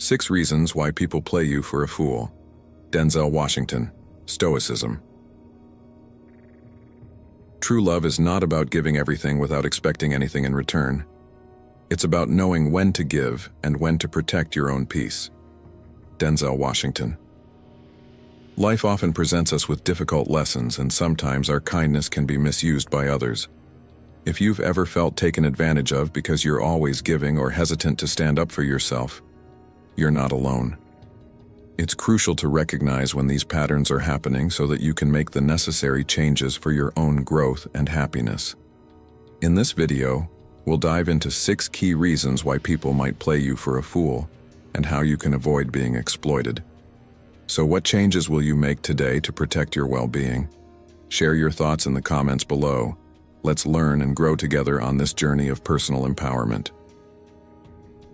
6 Reasons Why People Play You for a Fool. Denzel Washington, Stoicism. True love is not about giving everything without expecting anything in return. It's about knowing when to give and when to protect your own peace. Denzel Washington. Life often presents us with difficult lessons, and sometimes our kindness can be misused by others. If you've ever felt taken advantage of because you're always giving or hesitant to stand up for yourself, you're not alone. It's crucial to recognize when these patterns are happening so that you can make the necessary changes for your own growth and happiness. In this video, we'll dive into 6 key reasons why people might play you for a fool and how you can avoid being exploited. So what changes will you make today to protect your well-being? Share your thoughts in the comments below. Let's learn and grow together on this journey of personal empowerment.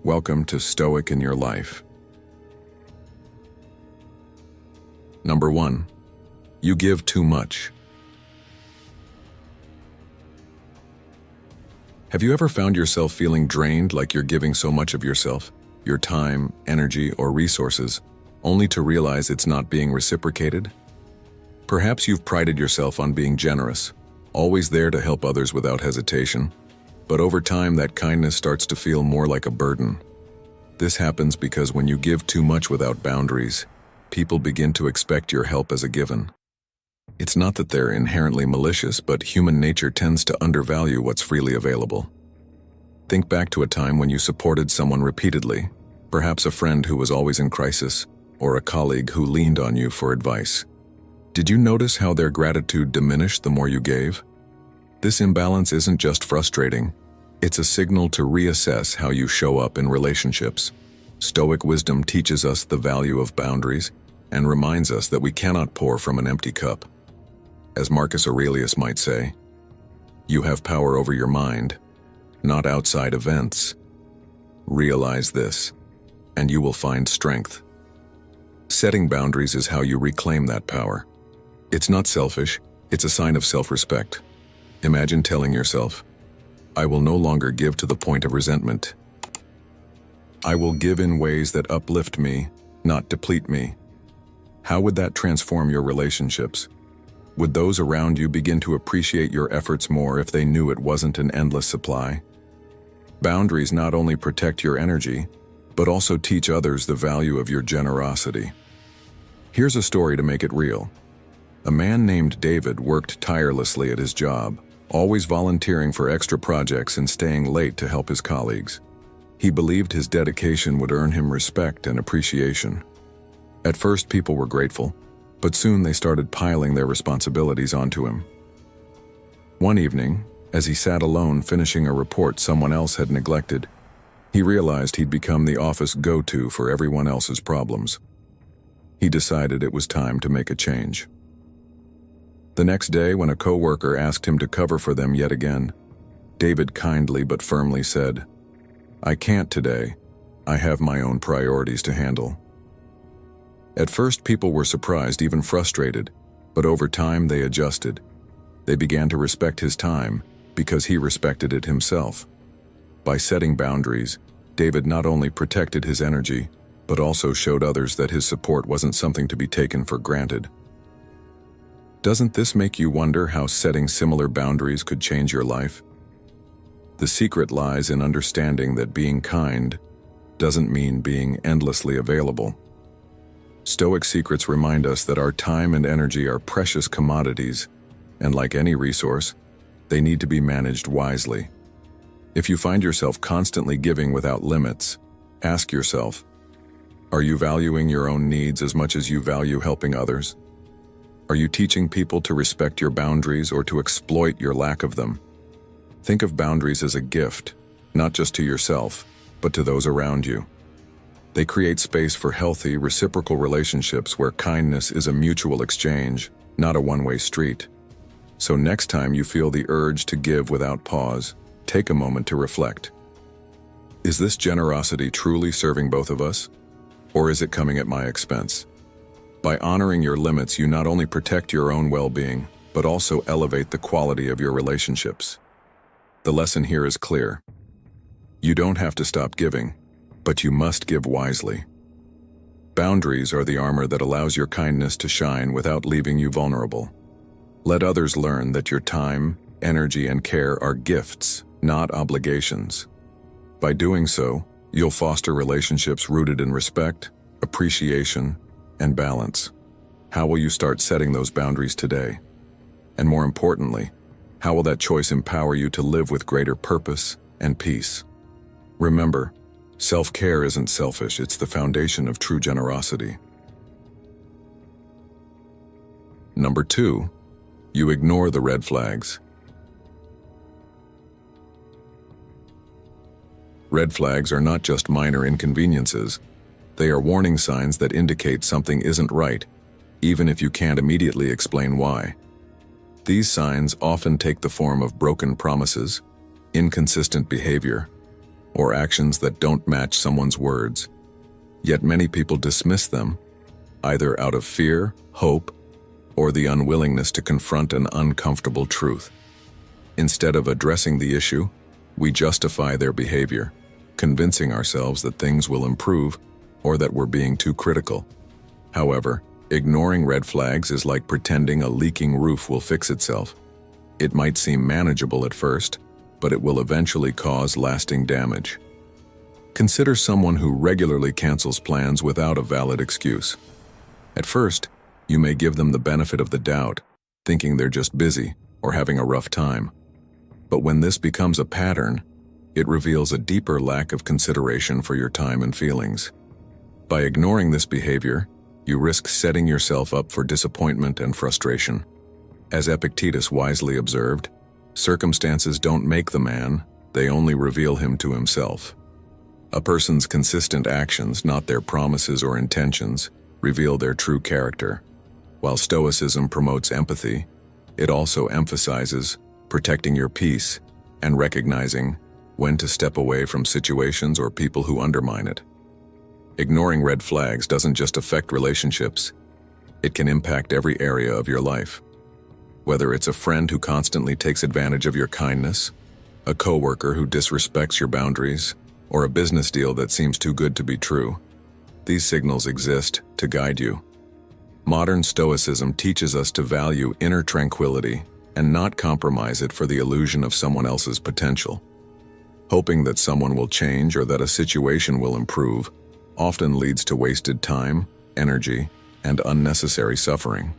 Welcome to Stoic in Your Life. Number 1. You give too much. Have you ever found yourself feeling drained, like you're giving so much of yourself, your time, energy, or resources, only to realize it's not being reciprocated? Perhaps you've prided yourself on being generous, always there to help others without hesitation, but over time that kindness starts to feel more like a burden. This happens because when you give too much without boundaries, people begin to expect your help as a given. It's not that they're inherently malicious, but human nature tends to undervalue what's freely available. Think back to a time when you supported someone repeatedly, perhaps a friend who was always in crisis, or a colleague who leaned on you for advice. Did you notice how their gratitude diminished the more you gave? This imbalance isn't just frustrating, it's a signal to reassess how you show up in relationships. Stoic wisdom teaches us the value of boundaries and reminds us that we cannot pour from an empty cup. As Marcus Aurelius might say, you have power over your mind, not outside events. Realize this, and you will find strength. Setting boundaries is how you reclaim that power. It's not selfish, it's a sign of self-respect. Imagine telling yourself, I will no longer give to the point of resentment. I will give in ways that uplift me, not deplete me. How would that transform your relationships? Would those around you begin to appreciate your efforts more if they knew it wasn't an endless supply? Boundaries not only protect your energy, but also teach others the value of your generosity. Here's a story to make it real. A man named David worked tirelessly at his job, always volunteering for extra projects and staying late to help his colleagues. He believed his dedication would earn him respect and appreciation. At first, people were grateful, but soon they started piling their responsibilities onto him. One evening, as he sat alone finishing a report someone else had neglected, he realized he'd become the office go-to for everyone else's problems. He decided it was time to make a change. The next day, when a coworker asked him to cover for them yet again, David kindly but firmly said, I can't today. I have my own priorities to handle. At first, people were surprised, even frustrated, but over time they adjusted. They began to respect his time because he respected it himself. By setting boundaries, David not only protected his energy, but also showed others that his support wasn't something to be taken for granted. Doesn't this make you wonder how setting similar boundaries could change your life? The secret lies in understanding that being kind doesn't mean being endlessly available. Stoic secrets remind us that our time and energy are precious commodities, and like any resource, they need to be managed wisely. If you find yourself constantly giving without limits, ask yourself, are you valuing your own needs as much as you value helping others? Are you teaching people to respect your boundaries or to exploit your lack of them? Think of boundaries as a gift, not just to yourself, but to those around you. They create space for healthy, reciprocal relationships where kindness is a mutual exchange, not a one-way street. So next time you feel the urge to give without pause, take a moment to reflect. Is this generosity truly serving both of us? Or is it coming at my expense? By honoring your limits, you not only protect your own well-being, but also elevate the quality of your relationships. The lesson here is clear. You don't have to stop giving, but you must give wisely. Boundaries are the armor that allows your kindness to shine without leaving you vulnerable. Let others learn that your time, energy, and care are gifts, not obligations. By doing so, you'll foster relationships rooted in respect, appreciation, and balance. How will you start setting those boundaries today? And more importantly, how will that choice empower you to live with greater purpose and peace? Remember, self-care isn't selfish, it's the foundation of true generosity. Number 2, you ignore the red flags. Red flags are not just minor inconveniences. They are warning signs that indicate something isn't right, even if you can't immediately explain why. These signs often take the form of broken promises, inconsistent behavior, or actions that don't match someone's words. Yet many people dismiss them, either out of fear, hope, or the unwillingness to confront an uncomfortable truth. Instead of addressing the issue, we justify their behavior, convincing ourselves that things will improve or that we're being too critical. However, ignoring red flags is like pretending a leaking roof will fix itself. It might seem manageable at first, but it will eventually cause lasting damage. Consider someone who regularly cancels plans without a valid excuse. At first, you may give them the benefit of the doubt, thinking they're just busy or having a rough time. But when this becomes a pattern, it reveals a deeper lack of consideration for your time and feelings. By ignoring this behavior, you risk setting yourself up for disappointment and frustration. As Epictetus wisely observed, circumstances don't make the man, they only reveal him to himself. A person's consistent actions, not their promises or intentions, reveal their true character. While Stoicism promotes empathy, it also emphasizes protecting your peace and recognizing when to step away from situations or people who undermine it. Ignoring red flags doesn't just affect relationships, it can impact every area of your life. Whether it's a friend who constantly takes advantage of your kindness, a coworker who disrespects your boundaries, or a business deal that seems too good to be true, these signals exist to guide you. Modern Stoicism teaches us to value inner tranquility and not compromise it for the illusion of someone else's potential. Hoping that someone will change or that a situation will improve often leads to wasted time, energy, and unnecessary suffering.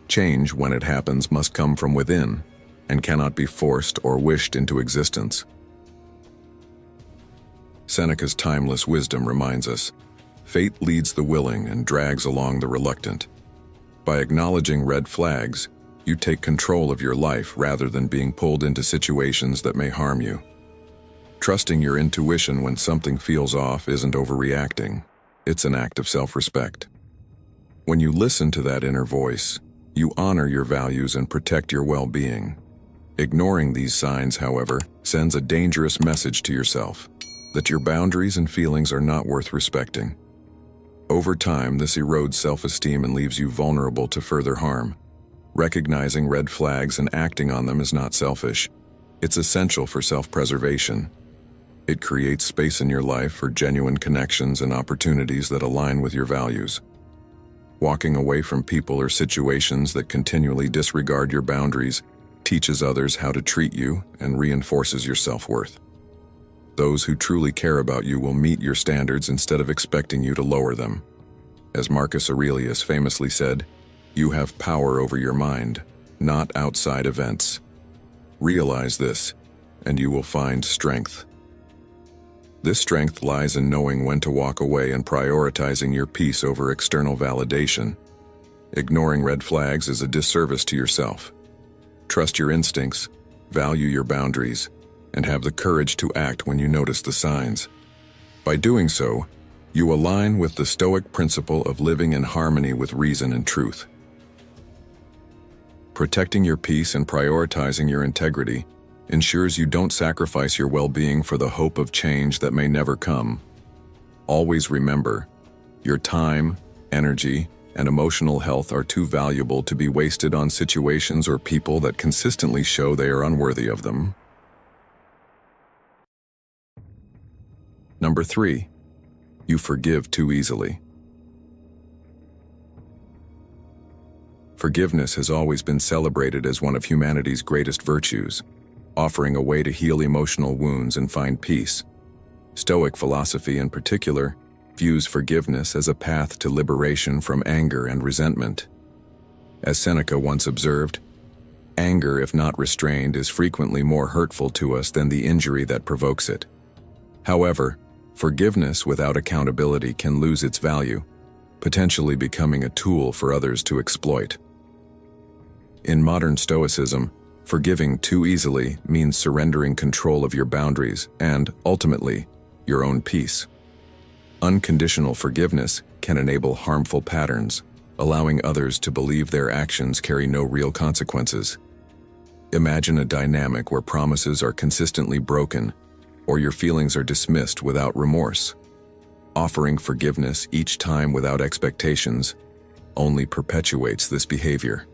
Change, when it happens, must come from within and cannot be forced or wished into existence. Seneca's timeless wisdom reminds us, fate leads the willing and drags along the reluctant. By acknowledging red flags, you take control of your life rather than being pulled into situations that may harm you. Trusting your intuition when something feels off isn't overreacting, it's an act of self-respect. When you listen to that inner voice, you honor your values and protect your well-being. Ignoring these signs, however, sends a dangerous message to yourself, that your boundaries and feelings are not worth respecting. Over time, this erodes self-esteem and leaves you vulnerable to further harm. Recognizing red flags and acting on them is not selfish. It's essential for self-preservation. It creates space in your life for genuine connections and opportunities that align with your values. Walking away from people or situations that continually disregard your boundaries teaches others how to treat you and reinforces your self-worth. Those who truly care about you will meet your standards instead of expecting you to lower them. As Marcus Aurelius famously said, "You have power over your mind, not outside events." Realize this, and you will find strength. This strength lies in knowing when to walk away and prioritizing your peace over external validation. Ignoring red flags is a disservice to yourself. Trust your instincts, value your boundaries, and have the courage to act when you notice the signs. By doing so, you align with the Stoic principle of living in harmony with reason and truth. Protecting your peace and prioritizing your integrity ensures you don't sacrifice your well-being for the hope of change that may never come. Always remember, your time, energy, and emotional health are too valuable to be wasted on situations or people that consistently show they are unworthy of them. Number 3, you forgive too easily. Forgiveness has always been celebrated as one of humanity's greatest virtues, offering a way to heal emotional wounds and find peace. Stoic philosophy, in particular, views forgiveness as a path to liberation from anger and resentment. As Seneca once observed, anger, if not restrained, is frequently more hurtful to us than the injury that provokes it. However, forgiveness without accountability can lose its value, potentially becoming a tool for others to exploit. In modern Stoicism, forgiving too easily means surrendering control of your boundaries and, ultimately, your own peace. Unconditional forgiveness can enable harmful patterns, allowing others to believe their actions carry no real consequences. Imagine a dynamic where promises are consistently broken, or your feelings are dismissed without remorse. Offering forgiveness each time without expectations only perpetuates this behavior.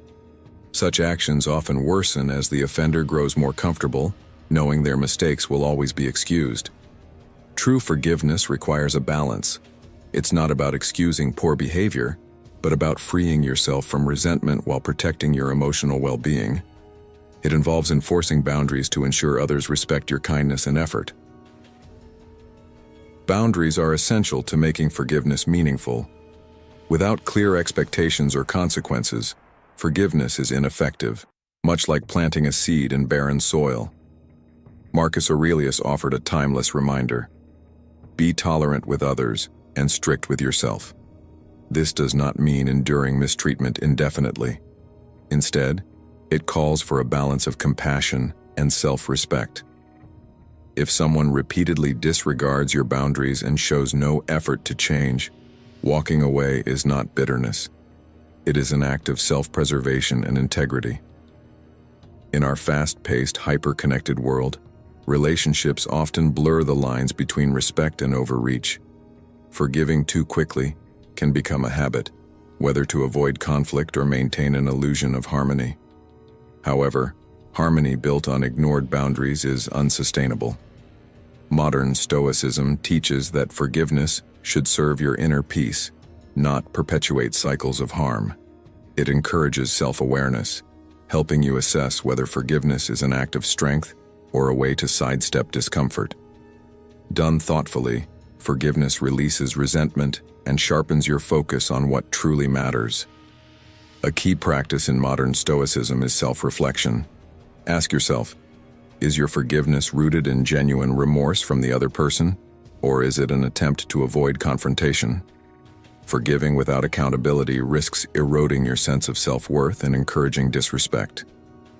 Such actions often worsen as the offender grows more comfortable, knowing their mistakes will always be excused. True forgiveness requires a balance. It's not about excusing poor behavior, but about freeing yourself from resentment while protecting your emotional well-being. It involves enforcing boundaries to ensure others respect your kindness and effort. Boundaries are essential to making forgiveness meaningful. Without clear expectations or consequences, forgiveness is ineffective, much like planting a seed in barren soil. Marcus Aurelius offered a timeless reminder: be tolerant with others and strict with yourself. This does not mean enduring mistreatment indefinitely. Instead, it calls for a balance of compassion and self-respect. If someone repeatedly disregards your boundaries and shows no effort to change, walking away is not bitterness. It is an act of self-preservation and integrity. In our fast-paced, hyper-connected world, relationships often blur the lines between respect and overreach. Forgiving too quickly can become a habit, whether to avoid conflict or maintain an illusion of harmony. However, harmony built on ignored boundaries is unsustainable. Modern Stoicism teaches that forgiveness should serve your inner peace, not perpetuate cycles of harm. It encourages self-awareness, helping you assess whether forgiveness is an act of strength or a way to sidestep discomfort. Done thoughtfully, forgiveness releases resentment and sharpens your focus on what truly matters. A key practice in modern Stoicism is self-reflection. Ask yourself, is your forgiveness rooted in genuine remorse from the other person, or is it an attempt to avoid confrontation? Forgiving without accountability risks eroding your sense of self-worth and encouraging disrespect.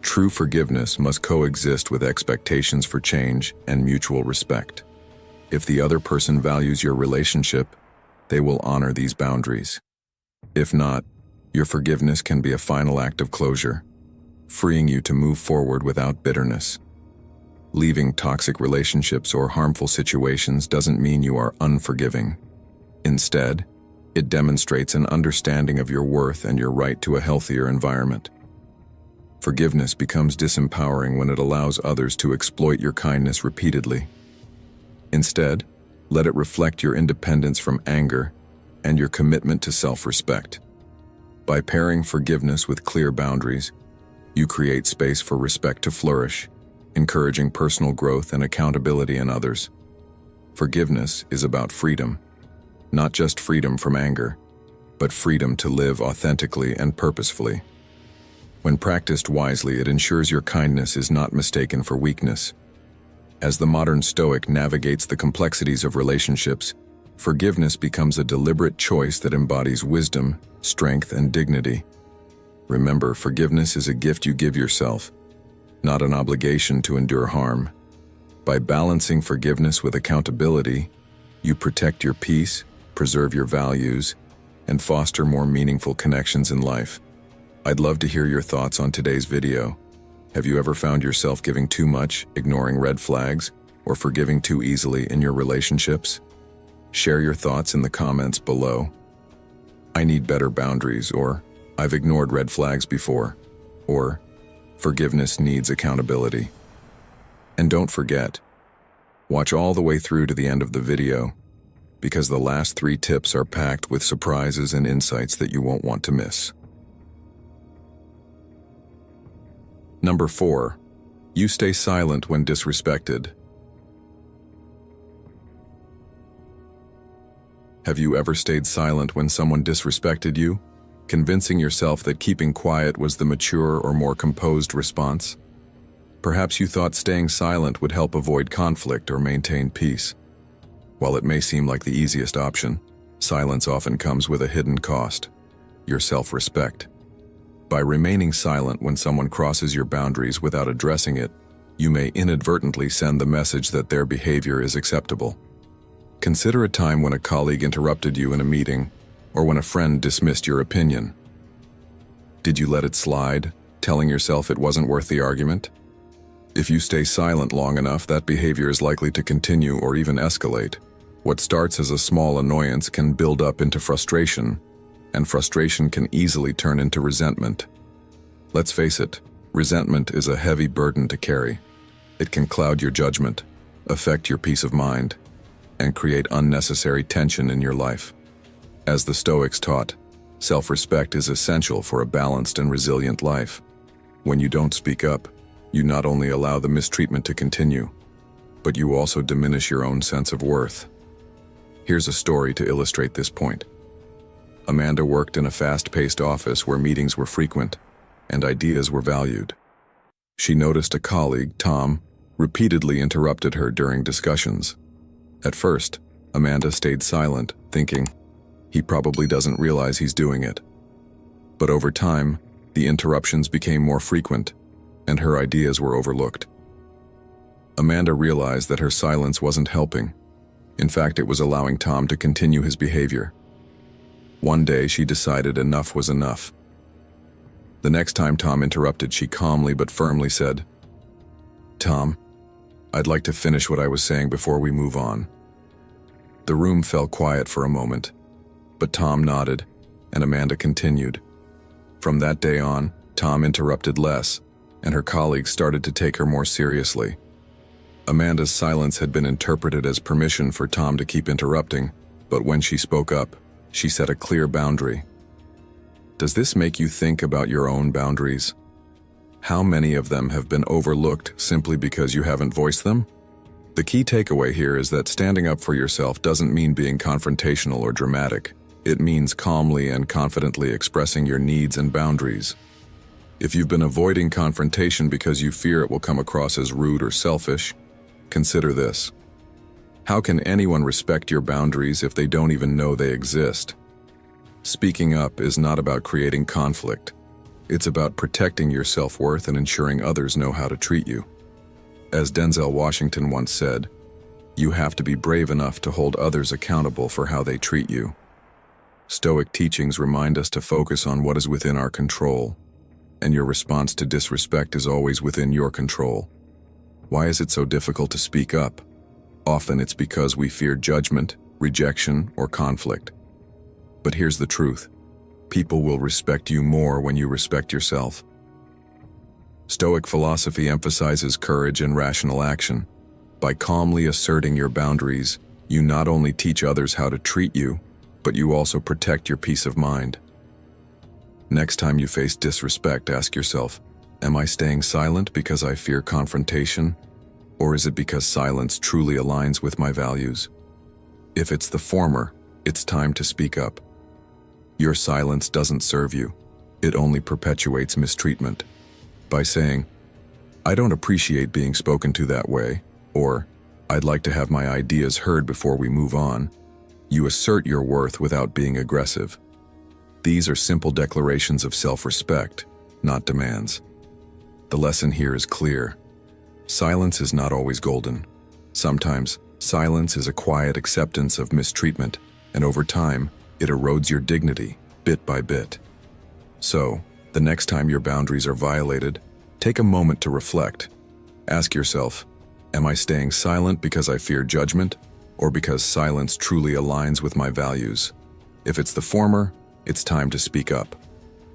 True forgiveness must coexist with expectations for change and mutual respect. If the other person values your relationship, they will honor these boundaries. If not, your forgiveness can be a final act of closure, freeing you to move forward without bitterness. Leaving toxic relationships or harmful situations doesn't mean you are unforgiving. Instead, it demonstrates an understanding of your worth and your right to a healthier environment. Forgiveness becomes disempowering when it allows others to exploit your kindness repeatedly. Instead, let it reflect your independence from anger and your commitment to self-respect. By pairing forgiveness with clear boundaries, you create space for respect to flourish, encouraging personal growth and accountability in others. Forgiveness is about freedom, not just freedom from anger, but freedom to live authentically and purposefully. When practiced wisely, it ensures your kindness is not mistaken for weakness. As the modern Stoic navigates the complexities of relationships, forgiveness becomes a deliberate choice that embodies wisdom, strength, and dignity. Remember, forgiveness is a gift you give yourself, not an obligation to endure harm. By balancing forgiveness with accountability, you protect your peace, preserve your values, and foster more meaningful connections in life. I'd love to hear your thoughts on today's video. Have you ever found yourself giving too much, ignoring red flags, or forgiving too easily in your relationships? Share your thoughts in the comments below. I need better boundaries, or I've ignored red flags before, or forgiveness needs accountability. And don't forget, watch all the way through to the end of the video, because the last 3 tips are packed with surprises and insights that you won't want to miss. Number 4. You stay silent when disrespected. Have you ever stayed silent when someone disrespected you, convincing yourself that keeping quiet was the mature or more composed response? Perhaps you thought staying silent would help avoid conflict or maintain peace. While it may seem like the easiest option, silence often comes with a hidden cost: your self-respect. By remaining silent when someone crosses your boundaries without addressing it, you may inadvertently send the message that their behavior is acceptable. Consider a time when a colleague interrupted you in a meeting, or when a friend dismissed your opinion. Did you let it slide, telling yourself it wasn't worth the argument? If you stay silent long enough, that behavior is likely to continue or even escalate. What starts as a small annoyance can build up into frustration, and frustration can easily turn into resentment. Let's face it, resentment is a heavy burden to carry. It can cloud your judgment, affect your peace of mind, and create unnecessary tension in your life. As the Stoics taught, self-respect is essential for a balanced and resilient life. When you don't speak up, you not only allow the mistreatment to continue, but you also diminish your own sense of worth. Here's a story to illustrate this point. Amanda worked in a fast-paced office where meetings were frequent and ideas were valued. She noticed a colleague, Tom, repeatedly interrupted her during discussions. At first, Amanda stayed silent, thinking, he probably doesn't realize he's doing it. But over time, the interruptions became more frequent, and her ideas were overlooked. Amanda realized that her silence wasn't helping. In fact, it was allowing Tom to continue his behavior. One day, she decided enough was enough. The next time Tom interrupted, she calmly but firmly said, "Tom, I'd like to finish what I was saying before we move on." The room fell quiet for a moment, but Tom nodded, and Amanda continued. From that day on, Tom interrupted less, and her colleagues started to take her more seriously. Amanda's silence had been interpreted as permission for Tom to keep interrupting, but when she spoke up, she set a clear boundary. Does this make you think about your own boundaries? How many of them have been overlooked simply because you haven't voiced them? The key takeaway here is that standing up for yourself doesn't mean being confrontational or dramatic. It means calmly and confidently expressing your needs and boundaries. If you've been avoiding confrontation because you fear it will come across as rude or selfish, consider this. How can anyone respect your boundaries if they don't even know they exist? Speaking up is not about creating conflict. It's about protecting your self-worth and ensuring others know how to treat you. As Denzel Washington once said, you have to be brave enough to hold others accountable for how they treat you. Stoic teachings remind us to focus on what is within our control, and your response to disrespect is always within your control. Why is it so difficult to speak up? Often it's because we fear judgment, rejection, or conflict. But here's the truth. People will respect you more when you respect yourself. Stoic philosophy emphasizes courage and rational action. By calmly asserting your boundaries, you not only teach others how to treat you, but you also protect your peace of mind. Next time you face disrespect, ask yourself, am I staying silent because I fear confrontation? Or is it because silence truly aligns with my values? If it's the former, it's time to speak up. Your silence doesn't serve you. It only perpetuates mistreatment. By saying, I don't appreciate being spoken to that way, or I'd like to have my ideas heard before we move on, you assert your worth without being aggressive. These are simple declarations of self-respect, not demands. The lesson here is clear. Silence is not always golden. Sometimes, silence is a quiet acceptance of mistreatment, and over time, it erodes your dignity, bit by bit. So, the next time your boundaries are violated, take a moment to reflect. Ask yourself, am I staying silent because I fear judgment, or because silence truly aligns with my values? If it's the former, it's time to speak up.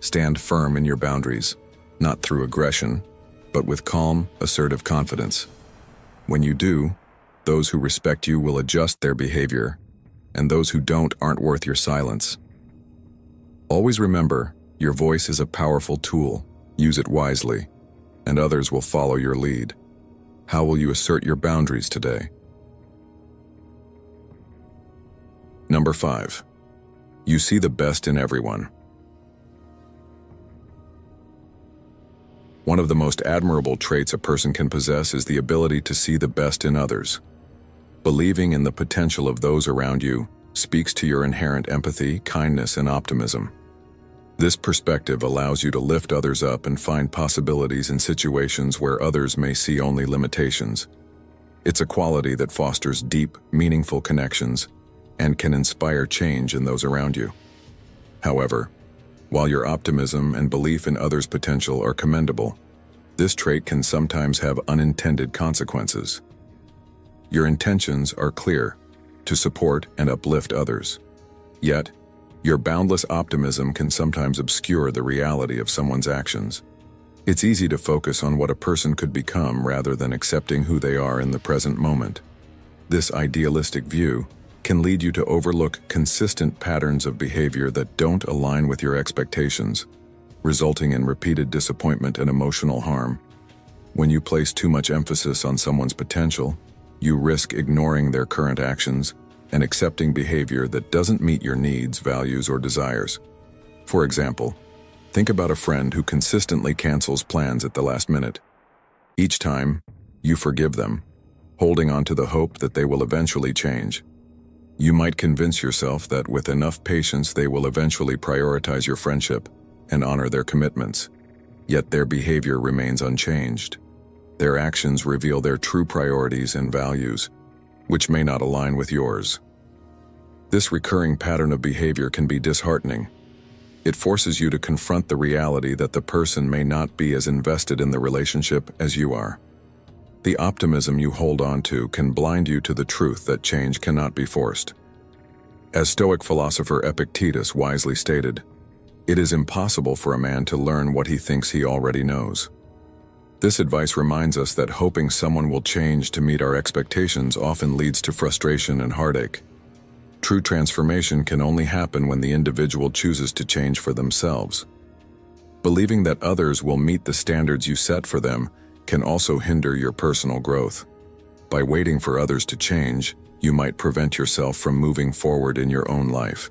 Stand firm in your boundaries, not through aggression, but with calm, assertive confidence. When you do, those who respect you will adjust their behavior, and those who don't aren't worth your silence. Always remember, your voice is a powerful tool. Use it wisely. and others will follow your lead. How will you assert your boundaries today? Number 5. You see the best in everyone. One of the most admirable traits a person can possess is the ability to see the best in others. Believing in the potential of those around you speaks to your inherent empathy, kindness, and optimism. This perspective allows you to lift others up and find possibilities in situations where others may see only limitations. It's a quality that fosters deep, meaningful connections and can inspire change in those around you. However, while your optimism and belief in others' potential are commendable, this trait can sometimes have unintended consequences. Your intentions are clear, to support and uplift others. Yet, your boundless optimism can sometimes obscure the reality of someone's actions. It's easy to focus on what a person could become rather than accepting who they are in the present moment. This idealistic view can lead you to overlook consistent patterns of behavior that don't align with your expectations, resulting in repeated disappointment and emotional harm. When you place too much emphasis on someone's potential, you risk ignoring their current actions and accepting behavior that doesn't meet your needs, values, or desires. For example, think about a friend who consistently cancels plans at the last minute. Each time, you forgive them, holding on to the hope that they will eventually change. You might convince yourself that with enough patience they will eventually prioritize your friendship and honor their commitments. Yet their behavior remains unchanged. Their actions reveal their true priorities and values, which may not align with yours. This recurring pattern of behavior can be disheartening. It forces you to confront the reality that the person may not be as invested in the relationship as you are. The optimism you hold on to can blind you to the truth that change cannot be forced. As Stoic philosopher Epictetus wisely stated, "It is impossible for a man to learn what he thinks he already knows." This advice reminds us that hoping someone will change to meet our expectations often leads to frustration and heartache. True transformation can only happen when the individual chooses to change for themselves. Believing that others will meet the standards you set for them can also hinder your personal growth. By waiting for others to change, you might prevent yourself from moving forward in your own life.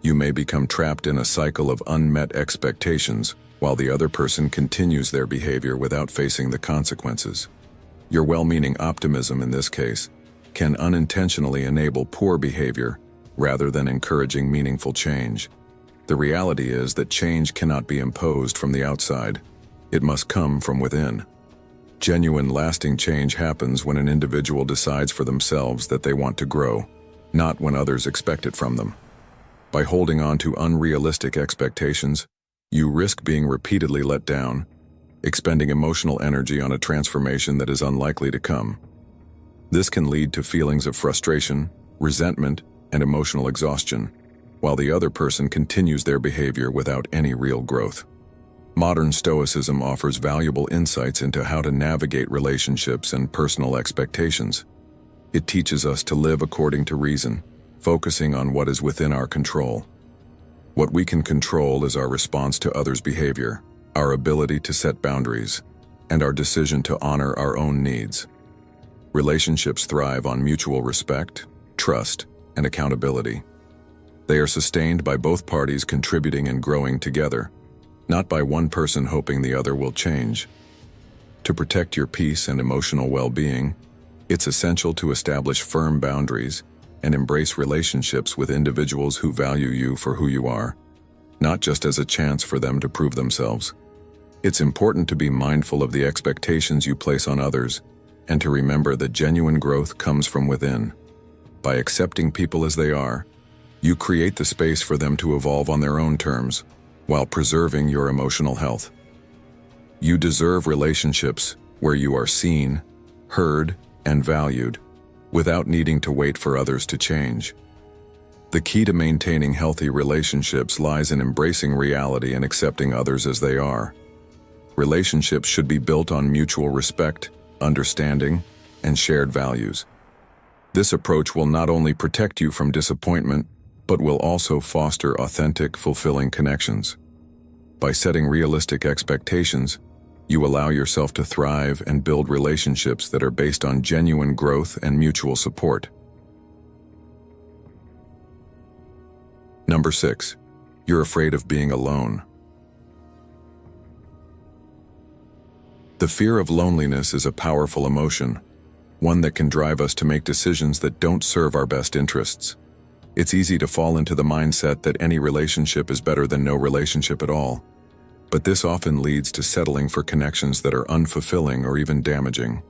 You may become trapped in a cycle of unmet expectations, while the other person continues their behavior without facing the consequences. Your well-meaning optimism in this case can unintentionally enable poor behavior rather than encouraging meaningful change. The reality is that change cannot be imposed from the outside. It must come from within. Genuine, lasting change happens when an individual decides for themselves that they want to grow, not when others expect it from them. By holding on to unrealistic expectations, you risk being repeatedly let down, expending emotional energy on a transformation that is unlikely to come. This can lead to feelings of frustration, resentment, and emotional exhaustion, while the other person continues their behavior without any real growth. Modern Stoicism offers valuable insights into how to navigate relationships and personal expectations. It teaches us to live according to reason, focusing on what is within our control. What we can control is our response to others' behavior, our ability to set boundaries, and our decision to honor our own needs. Relationships thrive on mutual respect, trust, and accountability. They are sustained by both parties contributing and growing together, not by one person hoping the other will change. To protect your peace and emotional well-being, it's essential to establish firm boundaries and embrace relationships with individuals who value you for who you are, not just as a chance for them to prove themselves. It's important to be mindful of the expectations you place on others and to remember that genuine growth comes from within. By accepting people as they are, you create the space for them to evolve on their own terms, while preserving your emotional health. You deserve relationships where you are seen, heard, and valued, without needing to wait for others to change. The key to maintaining healthy relationships lies in embracing reality and accepting others as they are. Relationships should be built on mutual respect, understanding, and shared values. This approach will not only protect you from disappointment, but will also foster authentic, fulfilling connections. By setting realistic expectations, You allow yourself to thrive and build relationships that are based on genuine growth and mutual support. Number 6. You're afraid of being alone. The fear of loneliness is a powerful emotion, one that can drive us to make decisions that don't serve our best interests. It's easy to fall into the mindset that any relationship is better than no relationship at all. But this often leads to settling for connections that are unfulfilling or even damaging.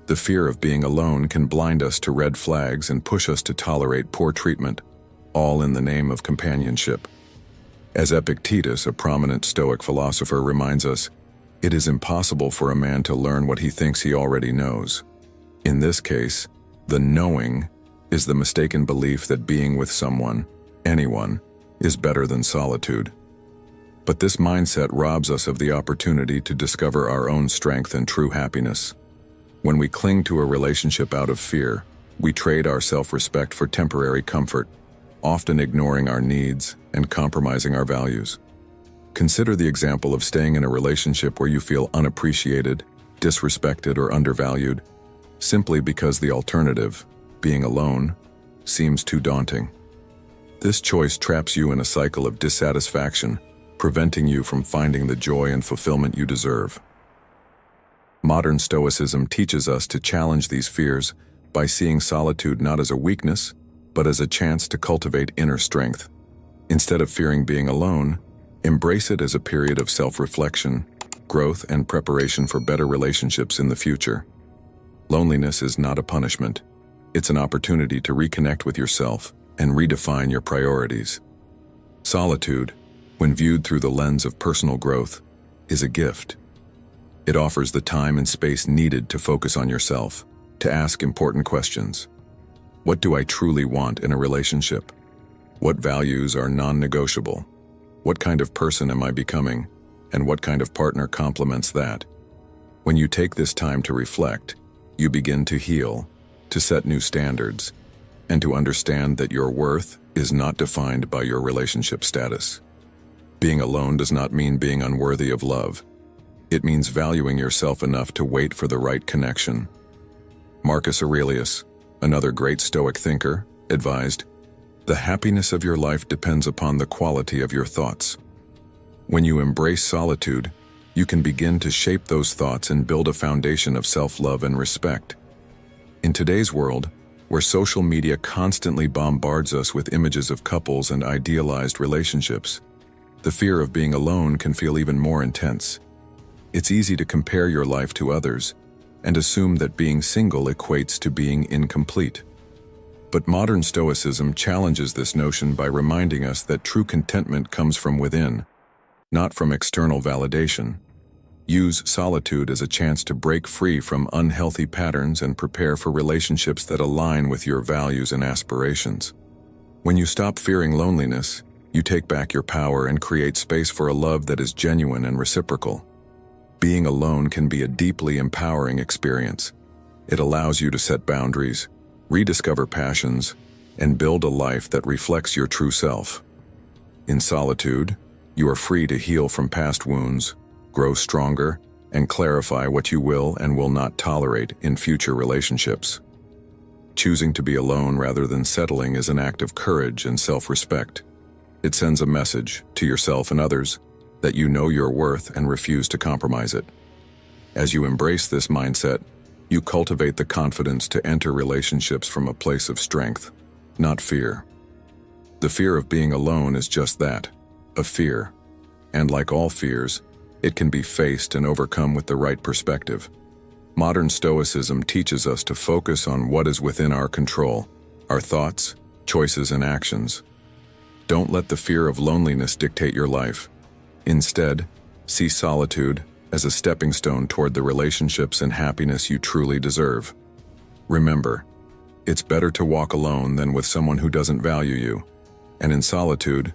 The fear of being alone can blind us to red flags and push us to tolerate poor treatment, all in the name of companionship. As Epictetus, a prominent Stoic philosopher, reminds us, it is impossible for a man to learn what he thinks he already knows. In this case, the knowing is the mistaken belief that being with someone, anyone, is better than solitude. But this mindset robs us of the opportunity to discover our own strength and true happiness. When we cling to a relationship out of fear, we trade our self-respect for temporary comfort, often ignoring our needs and compromising our values. Consider the example of staying in a relationship where you feel unappreciated, disrespected, or undervalued, simply because the alternative, being alone, seems too daunting. This choice traps you in a cycle of dissatisfaction, preventing you from finding the joy and fulfillment you deserve. Modern Stoicism teaches us to challenge these fears by seeing solitude not as a weakness, but as a chance to cultivate inner strength. Instead of fearing being alone, embrace it as a period of self-reflection, growth, and preparation for better relationships in the future. Loneliness is not a punishment. It's an opportunity to reconnect with yourself and redefine your priorities. Solitude, when viewed through the lens of personal growth, is a gift. It offers the time and space needed to focus on yourself, to ask important questions. What do I truly want in a relationship? What values are non-negotiable? What kind of person am I becoming? And what kind of partner complements that? When you take this time to reflect, you begin to heal, to set new standards, and to understand that your worth is not defined by your relationship status. Being alone does not mean being unworthy of love. It means valuing yourself enough to wait for the right connection. Marcus Aurelius, another great Stoic thinker, advised, "The happiness of your life depends upon the quality of your thoughts." When you embrace solitude, you can begin to shape those thoughts and build a foundation of self-love and respect. In today's world, where social media constantly bombards us with images of couples and idealized relationships, the fear of being alone can feel even more intense. It's easy to compare your life to others and assume that being single equates to being incomplete. But modern Stoicism challenges this notion by reminding us that true contentment comes from within, not from external validation. Use solitude as a chance to break free from unhealthy patterns and prepare for relationships that align with your values and aspirations. When you stop fearing loneliness, you take back your power and create space for a love that is genuine and reciprocal. Being alone can be a deeply empowering experience. It allows you to set boundaries, rediscover passions, and build a life that reflects your true self. In solitude, you are free to heal from past wounds, grow stronger, and clarify what you will and will not tolerate in future relationships. Choosing to be alone rather than settling is an act of courage and self-respect. It sends a message to yourself and others that you know your worth and refuse to compromise it. As you embrace this mindset, you cultivate the confidence to enter relationships from a place of strength, not fear. The fear of being alone is just that, a fear. And like all fears, it can be faced and overcome with the right perspective. Modern Stoicism teaches us to focus on what is within our control, our thoughts, choices, and actions. Don't let the fear of loneliness dictate your life. Instead, see solitude as a stepping stone toward the relationships and happiness you truly deserve. Remember, it's better to walk alone than with someone who doesn't value you. And in solitude,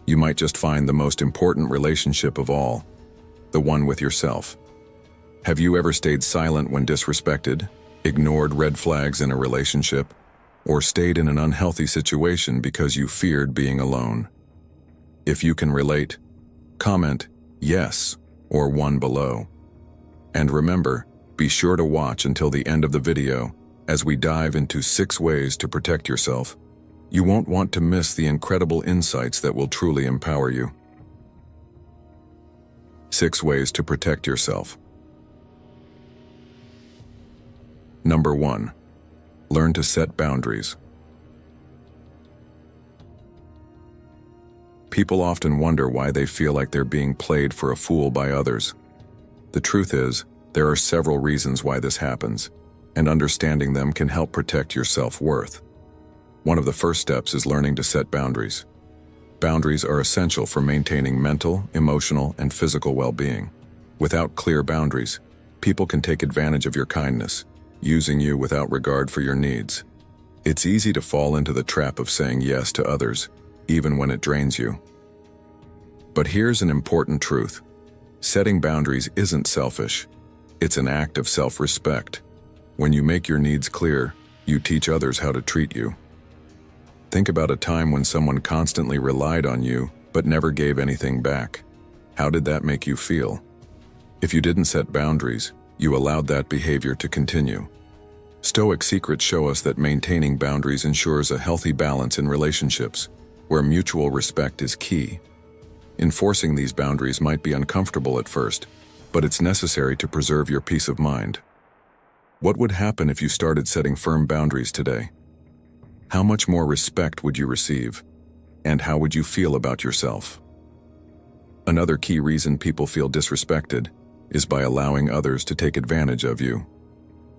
you might just find the most important relationship of all, the one with yourself. Have you ever stayed silent when disrespected, ignored red flags in a relationship, or stayed in an unhealthy situation because you feared being alone? If you can relate, comment yes or 1 below. And remember, be sure to watch until the end of the video as we dive into 6 ways to protect yourself. You won't want to miss the incredible insights that will truly empower you. 6 ways to protect yourself. Number 1. Learn to set boundaries. People often wonder why they feel like they're being played for a fool by others. The truth is, there are several reasons why this happens, and understanding them can help protect your self-worth. One of the first steps is learning to set boundaries. Boundaries are essential for maintaining mental, emotional, and physical well-being. Without clear boundaries, people can take advantage of your kindness, using you without regard for your needs. It's easy to fall into the trap of saying yes to others, even when it drains you. But here's an important truth. Setting boundaries isn't selfish. It's an act of self-respect. When you make your needs clear, you teach others how to treat you. Think about a time when someone constantly relied on you but never gave anything back. How did that make you feel? If you didn't set boundaries, you allowed that behavior to continue. Stoic secrets show us that maintaining boundaries ensures a healthy balance in relationships, where mutual respect is key. Enforcing these boundaries might be uncomfortable at first, but it's necessary to preserve your peace of mind. What would happen if you started setting firm boundaries today? How much more respect would you receive? And how would you feel about yourself? Another key reason people feel disrespected is by allowing others to take advantage of you.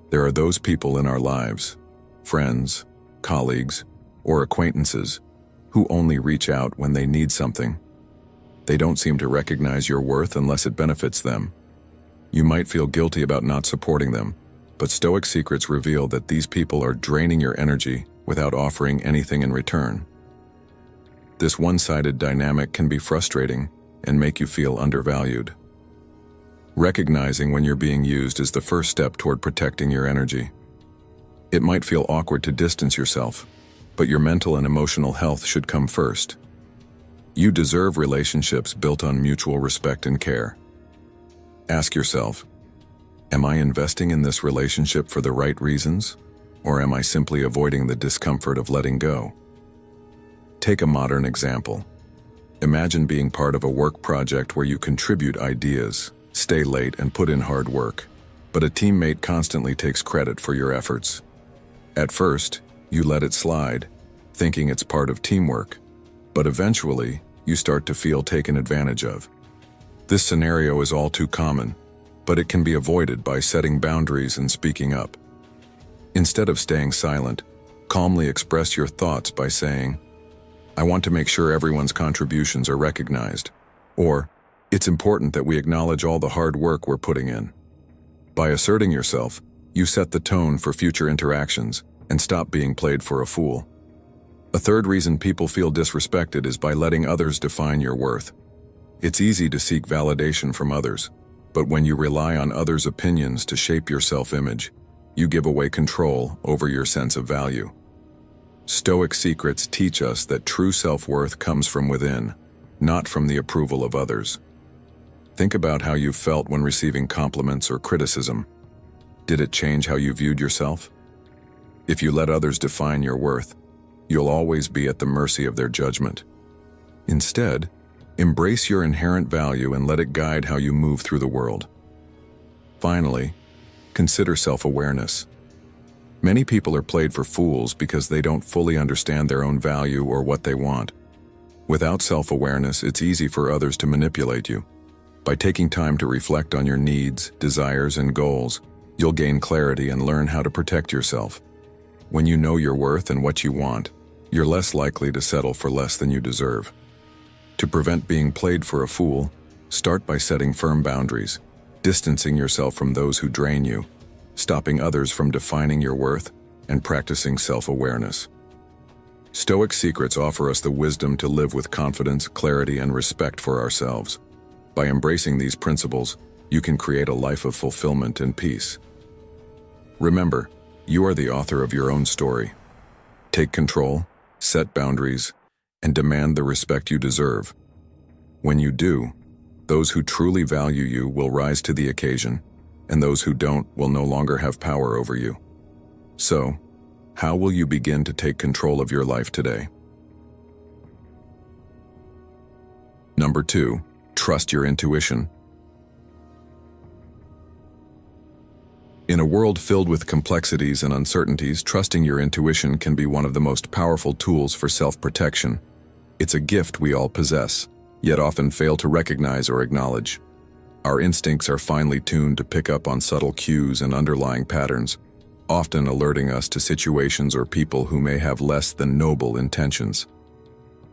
There are those people in our lives, friends, colleagues, or acquaintances, who only reach out when they need something. They don't seem to recognize your worth unless it benefits them. You might feel guilty about not supporting them, but Stoic secrets reveal that these people are draining your energy without offering anything in return. This one-sided dynamic can be frustrating and make you feel undervalued. Recognizing when you're being used is the first step toward protecting your energy. It might feel awkward to distance yourself, but your mental and emotional health should come first. You deserve relationships built on mutual respect and care. Ask yourself, am I investing in this relationship for the right reasons, or am I simply avoiding the discomfort of letting go? Take a modern example. Imagine being part of a work project where you contribute ideas, stay late, and put in hard work, but a teammate constantly takes credit for your efforts. At first, you let it slide, thinking it's part of teamwork, but eventually, you start to feel taken advantage of. This scenario is all too common, but it can be avoided by setting boundaries and speaking up. Instead of staying silent, calmly express your thoughts by saying, I want to make sure everyone's contributions are recognized, or, it's important that we acknowledge all the hard work we're putting in. By asserting yourself, you set the tone for future interactions and stop being played for a fool. A third reason people feel disrespected is by letting others define your worth. It's easy to seek validation from others, but when you rely on others' opinions to shape your self-image, you give away control over your sense of value. Stoic secrets teach us that true self-worth comes from within, not from the approval of others. Think about how you felt when receiving compliments or criticism. Did it change how you viewed yourself? If you let others define your worth, you'll always be at the mercy of their judgment. Instead, embrace your inherent value and let it guide how you move through the world. Finally, consider self-awareness. Many people are played for fools because they don't fully understand their own value or what they want. Without self-awareness, it's easy for others to manipulate you. By taking time to reflect on your needs, desires, and goals, you'll gain clarity and learn how to protect yourself. When you know your worth and what you want, you're less likely to settle for less than you deserve. To prevent being played for a fool, start by setting firm boundaries, distancing yourself from those who drain you, stopping others from defining your worth, and practicing self-awareness. Stoic secrets offer us the wisdom to live with confidence, clarity, and respect for ourselves. By embracing these principles, you can create a life of fulfillment and peace. Remember, you are the author of your own story. Take control, set boundaries, and demand the respect you deserve. When you do, those who truly value you will rise to the occasion, and those who don't will no longer have power over you. So, how will you begin to take control of your life today? Number 2, trust your intuition. In a world filled with complexities and uncertainties, trusting your intuition can be one of the most powerful tools for self-protection. It's a gift we all possess, yet often fail to recognize or acknowledge. Our instincts are finely tuned to pick up on subtle cues and underlying patterns, often alerting us to situations or people who may have less than noble intentions.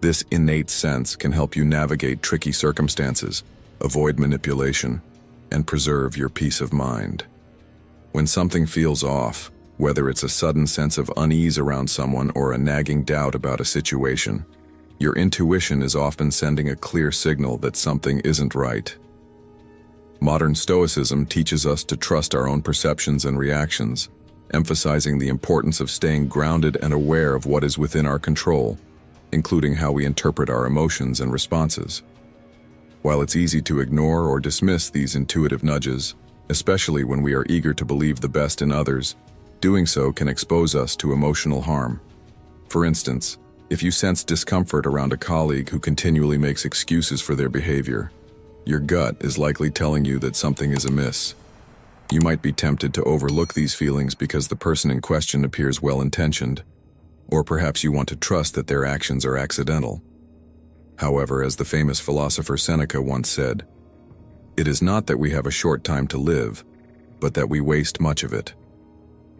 This innate sense can help you navigate tricky circumstances, avoid manipulation, and preserve your peace of mind. When something feels off, whether it's a sudden sense of unease around someone or a nagging doubt about a situation, your intuition is often sending a clear signal that something isn't right. Modern Stoicism teaches us to trust our own perceptions and reactions, emphasizing the importance of staying grounded and aware of what is within our control, including how we interpret our emotions and responses. While it's easy to ignore or dismiss these intuitive nudges, especially when we are eager to believe the best in others, doing so can expose us to emotional harm. For instance, if you sense discomfort around a colleague who continually makes excuses for their behavior, your gut is likely telling you that something is amiss. You might be tempted to overlook these feelings because the person in question appears well-intentioned, or perhaps you want to trust that their actions are accidental. However, as the famous philosopher Seneca once said, "It is not that we have a short time to live, but that we waste much of it."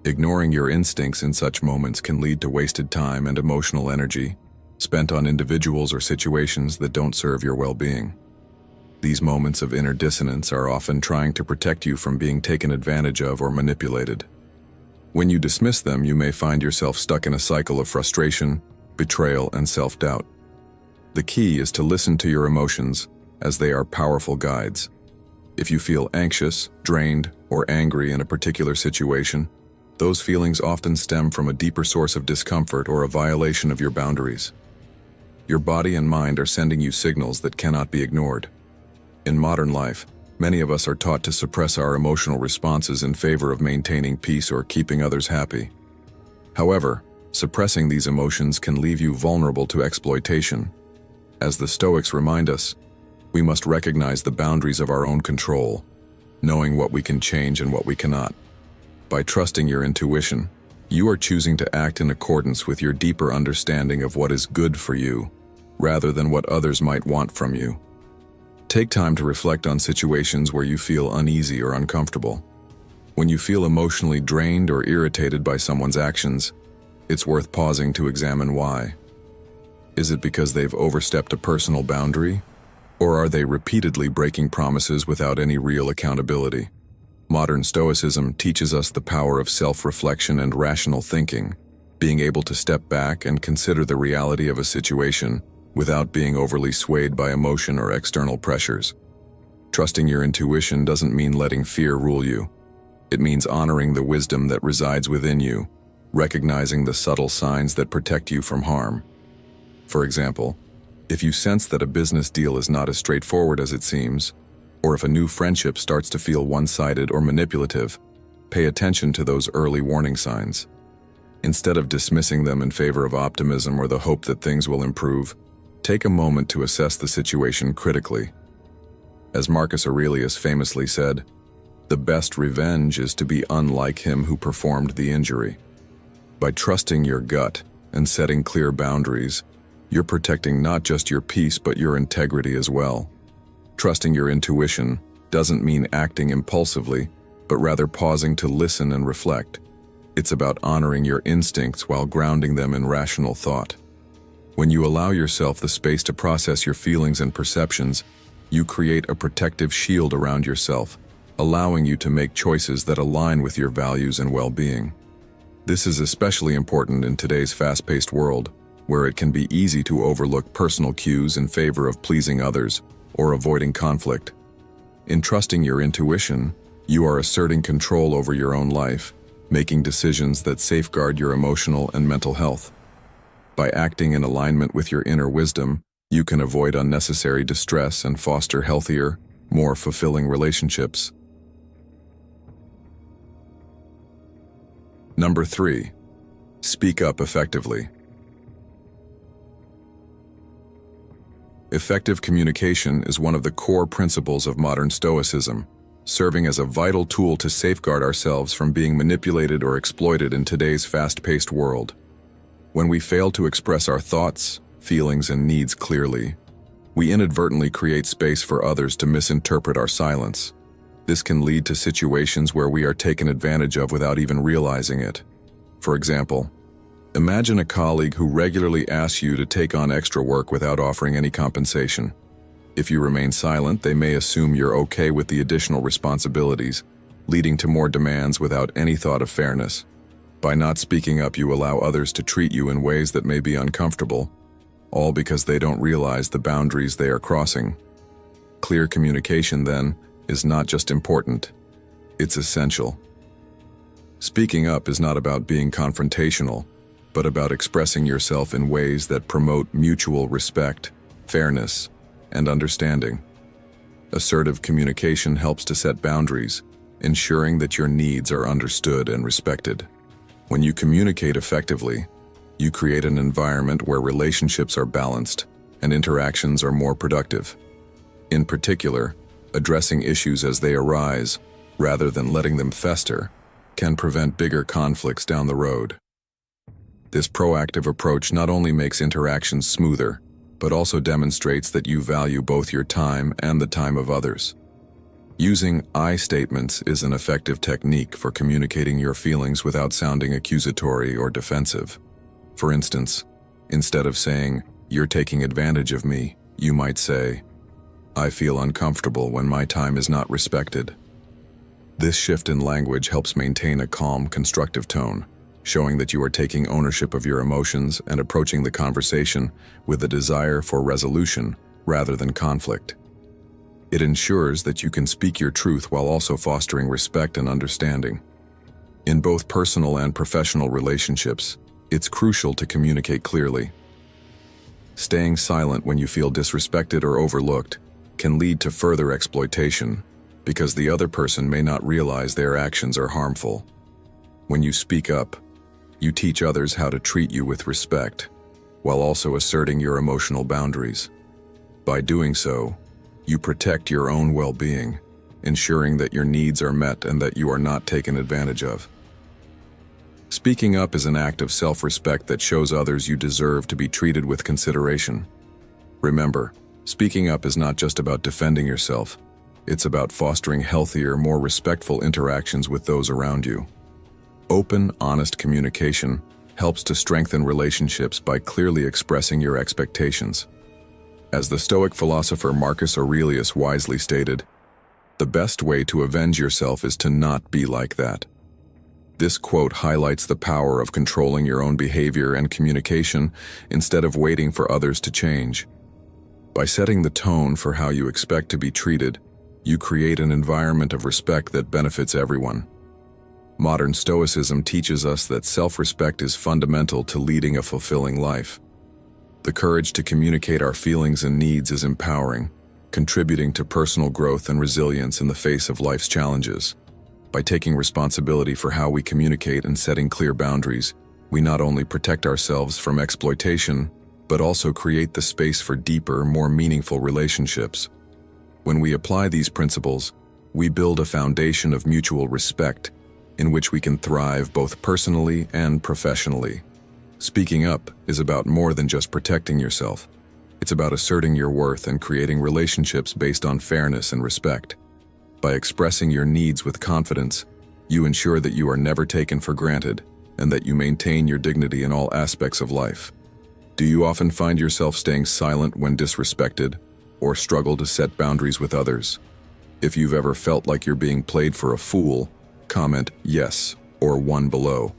Ignoring your instincts in such moments can lead to wasted time and emotional energy, spent on individuals or situations that don't serve your well-being. These moments of inner dissonance are often trying to protect you from being taken advantage of or manipulated. When you dismiss them, you may find yourself stuck in a cycle of frustration, betrayal, and self-doubt. The key is to listen to your emotions, as they are powerful guides. If you feel anxious, drained, or angry in a particular situation, those feelings often stem from a deeper source of discomfort or a violation of your boundaries. Your body and mind are sending you signals that cannot be ignored. In modern life, many of us are taught to suppress our emotional responses in favor of maintaining peace or keeping others happy. However, suppressing these emotions can leave you vulnerable to exploitation. As the Stoics remind us, we must recognize the boundaries of our own control, knowing what we can change and what we cannot. By trusting your intuition, you are choosing to act in accordance with your deeper understanding of what is good for you, rather than what others might want from you. Take time to reflect on situations where you feel uneasy or uncomfortable. When you feel emotionally drained or irritated by someone's actions, it's worth pausing to examine why. Is it because they've overstepped a personal boundary? Or are they repeatedly breaking promises without any real accountability? Modern Stoicism teaches us the power of self-reflection and rational thinking, being able to step back and consider the reality of a situation without being overly swayed by emotion or external pressures. Trusting your intuition doesn't mean letting fear rule you. It means honoring the wisdom that resides within you, recognizing the subtle signs that protect you from harm. For example, if you sense that a business deal is not as straightforward as it seems, or if a new friendship starts to feel one-sided or manipulative, pay attention to those early warning signs. Instead of dismissing them in favor of optimism or the hope that things will improve, take a moment to assess the situation critically. As Marcus Aurelius famously said, "The best revenge is to be unlike him who performed the injury." By trusting your gut and setting clear boundaries, you're protecting not just your peace but your integrity as well. Trusting your intuition doesn't mean acting impulsively, but rather pausing to listen and reflect. It's about honoring your instincts while grounding them in rational thought. When you allow yourself the space to process your feelings and perceptions, you create a protective shield around yourself, allowing you to make choices that align with your values and well-being. This is especially important in today's fast-paced world, where it can be easy to overlook personal cues in favor of pleasing others or avoiding conflict. In trusting your intuition, you are asserting control over your own life, making decisions that safeguard your emotional and mental health. By acting in alignment with your inner wisdom, you can avoid unnecessary distress and foster healthier, more fulfilling relationships. Number 3. Speak up effectively. Effective communication is one of the core principles of modern Stoicism, serving as a vital tool to safeguard ourselves from being manipulated or exploited in today's fast-paced world. When we fail to express our thoughts, feelings, and needs clearly, we inadvertently create space for others to misinterpret our silence. This can lead to situations where we are taken advantage of without even realizing it. For example, imagine a colleague who regularly asks you to take on extra work without offering any compensation. If you remain silent, they may assume you're okay with the additional responsibilities, leading to more demands without any thought of fairness. By not speaking up, you allow others to treat you in ways that may be uncomfortable, all because they don't realize the boundaries they are crossing. Clear communication, then, is not just important, it's essential. Speaking up is not about being confrontational, but about expressing yourself in ways that promote mutual respect, fairness, and understanding. Assertive communication helps to set boundaries, ensuring that your needs are understood and respected. When you communicate effectively, you create an environment where relationships are balanced and interactions are more productive. In particular, addressing issues as they arise, rather than letting them fester, can prevent bigger conflicts down the road. This proactive approach not only makes interactions smoother, but also demonstrates that you value both your time and the time of others. Using I statements is an effective technique for communicating your feelings without sounding accusatory or defensive. For instance, instead of saying, "You're taking advantage of me," you might say, "I feel uncomfortable when my time is not respected." This shift in language helps maintain a calm, constructive tone, showing that you are taking ownership of your emotions and approaching the conversation with a desire for resolution rather than conflict. It ensures that you can speak your truth while also fostering respect and understanding. In both personal and professional relationships, it's crucial to communicate clearly. Staying silent when you feel disrespected or overlooked can lead to further exploitation, because the other person may not realize their actions are harmful. When you speak up, you teach others how to treat you with respect, while also asserting your emotional boundaries. By doing so, you protect your own well-being, ensuring that your needs are met and that you are not taken advantage of. Speaking up is an act of self-respect that shows others you deserve to be treated with consideration. Remember, speaking up is not just about defending yourself. It's about fostering healthier, more respectful interactions with those around you. Open, honest communication helps to strengthen relationships by clearly expressing your expectations. As the Stoic philosopher Marcus Aurelius wisely stated, "The best way to avenge yourself is to not be like that." This quote highlights the power of controlling your own behavior and communication instead of waiting for others to change. By setting the tone for how you expect to be treated, you create an environment of respect that benefits everyone. Modern Stoicism teaches us that self-respect is fundamental to leading a fulfilling life. The courage to communicate our feelings and needs is empowering, contributing to personal growth and resilience in the face of life's challenges. By taking responsibility for how we communicate and setting clear boundaries, we not only protect ourselves from exploitation, but also create the space for deeper, more meaningful relationships. When we apply these principles, we build a foundation of mutual respect in which we can thrive both personally and professionally. Speaking up is about more than just protecting yourself. It's about asserting your worth and creating relationships based on fairness and respect. By expressing your needs with confidence, you ensure that you are never taken for granted and that you maintain your dignity in all aspects of life. Do you often find yourself staying silent when disrespected, or struggle to set boundaries with others? If you've ever felt like you're being played for a fool, comment yes or 1 below.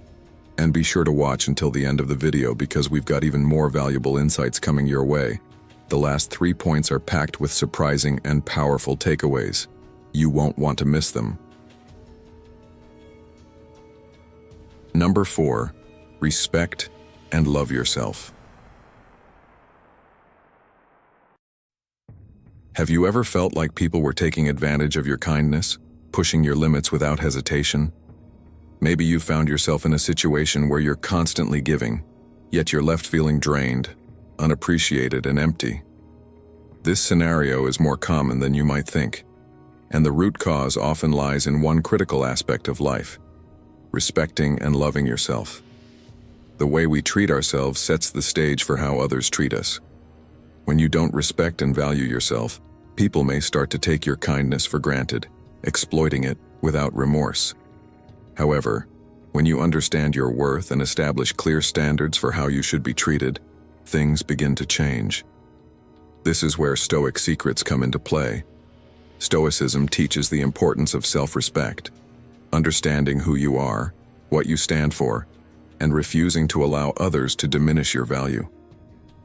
And be sure to watch until the end of the video because we've got even more valuable insights coming your way. The last 3 points are packed with surprising and powerful takeaways. You won't want to miss them. Number 4, respect and love yourself. Have you ever felt like people were taking advantage of your kindness, pushing your limits without hesitation? Maybe you found yourself in a situation where you're constantly giving, yet you're left feeling drained, unappreciated, and empty. This scenario is more common than you might think, and the root cause often lies in one critical aspect of life: respecting and loving yourself. The way we treat ourselves sets the stage for how others treat us. When you don't respect and value yourself, people may start to take your kindness for granted, exploiting it without remorse. However, when you understand your worth and establish clear standards for how you should be treated, things begin to change. This is where Stoic secrets come into play. Stoicism teaches the importance of self-respect, understanding who you are, what you stand for, and refusing to allow others to diminish your value.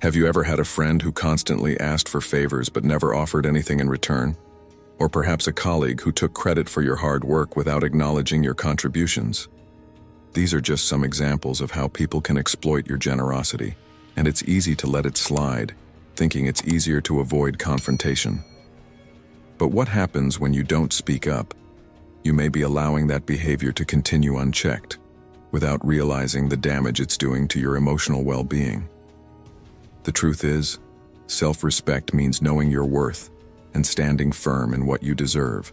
Have you ever had a friend who constantly asked for favors but never offered anything in return? Or perhaps a colleague who took credit for your hard work without acknowledging your contributions? These are just some examples of how people can exploit your generosity, and it's easy to let it slide, thinking it's easier to avoid confrontation. But what happens when you don't speak up? You may be allowing that behavior to continue unchecked, without realizing the damage it's doing to your emotional well-being. The truth is, self-respect means knowing your worth and standing firm in what you deserve.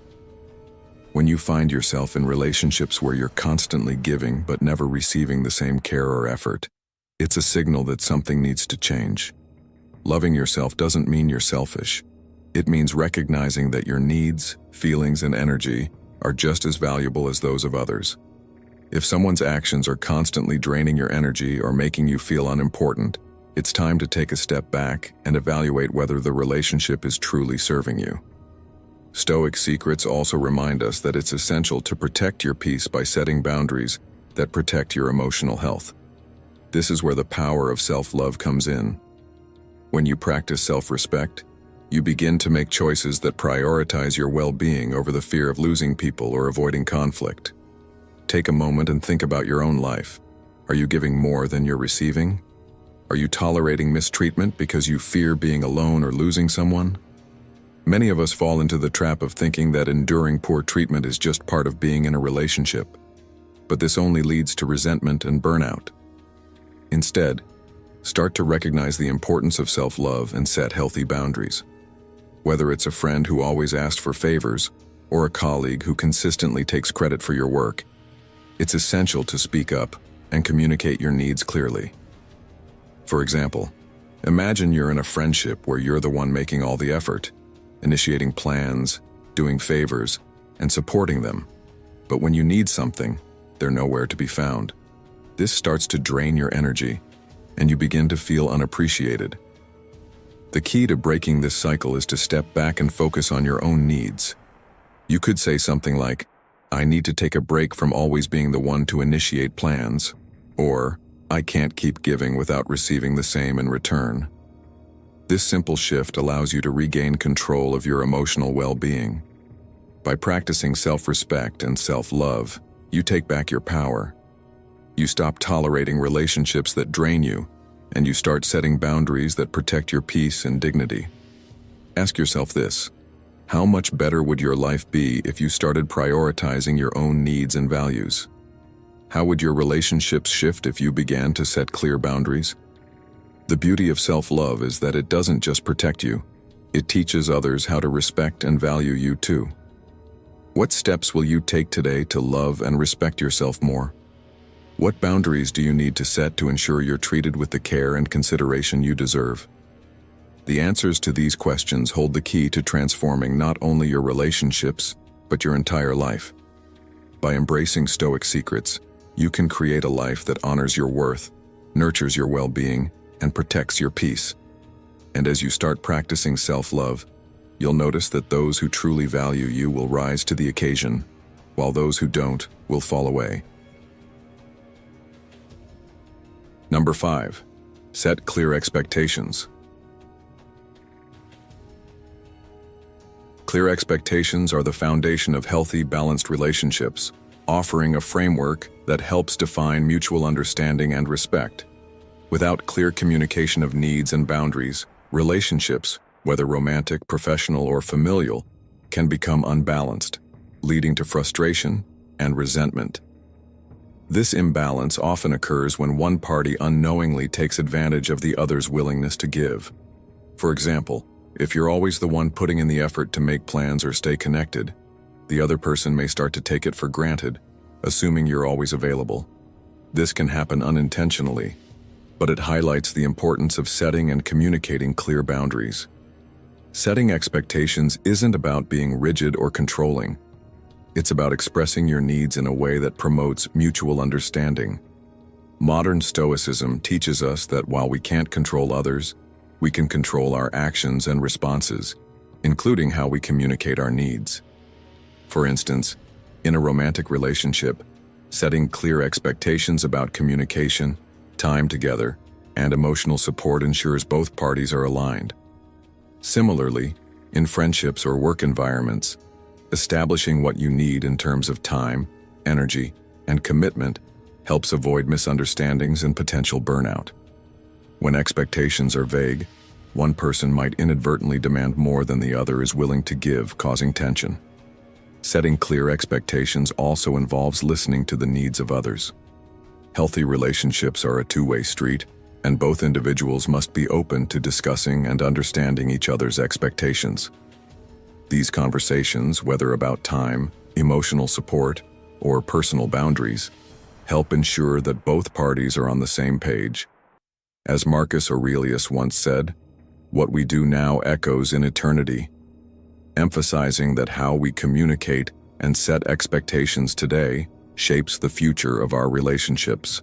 When you find yourself in relationships where you're constantly giving but never receiving the same care or effort, it's a signal that something needs to change. Loving yourself doesn't mean you're selfish. It means recognizing that your needs, feelings, and energy are just as valuable as those of others. If someone's actions are constantly draining your energy or making you feel unimportant, it's time to take a step back and evaluate whether the relationship is truly serving you. Stoic secrets also remind us that it's essential to protect your peace by setting boundaries that protect your emotional health. This is where the power of self-love comes in. When you practice self-respect, you begin to make choices that prioritize your well-being over the fear of losing people or avoiding conflict. Take a moment and think about your own life. Are you giving more than you're receiving? Are you tolerating mistreatment because you fear being alone or losing someone? Many of us fall into the trap of thinking that enduring poor treatment is just part of being in a relationship, but this only leads to resentment and burnout. Instead, start to recognize the importance of self-love and set healthy boundaries. Whether it's a friend who always asks for favors or a colleague who consistently takes credit for your work, it's essential to speak up and communicate your needs clearly. For example, imagine you're in a friendship where you're the one making all the effort, initiating plans, doing favors, and supporting them. But when you need something, they're nowhere to be found. This starts to drain your energy, and you begin to feel unappreciated. The key to breaking this cycle is to step back and focus on your own needs. You could say something like, "I need to take a break from always being the one to initiate plans," or "I can't keep giving without receiving the same in return." This simple shift allows you to regain control of your emotional well-being. By practicing self-respect and self-love, you take back your power. You stop tolerating relationships that drain you, and you start setting boundaries that protect your peace and dignity. Ask yourself this: how much better would your life be if you started prioritizing your own needs and values? How would your relationships shift if you began to set clear boundaries? The beauty of self-love is that it doesn't just protect you, it teaches others how to respect and value you too. What steps will you take today to love and respect yourself more? What boundaries do you need to set to ensure you're treated with the care and consideration you deserve? The answers to these questions hold the key to transforming not only your relationships, but your entire life. By embracing Stoic secrets, you can create a life that honors your worth, nurtures your well-being, and protects your peace. And as you start practicing self-love, you'll notice that those who truly value you will rise to the occasion, while those who don't will fall away. Number 5. Set clear expectations. Clear expectations are the foundation of healthy, balanced relationships, offering a framework that helps define mutual understanding and respect. Without clear communication of needs and boundaries, relationships, whether romantic, professional, or familial, can become unbalanced, leading to frustration and resentment. This imbalance often occurs when one party unknowingly takes advantage of the other's willingness to give. For example, if you're always the one putting in the effort to make plans or stay connected, the other person may start to take it for granted, assuming you're always available. This can happen unintentionally, but it highlights the importance of setting and communicating clear boundaries. Setting expectations isn't about being rigid or controlling. It's about expressing your needs in a way that promotes mutual understanding. Modern Stoicism teaches us that while we can't control others, we can control our actions and responses, including how we communicate our needs. For instance, in a romantic relationship, setting clear expectations about communication, time together, and emotional support ensures both parties are aligned. Similarly, in friendships or work environments, establishing what you need in terms of time, energy, and commitment helps avoid misunderstandings and potential burnout. When expectations are vague, one person might inadvertently demand more than the other is willing to give, causing tension. Setting clear expectations also involves listening to the needs of others. Healthy relationships are a two-way street, and both individuals must be open to discussing and understanding each other's expectations. These conversations, whether about time, emotional support, or personal boundaries, help ensure that both parties are on the same page. As Marcus Aurelius once said, "What we do now echoes in eternity," emphasizing that how we communicate and set expectations today shapes the future of our relationships.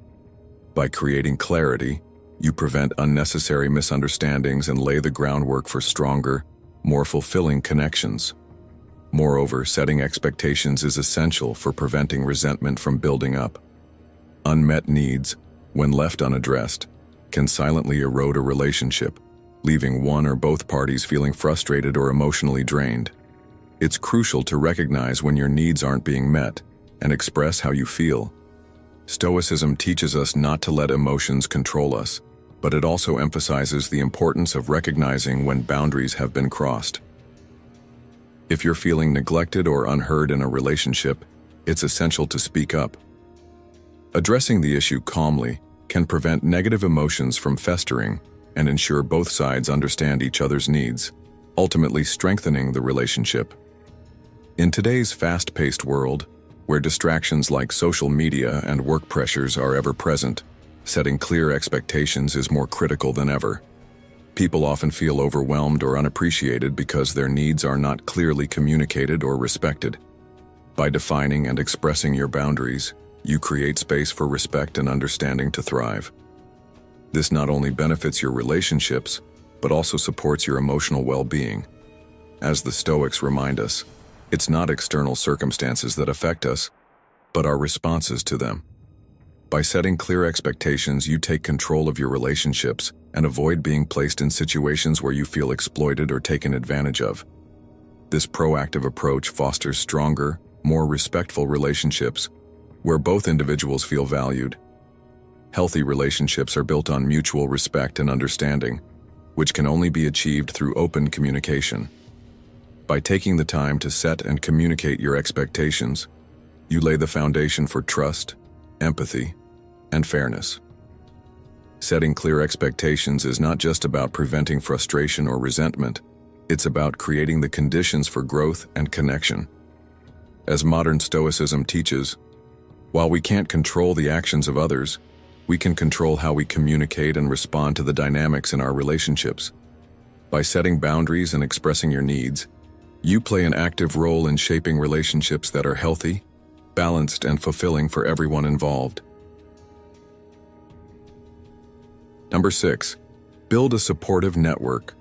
By creating clarity, you prevent unnecessary misunderstandings and lay the groundwork for stronger, more fulfilling connections. Moreover, setting expectations is essential for preventing resentment from building up. Unmet needs, when left unaddressed, can silently erode a relationship, leaving one or both parties feeling frustrated or emotionally drained. It's crucial to recognize when your needs aren't being met and express how you feel. Stoicism teaches us not to let emotions control us, but it also emphasizes the importance of recognizing when boundaries have been crossed. If you're feeling neglected or unheard in a relationship, it's essential to speak up. Addressing the issue calmly can prevent negative emotions from festering and ensure both sides understand each other's needs, ultimately strengthening the relationship. In today's fast-paced world, where distractions like social media and work pressures are ever present, setting clear expectations is more critical than ever. People often feel overwhelmed or unappreciated because their needs are not clearly communicated or respected. By defining and expressing your boundaries, you create space for respect and understanding to thrive. This not only benefits your relationships, but also supports your emotional well-being. As the Stoics remind us, it's not external circumstances that affect us, but our responses to them. By setting clear expectations, you take control of your relationships and avoid being placed in situations where you feel exploited or taken advantage of. This proactive approach fosters stronger, more respectful relationships where both individuals feel valued. Healthy relationships are built on mutual respect and understanding, which can only be achieved through open communication. By taking the time to set and communicate your expectations, you lay the foundation for trust, empathy, and fairness. Setting clear expectations is not just about preventing frustration or resentment, it's about creating the conditions for growth and connection. As modern Stoicism teaches, while we can't control the actions of others, we can control how we communicate and respond to the dynamics in our relationships. By setting boundaries and expressing your needs, you play an active role in shaping relationships that are healthy, balanced, and fulfilling for everyone involved. Number 6, build a supportive network.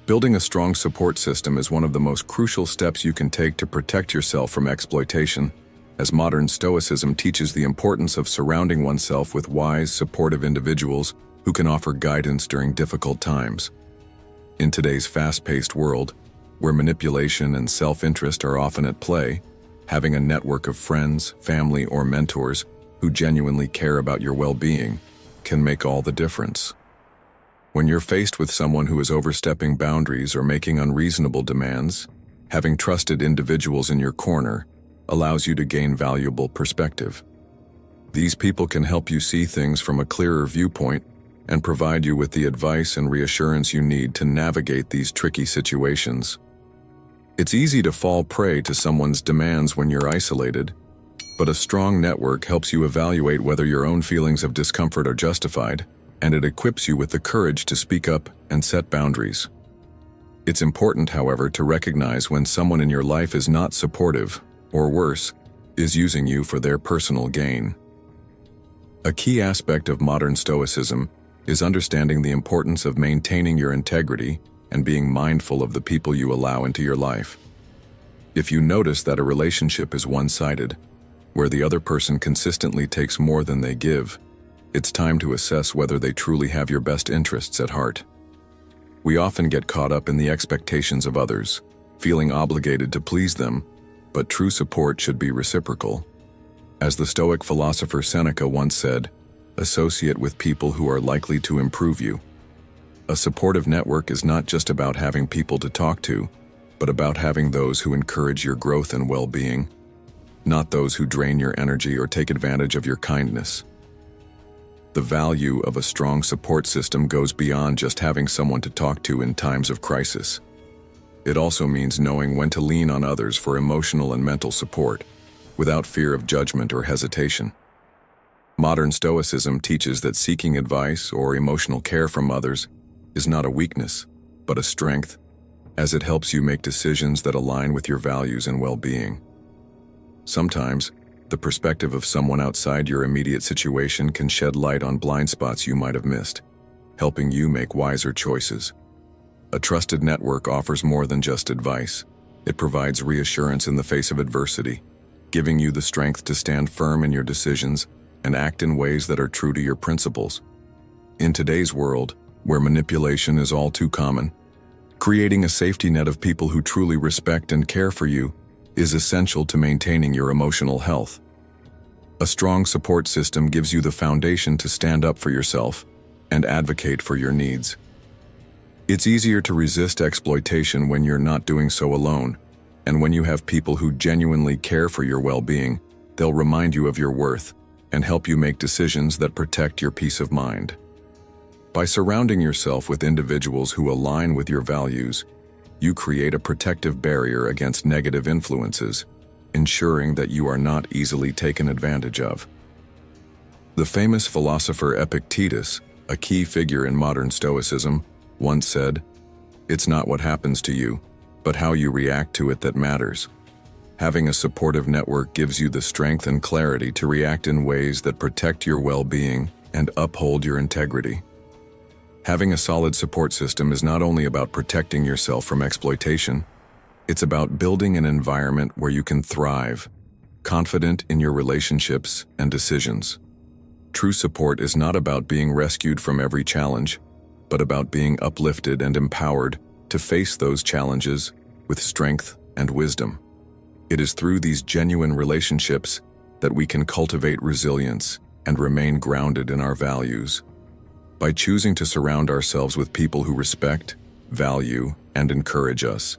Building a strong support system is one of the most crucial steps you can take to protect yourself from exploitation, as modern Stoicism teaches the importance of surrounding oneself with wise, supportive individuals who can offer guidance during difficult times. In today's fast-paced world, where manipulation and self-interest are often at play, having a network of friends, family, or mentors who genuinely care about your well-being can make all the difference. When you're faced with someone who is overstepping boundaries or making unreasonable demands, having trusted individuals in your corner, allows you to gain valuable perspective. These people can help you see things from a clearer viewpoint and provide you with the advice and reassurance you need to navigate these tricky situations. It's easy to fall prey to someone's demands when you're isolated, but a strong network helps you evaluate whether your own feelings of discomfort are justified, and it equips you with the courage to speak up and set boundaries. It's important, however, to recognize when someone in your life is not supportive, or worse, is using you for their personal gain. A key aspect of modern Stoicism is understanding the importance of maintaining your integrity and being mindful of the people you allow into your life. If you notice that a relationship is one-sided, where the other person consistently takes more than they give, it's time to assess whether they truly have your best interests at heart. We often get caught up in the expectations of others, feeling obligated to please them, but true support should be reciprocal. As the Stoic philosopher Seneca once said, "Associate with people who are likely to improve you." A supportive network is not just about having people to talk to, but about having those who encourage your growth and well-being, not those who drain your energy or take advantage of your kindness. The value of a strong support system goes beyond just having someone to talk to in times of crisis. It also means knowing when to lean on others for emotional and mental support, without fear of judgment or hesitation. Modern Stoicism teaches that seeking advice or emotional care from others is not a weakness, but a strength, as it helps you make decisions that align with your values and well-being. Sometimes, the perspective of someone outside your immediate situation can shed light on blind spots you might have missed, helping you make wiser choices. A trusted network offers more than just advice. It provides reassurance in the face of adversity, giving you the strength to stand firm in your decisions and act in ways that are true to your principles. In today's world, where manipulation is all too common, creating a safety net of people who truly respect and care for you is essential to maintaining your emotional health. A strong support system gives you the foundation to stand up for yourself and advocate for your needs. It's easier to resist exploitation when you're not doing so alone, and when you have people who genuinely care for your well-being, they'll remind you of your worth and help you make decisions that protect your peace of mind. By surrounding yourself with individuals who align with your values, you create a protective barrier against negative influences, ensuring that you are not easily taken advantage of. The famous philosopher Epictetus, a key figure in modern Stoicism, once said, "It's not what happens to you, but how you react to it that matters." Having a supportive network gives you the strength and clarity to react in ways that protect your well-being and uphold your integrity. Having a solid support system is not only about protecting yourself from exploitation, it's about building an environment where you can thrive, confident in your relationships and decisions. True support is not about being rescued from every challenge, but about being uplifted and empowered to face those challenges with strength and wisdom. It is through these genuine relationships that we can cultivate resilience and remain grounded in our values. By choosing to surround ourselves with people who respect, value, and encourage us,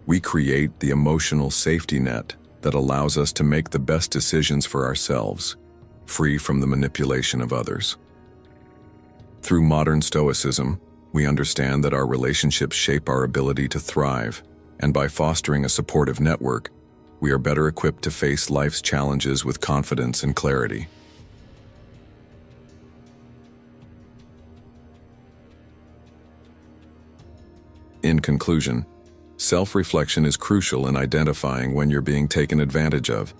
we create the emotional safety net that allows us to make the best decisions for ourselves, free from the manipulation of others. Through modern Stoicism, we understand that our relationships shape our ability to thrive, and by fostering a supportive network, we are better equipped to face life's challenges with confidence and clarity. In conclusion, self-reflection is crucial in identifying when you're being taken advantage of.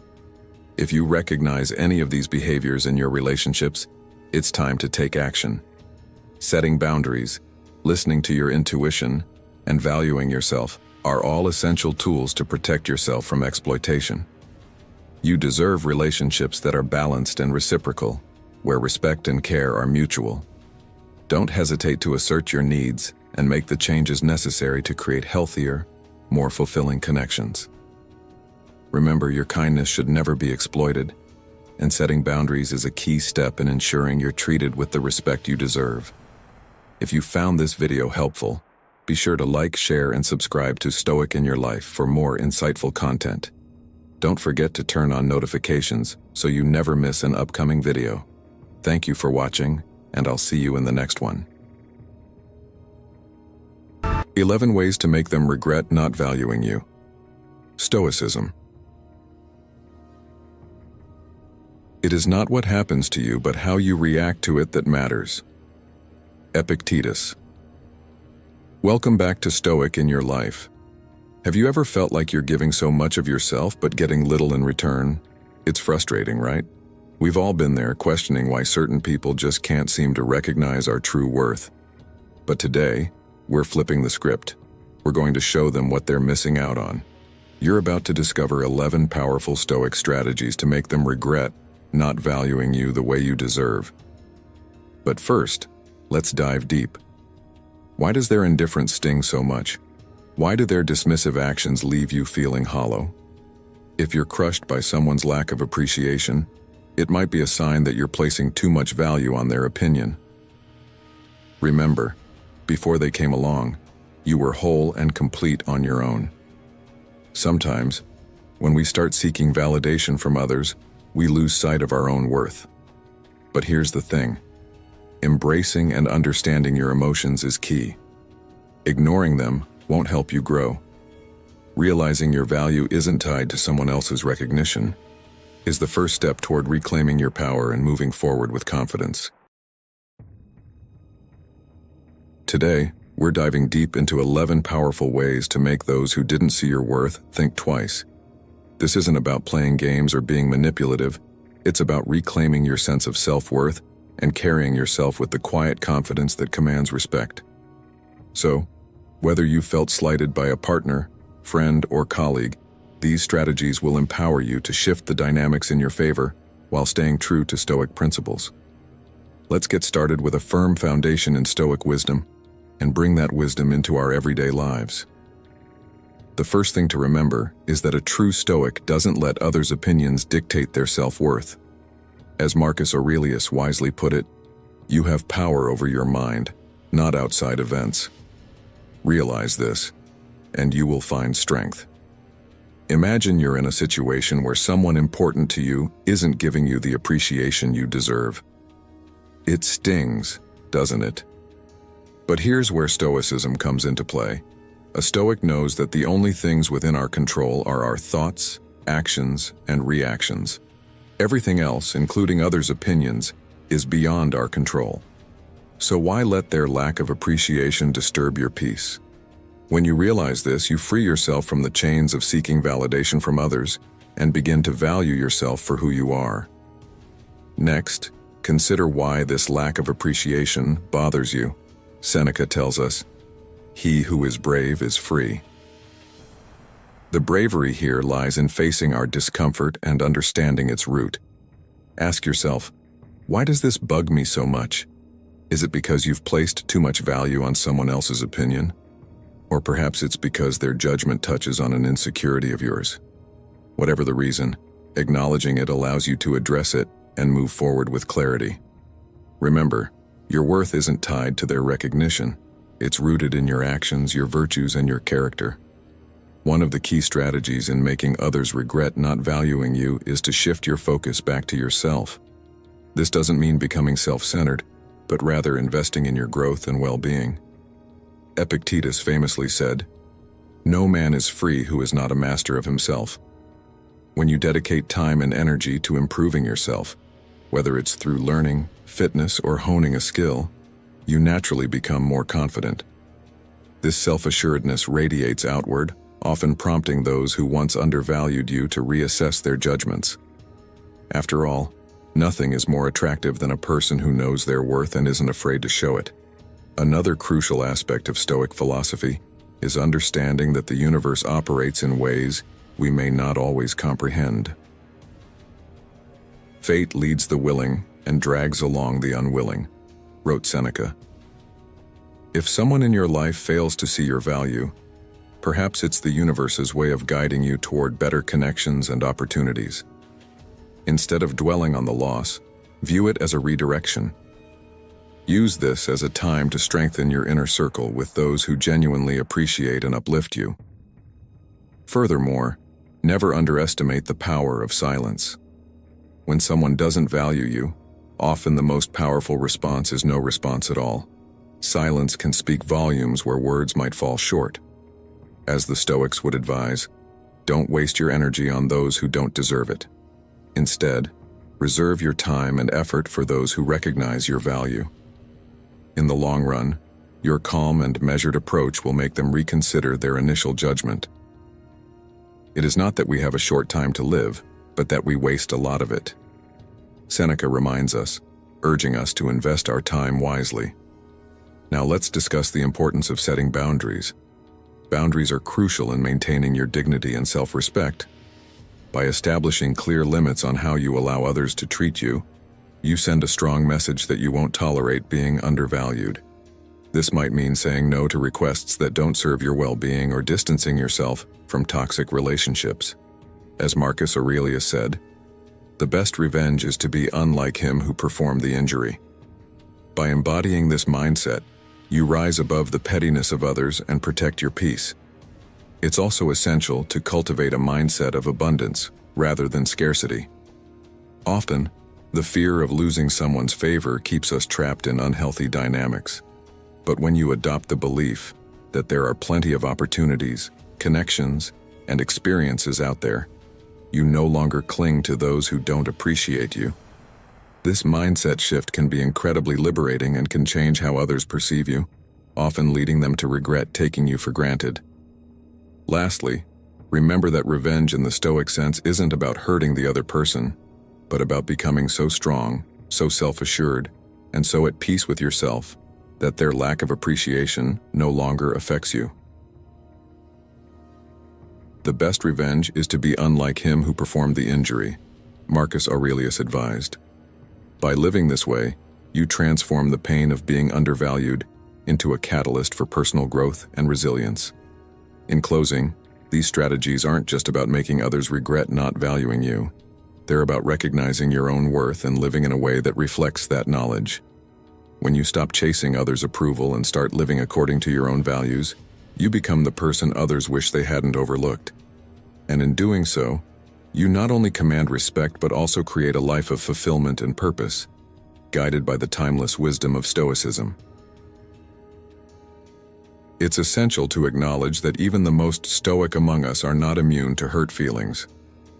If you recognize any of these behaviors in your relationships, it's time to take action. Setting boundaries, listening to your intuition, and valuing yourself are all essential tools to protect yourself from exploitation. You deserve relationships that are balanced and reciprocal, where respect and care are mutual. Don't hesitate to assert your needs and make the changes necessary to create healthier, more fulfilling connections. Remember, your kindness should never be exploited, and setting boundaries is a key step in ensuring you're treated with the respect you deserve. If you found this video helpful, be sure to like, share, and subscribe to Stoic in Your Life for more insightful content. Don't forget to turn on notifications so you never miss an upcoming video. Thank you for watching, and I'll see you in the next one. 11 ways to make them regret not valuing you. Stoicism. It is not what happens to you, but how you react to it that matters. Epictetus. Welcome back to Stoic in Your Life. Have you ever felt like you're giving so much of yourself but getting little in return? It's frustrating, right? We've all been there, questioning why certain people just can't seem to recognize our true worth. But today, we're flipping the script. We're going to show them what they're missing out on. You're about to discover 11 powerful Stoic strategies to make them regret not valuing you the way you deserve. But first, let's dive deep. Why does their indifference sting so much? Why do their dismissive actions leave you feeling hollow? If you're crushed by someone's lack of appreciation, it might be a sign that you're placing too much value on their opinion. Remember, before they came along, you were whole and complete on your own. Sometimes, when we start seeking validation from others, we lose sight of our own worth. But here's the thing. Embracing and understanding your emotions is key. Ignoring them won't help you grow. Realizing your value isn't tied to someone else's recognition is the first step toward reclaiming your power and moving forward with confidence. Today, we're diving deep into 11 powerful ways to make those who didn't see your worth think twice. This isn't about playing games or being manipulative. It's about reclaiming your sense of self-worth and carrying yourself with the quiet confidence that commands respect. So, whether you felt slighted by a partner, friend, or colleague, these strategies will empower you to shift the dynamics in your favor while staying true to Stoic principles. Let's get started with a firm foundation in Stoic wisdom and bring that wisdom into our everyday lives. The first thing to remember is that a true Stoic doesn't let others' opinions dictate their self-worth. As Marcus Aurelius wisely put it, you have power over your mind, not outside events. Realize this, and you will find strength. Imagine you're in a situation where someone important to you isn't giving you the appreciation you deserve. It stings, doesn't it? But here's where Stoicism comes into play. A Stoic knows that the only things within our control are our thoughts, actions, and reactions. Everything else, including others' opinions, is beyond our control. So why let their lack of appreciation disturb your peace? When you realize this, you free yourself from the chains of seeking validation from others and begin to value yourself for who you are. Next, consider why this lack of appreciation bothers you. Seneca tells us, "He who is brave is free." The bravery here lies in facing our discomfort and understanding its root. Ask yourself, why does this bug me so much? Is it because you've placed too much value on someone else's opinion? Or perhaps it's because their judgment touches on an insecurity of yours. Whatever the reason, acknowledging it allows you to address it and move forward with clarity. Remember, your worth isn't tied to their recognition. It's rooted in your actions, your virtues, and your character. One of the key strategies in making others regret not valuing you is to shift your focus back to yourself. This doesn't mean becoming self-centered, but rather investing in your growth and well-being. Epictetus famously said, "No man is free who is not a master of himself." When you dedicate time and energy to improving yourself, whether it's through learning, fitness, or honing a skill, you naturally become more confident. This self-assuredness radiates outward, often prompting those who once undervalued you to reassess their judgments. After all, nothing is more attractive than a person who knows their worth and isn't afraid to show it. Another crucial aspect of Stoic philosophy is understanding that the universe operates in ways we may not always comprehend. "Fate leads the willing and drags along the unwilling," wrote Seneca. If someone in your life fails to see your value, perhaps it's the universe's way of guiding you toward better connections and opportunities. Instead of dwelling on the loss, view it as a redirection. Use this as a time to strengthen your inner circle with those who genuinely appreciate and uplift you. Furthermore, Never underestimate the power of silence. When someone doesn't value you, often the most powerful response is no response at all. Silence can speak volumes where words might fall short. As the Stoics would advise, don't waste your energy on those who don't deserve it. Instead, reserve your time and effort for those who recognize your value. In the long run, your calm and measured approach will make them reconsider their initial judgment. It is not that we have a short time to live, but that we waste a lot of it. Seneca reminds us, urging us to invest our time wisely. Now let's discuss the importance of setting boundaries. Boundaries are crucial in maintaining your dignity and self-respect. By establishing clear limits on how you allow others to treat you, you send a strong message that you won't tolerate being undervalued. This might mean saying no to requests that don't serve your well-being or distancing yourself from toxic relationships. As Marcus Aurelius said, "The best revenge is to be unlike him who performed the injury." By embodying this mindset, you rise above the pettiness of others and protect your peace. It's also essential to cultivate a mindset of abundance rather than scarcity. Often, the fear of losing someone's favor keeps us trapped in unhealthy dynamics. But when you adopt the belief that there are plenty of opportunities, connections, and experiences out there, you no longer cling to those who don't appreciate you. This mindset shift can be incredibly liberating and can change how others perceive you, often leading them to regret taking you for granted. Lastly, remember that revenge in the Stoic sense isn't about hurting the other person, but about becoming so strong, so self-assured, and so at peace with yourself that their lack of appreciation no longer affects you. The best revenge is to be unlike him who performed the injury, Marcus Aurelius advised. By living this way, you transform the pain of being undervalued into a catalyst for personal growth and resilience. In closing, these strategies aren't just about making others regret not valuing you. They're about recognizing your own worth and living in a way that reflects that knowledge. When you stop chasing others' approval and start living according to your own values, you become the person others wish they hadn't overlooked. And in doing so, you not only command respect but also create a life of fulfillment and purpose, guided by the timeless wisdom of Stoicism. It's essential to acknowledge that even the most stoic among us are not immune to hurt feelings.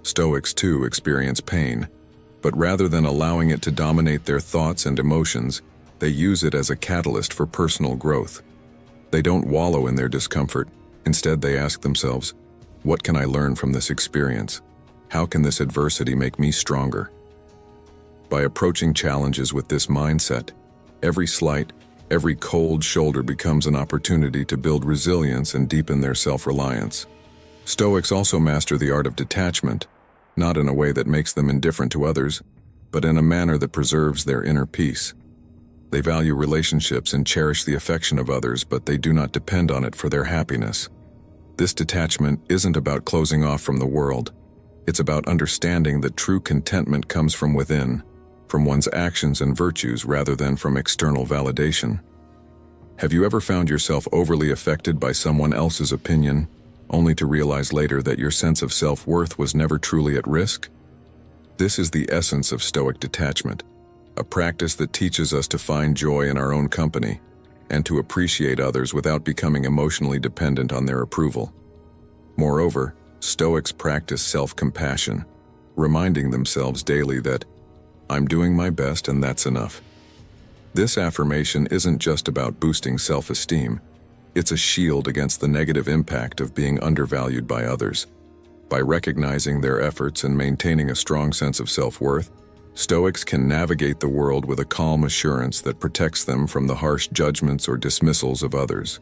Stoics too experience pain, but rather than allowing it to dominate their thoughts and emotions, they use it as a catalyst for personal growth. They don't wallow in their discomfort. Instead, they ask themselves, what can I learn from this experience? How can this adversity make me stronger? By approaching challenges with this mindset, every slight, every cold shoulder becomes an opportunity to build resilience and deepen their self-reliance. Stoics also master the art of detachment, not in a way that makes them indifferent to others, but in a manner that preserves their inner peace. They value relationships and cherish the affection of others, but they do not depend on it for their happiness. This detachment isn't about closing off from the world. It's about understanding that true contentment comes from within, from one's actions and virtues rather than from external validation. Have you ever found yourself overly affected by someone else's opinion, only to realize later that your sense of self-worth was never truly at risk? This is the essence of Stoic detachment, a practice that teaches us to find joy in our own company and to appreciate others without becoming emotionally dependent on their approval. Moreover, Stoics practice self-compassion, reminding themselves daily that, "I'm doing my best and that's enough." This affirmation isn't just about boosting self-esteem, it's a shield against the negative impact of being undervalued by others. By recognizing their efforts and maintaining a strong sense of self-worth, Stoics can navigate the world with a calm assurance that protects them from the harsh judgments or dismissals of others.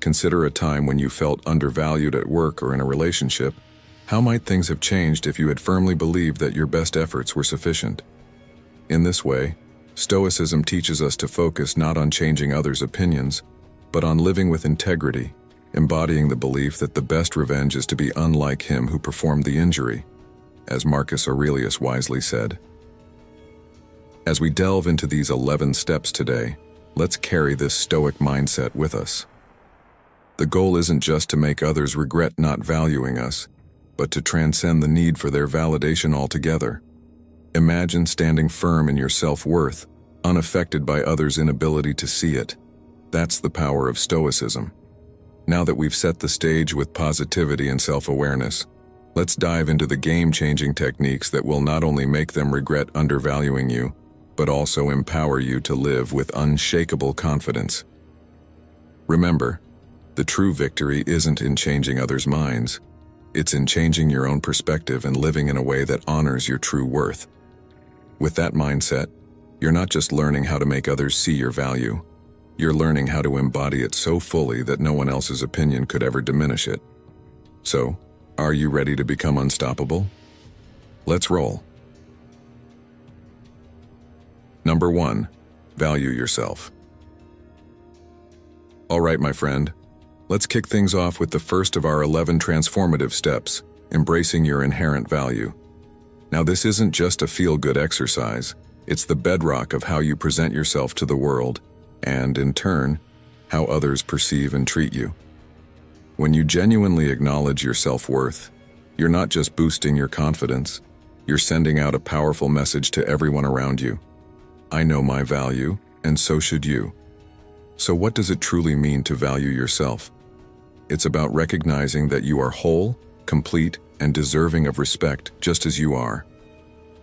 Consider a time when you felt undervalued at work or in a relationship. How might things have changed if you had firmly believed that your best efforts were sufficient? In this way, Stoicism teaches us to focus not on changing others' opinions, but on living with integrity, embodying the belief that the best revenge is to be unlike him who performed the injury, as Marcus Aurelius wisely said. As we delve into these 11 steps today, let's carry this Stoic mindset with us. The goal isn't just to make others regret not valuing us, but to transcend the need for their validation altogether. Imagine standing firm in your self-worth, unaffected by others' inability to see it. That's the power of Stoicism. Now that we've set the stage with positivity and self-awareness, let's dive into the game-changing techniques that will not only make them regret undervaluing you, but also empower you to live with unshakable confidence. Remember, the true victory isn't in changing others' minds. It's in changing your own perspective and living in a way that honors your true worth. With that mindset, you're not just learning how to make others see your value. You're learning how to embody it so fully that no one else's opinion could ever diminish it. So, are you ready to become unstoppable? Let's roll. Number 1, value yourself. All right, my friend, let's kick things off with the first of our 11 transformative steps, embracing your inherent value. Now, this isn't just a feel-good exercise, it's the bedrock of how you present yourself to the world, and, in turn, how others perceive and treat you. When you genuinely acknowledge your self-worth, you're not just boosting your confidence, you're sending out a powerful message to everyone around you. I know my value, and so should you. So what does it truly mean to value yourself? It's about recognizing that you are whole, complete, and deserving of respect just as you are.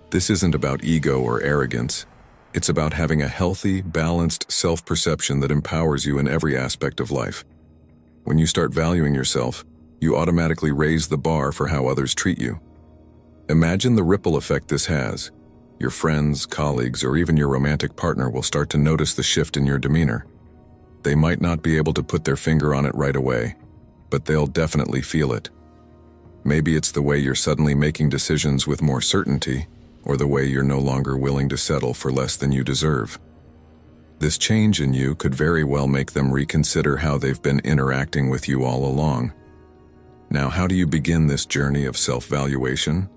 This isn't about ego or arrogance. It's about having a healthy, balanced self-perception that empowers you in every aspect of life. When you start valuing yourself, you automatically raise the bar for how others treat you. Imagine the ripple effect this has. Your friends, colleagues, or even your romantic partner will start to notice the shift in your demeanor. They might not be able to put their finger on it right away, but they'll definitely feel it. Maybe it's the way you're suddenly making decisions with more certainty, or the way you're no longer willing to settle for less than you deserve. This change in you could very well make them reconsider how they've been interacting with you all along. Now, how do you begin this journey of self-valuation?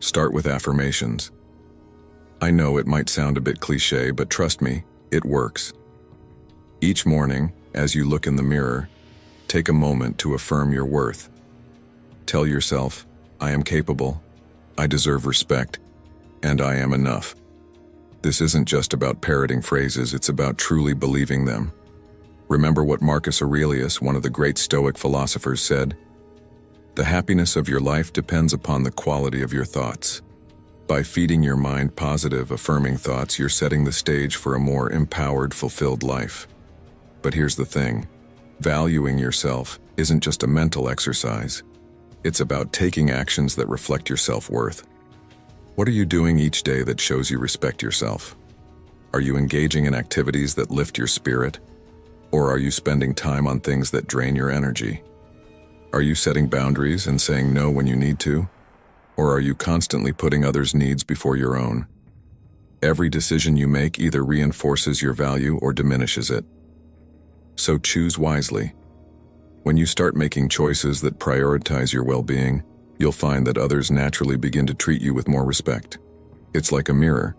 Start with affirmations. I know it might sound a bit cliché, but trust me, it works. Each morning, as you look in the mirror, take a moment to affirm your worth. Tell yourself, I am capable, I deserve respect, and I am enough. This isn't just about parroting phrases, it's about truly believing them. Remember what Marcus Aurelius, one of the great Stoic philosophers, said? The happiness of your life depends upon the quality of your thoughts. By feeding your mind positive, affirming thoughts, you're setting the stage for a more empowered, fulfilled life. But here's the thing, valuing yourself isn't just a mental exercise. It's about taking actions that reflect your self-worth. What are you doing each day that shows you respect yourself? Are you engaging in activities that lift your spirit? Or are you spending time on things that drain your energy? Are you setting boundaries and saying no when you need to? Or are you constantly putting others' needs before your own? Every decision you make either reinforces your value or diminishes it. So choose wisely. When you start making choices that prioritize your well-being, you'll find that others naturally begin to treat you with more respect. It's like a mirror.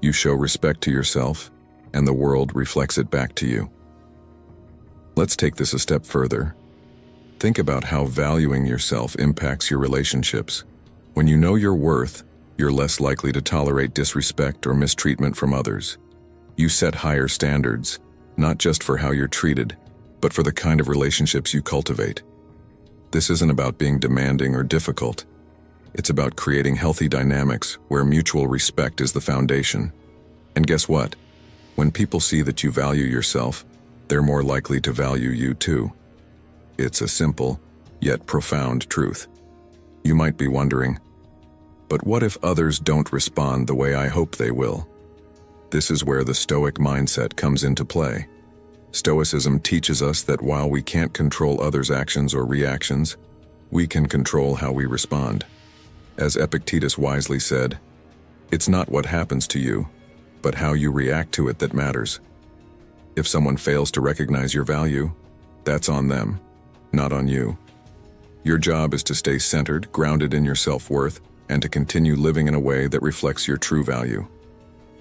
You show respect to yourself, and the world reflects it back to you. Let's take this a step further. Think about how valuing yourself impacts your relationships. When you know your worth, you're less likely to tolerate disrespect or mistreatment from others. You set higher standards, not just for how you're treated, but for the kind of relationships you cultivate. This isn't about being demanding or difficult. It's about creating healthy dynamics where mutual respect is the foundation. And guess what? When people see that you value yourself, they're more likely to value you too. It's a simple, yet profound truth. You might be wondering, but what if others don't respond the way I hope they will? This is where the Stoic mindset comes into play. Stoicism teaches us that while we can't control others' actions or reactions, we can control how we respond. As Epictetus wisely said, it's not what happens to you, but how you react to it that matters. If someone fails to recognize your value, that's on them, not on you. Your job is to stay centered, grounded in your self-worth, and to continue living in a way that reflects your true value.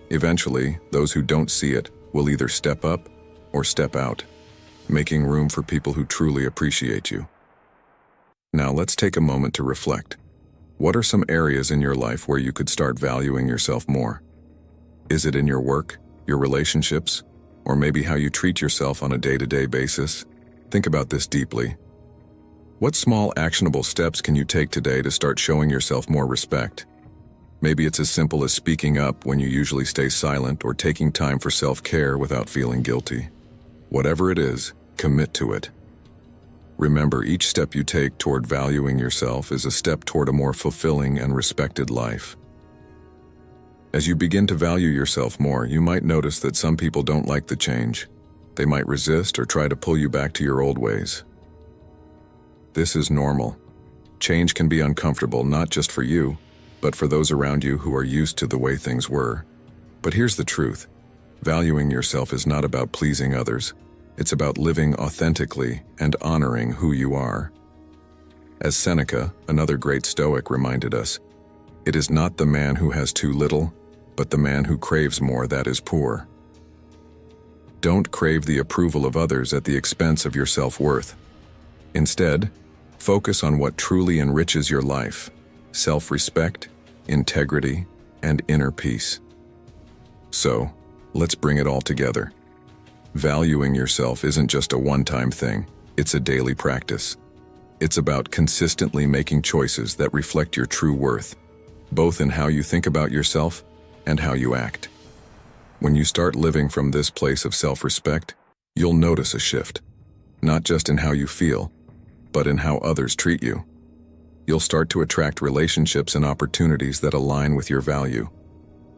Eventually, those who don't see it will either step up or step out, making room for people who truly appreciate you. Now let's take a moment to reflect. What are some areas in your life where you could start valuing yourself more? Is it in your work, your relationships, or maybe how you treat yourself on a day-to-day basis? Think about this deeply. What small actionable steps can you take today to start showing yourself more respect? Maybe it's as simple as speaking up when you usually stay silent or taking time for self-care without feeling guilty. Whatever it is, commit to it. Remember, each step you take toward valuing yourself is a step toward a more fulfilling and respected life. As you begin to value yourself more, you might notice that some people don't like the change. They might resist or try to pull you back to your old ways. This is normal. Change can be uncomfortable, not just for you, but for those around you who are used to the way things were. But here's the truth. Valuing yourself is not about pleasing others. It's about living authentically and honoring who you are. As Seneca, another great Stoic, reminded us, it is not the man who has too little, but the man who craves more that is poor. Don't crave the approval of others at the expense of your self-worth. Instead, focus on what truly enriches your life: self-respect, integrity, and inner peace. So, let's bring it all together. Valuing yourself isn't just a one-time thing, it's a daily practice. It's about consistently making choices that reflect your true worth, both in how you think about yourself and how you act. When you start living from this place of self-respect, you'll notice a shift, not just in how you feel, but in how others treat you. You'll start to attract relationships and opportunities that align with your value.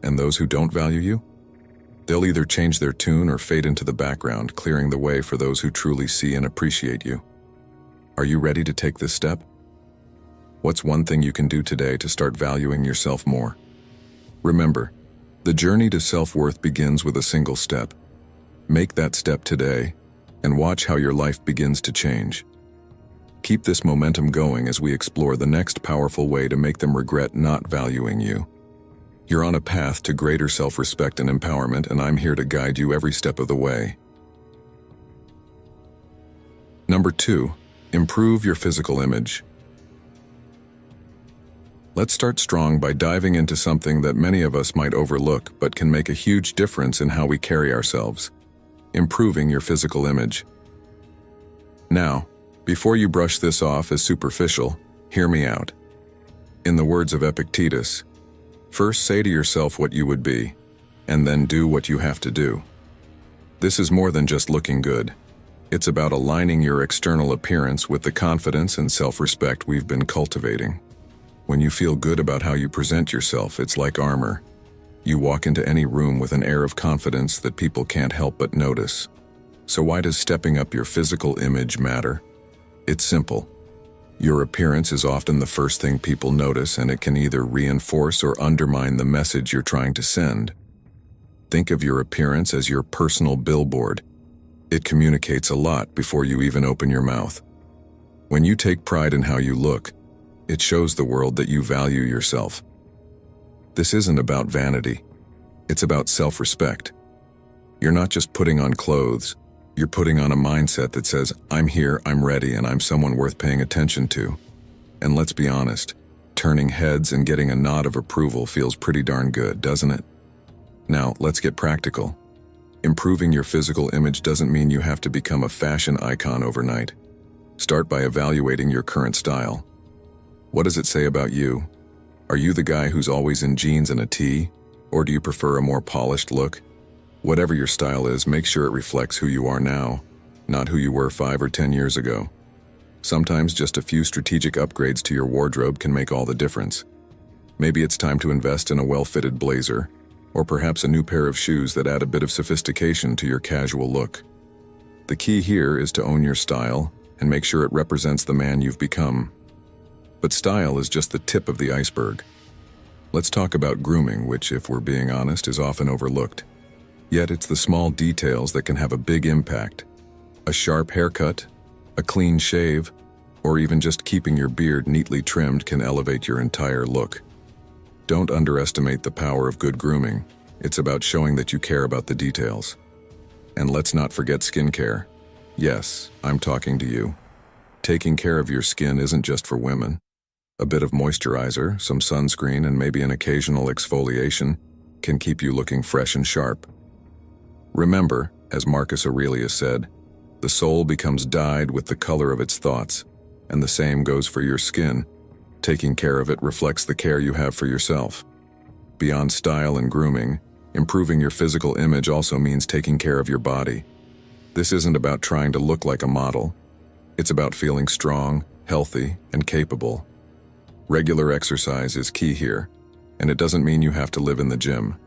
And those who don't value you? They'll either change their tune or fade into the background, clearing the way for those who truly see and appreciate you. Are you ready to take this step? What's one thing you can do today to start valuing yourself more? Remember, the journey to self-worth begins with a single step. Make that step today, and watch how your life begins to change. Keep this momentum going as we explore the next powerful way to make them regret not valuing you. You're on a path to greater self-respect and empowerment, and I'm here to guide you every step of the way. Number 2, improve your physical image. Let's start strong by diving into something that many of us might overlook but can make a huge difference in how we carry ourselves: improving your physical image. Now, before you brush this off as superficial, hear me out. In the words of Epictetus, first say to yourself what you would be, and then do what you have to do. This is more than just looking good. It's about aligning your external appearance with the confidence and self-respect we've been cultivating. When you feel good about how you present yourself, it's like armor. You walk into any room with an air of confidence that people can't help but notice. So why does stepping up your physical image matter? It's simple. Your appearance is often the first thing people notice, and it can either reinforce or undermine the message you're trying to send. Think of your appearance as your personal billboard. It communicates a lot before you even open your mouth. When you take pride in how you look, it shows the world that you value yourself. This isn't about vanity. It's about self-respect. You're not just putting on clothes. You're putting on a mindset that says, I'm here, I'm ready, and I'm someone worth paying attention to. And let's be honest, turning heads and getting a nod of approval feels pretty darn good, doesn't it? Now, let's get practical. Improving your physical image doesn't mean you have to become a fashion icon overnight. Start by evaluating your current style. What does it say about you? Are you the guy who's always in jeans and a tee, or do you prefer a more polished look? Whatever your style is, make sure it reflects who you are now, not who you were 5 or 10 years ago. Sometimes just a few strategic upgrades to your wardrobe can make all the difference. Maybe it's time to invest in a well-fitted blazer, or perhaps a new pair of shoes that add a bit of sophistication to your casual look. The key here is to own your style and make sure it represents the man you've become. But style is just the tip of the iceberg. Let's talk about grooming, which, if we're being honest, is often overlooked. Yet it's the small details that can have a big impact. A sharp haircut, a clean shave, or even just keeping your beard neatly trimmed can elevate your entire look. Don't underestimate the power of good grooming. It's about showing that you care about the details. And let's not forget skincare. Yes, I'm talking to you. Taking care of your skin isn't just for women. A bit of moisturizer, some sunscreen, and maybe an occasional exfoliation can keep you looking fresh and sharp. Remember, as Marcus Aurelius said, the soul becomes dyed with the color of its thoughts, and the same goes for your skin. Taking care of it reflects the care you have for yourself. Beyond style and grooming, improving your physical image also means taking care of your body. This isn't about trying to look like a model. It's about feeling strong, healthy, and capable. Regular exercise is key here, and it doesn't mean you have to live in the gym.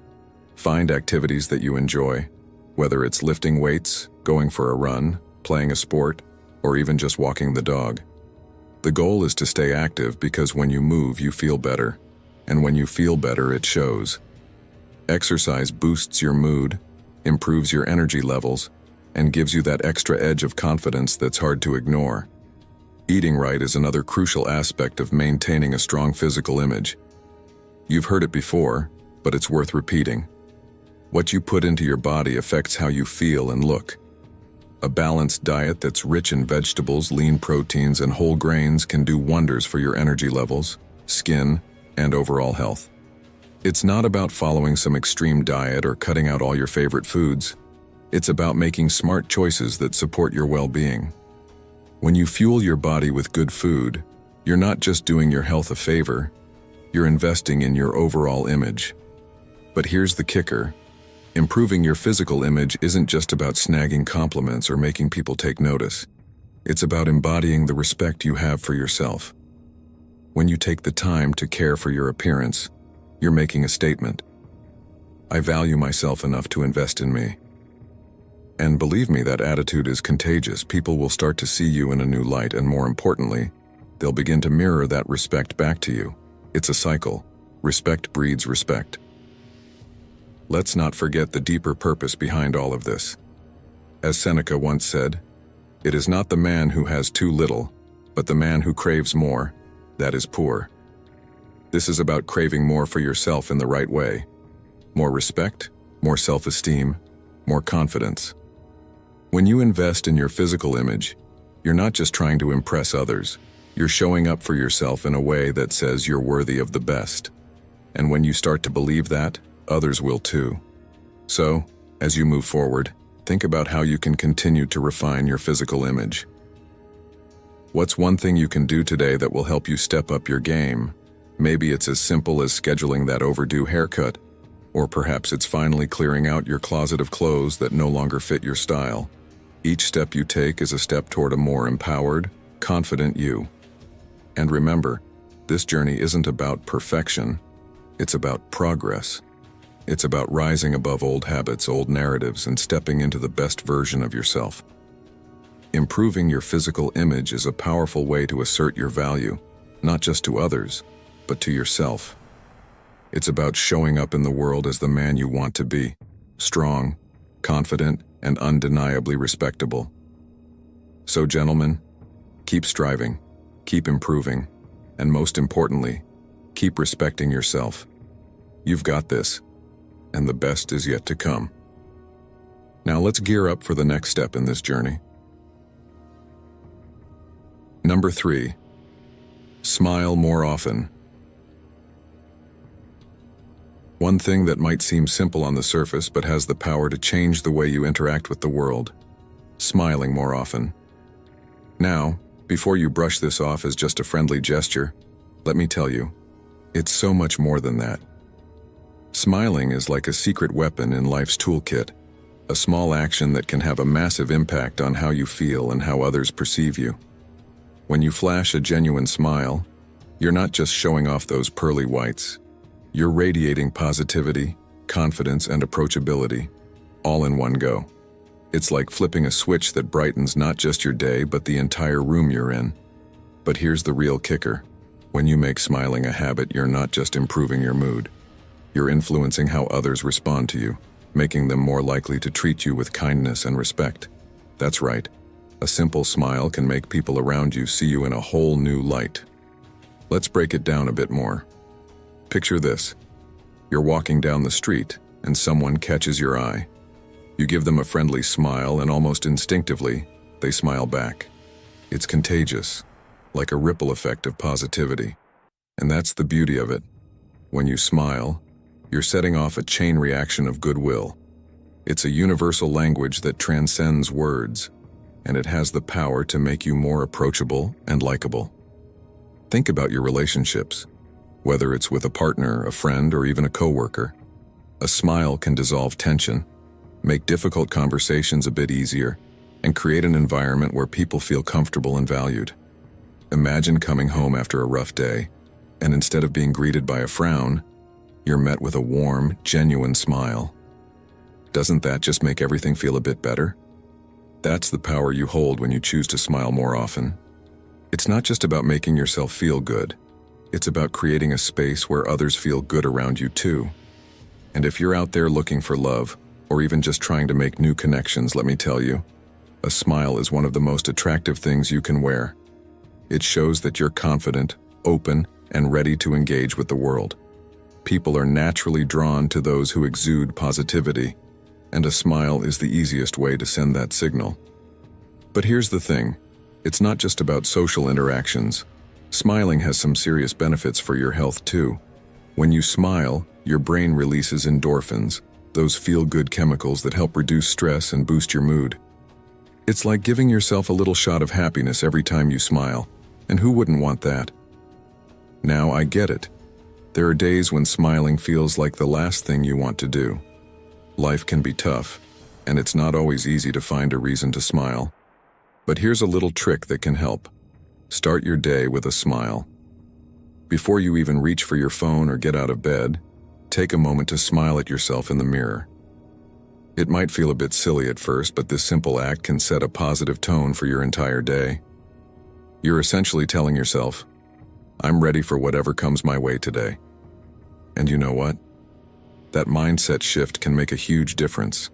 Find activities that you enjoy, whether it's lifting weights, going for a run, playing a sport, or even just walking the dog. The goal is to stay active because when you move, you feel better, and when you feel better, it shows. Exercise boosts your mood, improves your energy levels, and gives you that extra edge of confidence that's hard to ignore. Eating right is another crucial aspect of maintaining a strong physical image. You've heard it before, but it's worth repeating. What you put into your body affects how you feel and look. A balanced diet that's rich in vegetables, lean proteins, and whole grains can do wonders for your energy levels, skin, and overall health. It's not about following some extreme diet or cutting out all your favorite foods. It's about making smart choices that support your well-being. When you fuel your body with good food, you're not just doing your health a favor, you're investing in your overall image. But here's the kicker. Improving your physical image isn't just about snagging compliments or making people take notice. It's about embodying the respect you have for yourself. When you take the time to care for your appearance, you're making a statement. I value myself enough to invest in me. And believe me, that attitude is contagious. People will start to see you in a new light, and more importantly, they'll begin to mirror that respect back to you. It's a cycle. Respect breeds respect. Let's not forget the deeper purpose behind all of this. As Seneca once said, "It is not the man who has too little, but the man who craves more, that is poor." This is about craving more for yourself in the right way. More respect, more self-esteem, more confidence. When you invest in your physical image, you're not just trying to impress others. You're showing up for yourself in a way that says you're worthy of the best. And when you start to believe that, others will too. So, as you move forward, think about how you can continue to refine your physical image. What's one thing you can do today that will help you step up your game? Maybe it's as simple as scheduling that overdue haircut, or perhaps it's finally clearing out your closet of clothes that no longer fit your style. Each step you take is a step toward a more empowered, confident you. And remember, this journey isn't about perfection, it's about progress. It's about rising above old habits, old narratives, and stepping into the best version of yourself. Improving your physical image is a powerful way to assert your value, not just to others, but to yourself. It's about showing up in the world as the man you want to be, strong, confident, and undeniably respectable. So, gentlemen, keep striving, keep improving, and most importantly, keep respecting yourself. You've got this, and the best is yet to come. Now let's gear up for the next step in this journey. Number 3, smile more often. One thing that might seem simple on the surface but has the power to change the way you interact with the world. Smiling more often. Now, before you brush this off as just a friendly gesture, let me tell you, it's so much more than that. Smiling is like a secret weapon in life's toolkit, a small action that can have a massive impact on how you feel and how others perceive you. When you flash a genuine smile, you're not just showing off those pearly whites. You're radiating positivity, confidence, and approachability, all in one go. It's like flipping a switch that brightens not just your day, but the entire room you're in. But here's the real kicker. When you make smiling a habit, you're not just improving your mood. You're influencing how others respond to you, making them more likely to treat you with kindness and respect. That's right. A simple smile can make people around you see you in a whole new light. Let's break it down a bit more. Picture this. You're walking down the street, and someone catches your eye. You give them a friendly smile, and almost instinctively, they smile back. It's contagious, like a ripple effect of positivity. And that's the beauty of it. When you smile, you're setting off a chain reaction of goodwill. It's a universal language that transcends words, and it has the power to make you more approachable and likable. Think about your relationships. Whether it's with a partner, a friend, or even a coworker, a smile can dissolve tension, make difficult conversations a bit easier, and create an environment where people feel comfortable and valued. Imagine coming home after a rough day, and instead of being greeted by a frown, you're met with a warm, genuine smile. Doesn't that just make everything feel a bit better? That's the power you hold when you choose to smile more often. It's not just about making yourself feel good. It's about creating a space where others feel good around you too. And if you're out there looking for love, or even just trying to make new connections, let me tell you, a smile is one of the most attractive things you can wear. It shows that you're confident, open, and ready to engage with the world. People are naturally drawn to those who exude positivity, and a smile is the easiest way to send that signal. But here's the thing, it's not just about social interactions. Smiling has some serious benefits for your health too. When you smile, your brain releases endorphins, those feel-good chemicals that help reduce stress and boost your mood. It's like giving yourself a little shot of happiness every time you smile, and who wouldn't want that? Now, I get it. There are days when smiling feels like the last thing you want to do. Life can be tough, and it's not always easy to find a reason to smile. But here's a little trick that can help. Start your day with a smile. Before you even reach for your phone or get out of bed, take a moment to smile at yourself in the mirror. It might feel a bit silly at first, but this simple act can set a positive tone for your entire day. You're essentially telling yourself, I'm ready for whatever comes my way today. And you know what? That mindset shift can make a huge difference.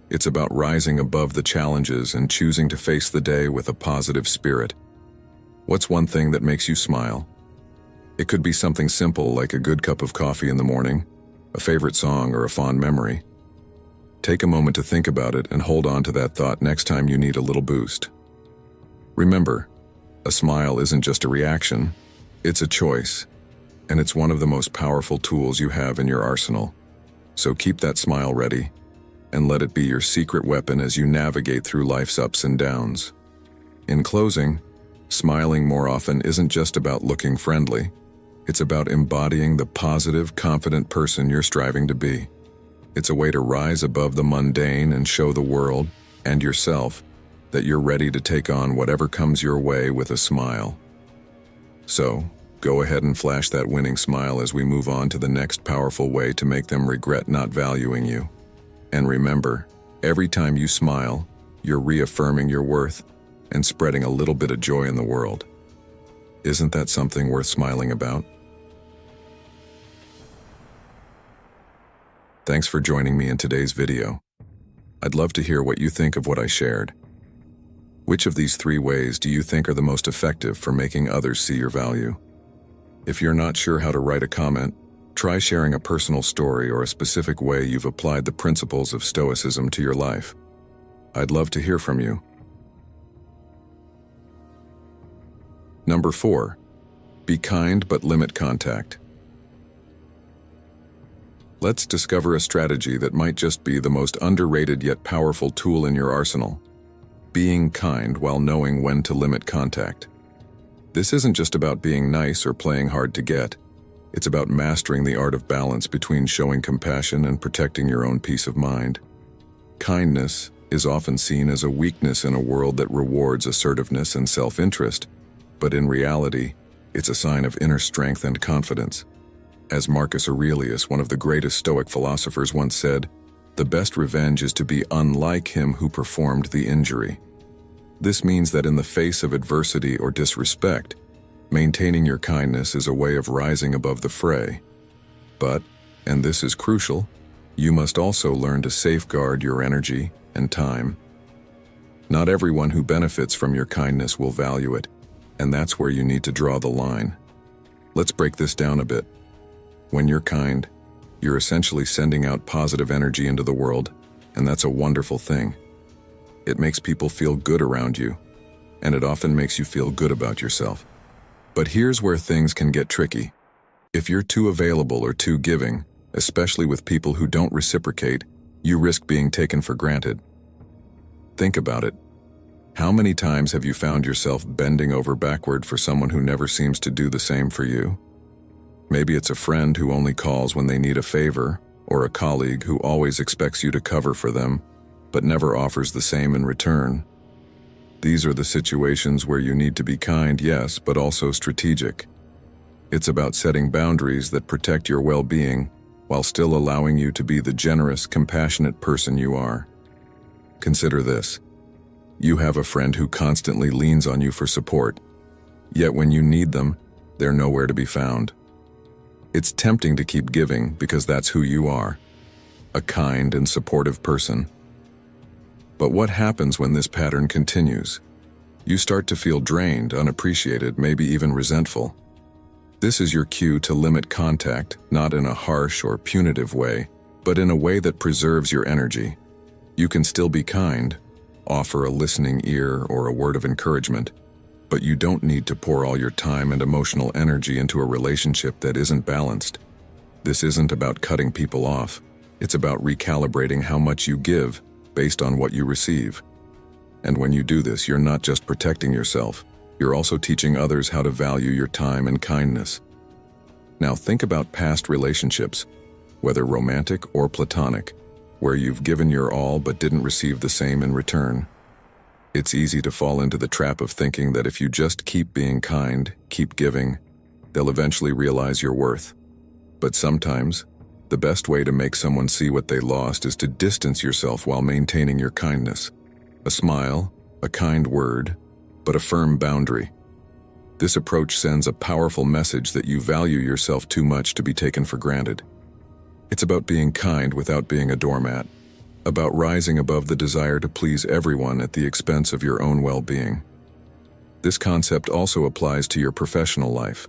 It's about rising above the challenges and choosing to face the day with a positive spirit. What's one thing that makes you smile? It could be something simple like a good cup of coffee in the morning, a favorite song, or a fond memory. Take a moment to think about it and hold on to that thought next time you need a little boost. Remember, a smile isn't just a reaction, it's a choice, and it's one of the most powerful tools you have in your arsenal. So keep that smile ready, and let it be your secret weapon as you navigate through life's ups and downs. In closing, smiling more often isn't just about looking friendly. It's about embodying the positive, confident person you're striving to be. It's a way to rise above the mundane and show the world, and yourself, that you're ready to take on whatever comes your way with a smile. So, go ahead and flash that winning smile as we move on to the next powerful way to make them regret not valuing you. And remember, every time you smile, you're reaffirming your worth and spreading a little bit of joy in the world. Isn't that something worth smiling about? Thanks for joining me in today's video. I'd love to hear what you think of what I shared. Which of these 3 ways do you think are the most effective for making others see your value? If you're not sure how to write a comment, try sharing a personal story or a specific way you've applied the principles of Stoicism to your life. I'd love to hear from you. Number 4, be kind but limit contact. Let's discover a strategy that might just be the most underrated yet powerful tool in your arsenal. Being kind while knowing when to limit contact. This isn't just about being nice or playing hard to get. It's about mastering the art of balance between showing compassion and protecting your own peace of mind. Kindness is often seen as a weakness in a world that rewards assertiveness and self-interest, but in reality, it's a sign of inner strength and confidence. As Marcus Aurelius, one of the greatest Stoic philosophers, once said, "The best revenge is to be unlike him who performed the injury." This means that in the face of adversity or disrespect, maintaining your kindness is a way of rising above the fray. But, and this is crucial, you must also learn to safeguard your energy and time. Not everyone who benefits from your kindness will value it, and that's where you need to draw the line. Let's break this down a bit. When you're kind, you're essentially sending out positive energy into the world, and that's a wonderful thing. It makes people feel good around you. and it often makes you feel good about yourself. But here's where things can get tricky. If you're too available or too giving, especially with people who don't reciprocate, you risk being taken for granted. Think about it. How many times have you found yourself bending over backward for someone who never seems to do the same for you? Maybe it's a friend who only calls when they need a favor, or a colleague who always expects you to cover for them, but never offers the same in return. These are the situations where you need to be kind, yes, but also strategic. It's about setting boundaries that protect your well-being while still allowing you to be the generous, compassionate person you are. Consider this. You have a friend who constantly leans on you for support, yet when you need them, they're nowhere to be found. It's tempting to keep giving because that's who you are, a kind and supportive person. But what happens when this pattern continues? You start to feel drained, unappreciated, maybe even resentful. This is your cue to limit contact, not in a harsh or punitive way, but in a way that preserves your energy. You can still be kind, offer a listening ear or a word of encouragement, but you don't need to pour all your time and emotional energy into a relationship that isn't balanced. This isn't about cutting people off. It's about recalibrating how much you give based on what you receive. And when you do this, you're not just protecting yourself, you're also teaching others how to value your time and kindness. Now think about past relationships, whether romantic or platonic, where you've given your all but didn't receive the same in return. It's easy to fall into the trap of thinking that if you just keep being kind, keep giving, they'll eventually realize your worth. But sometimes, the best way to make someone see what they lost is to distance yourself while maintaining your kindness. A smile, a kind word, but a firm boundary. This approach sends a powerful message that you value yourself too much to be taken for granted. It's about being kind without being a doormat, about rising above the desire to please everyone at the expense of your own well-being. This concept also applies to your professional life.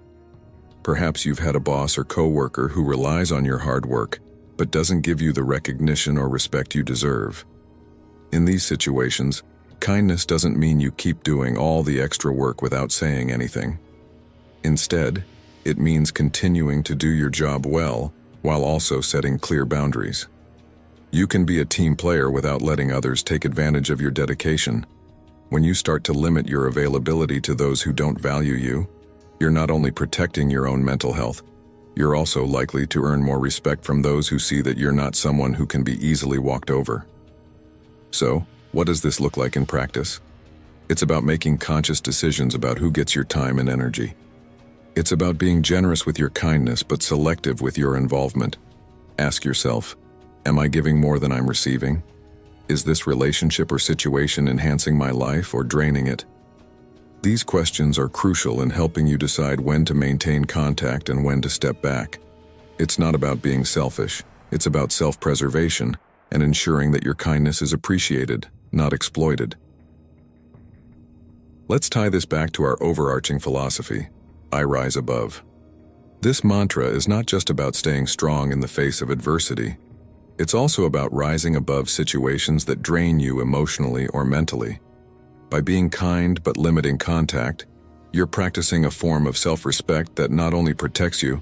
Perhaps you've had a boss or coworker who relies on your hard work, but doesn't give you the recognition or respect you deserve. In these situations, kindness doesn't mean you keep doing all the extra work without saying anything. Instead, it means continuing to do your job well, while also setting clear boundaries. You can be a team player without letting others take advantage of your dedication. When you start to limit your availability to those who don't value you, you're not only protecting your own mental health, you're also likely to earn more respect from those who see that you're not someone who can be easily walked over. So, what does this look like in practice? It's about making conscious decisions about who gets your time and energy. It's about being generous with your kindness but selective with your involvement. Ask yourself, am I giving more than I'm receiving? Is this relationship or situation enhancing my life or draining it? These questions are crucial in helping you decide when to maintain contact and when to step back. It's not about being selfish, it's about self-preservation and ensuring that your kindness is appreciated, not exploited. Let's tie this back to our overarching philosophy, I rise above. This mantra is not just about staying strong in the face of adversity. It's also about rising above situations that drain you emotionally or mentally. By being kind but limiting contact, you're practicing a form of self-respect that not only protects you,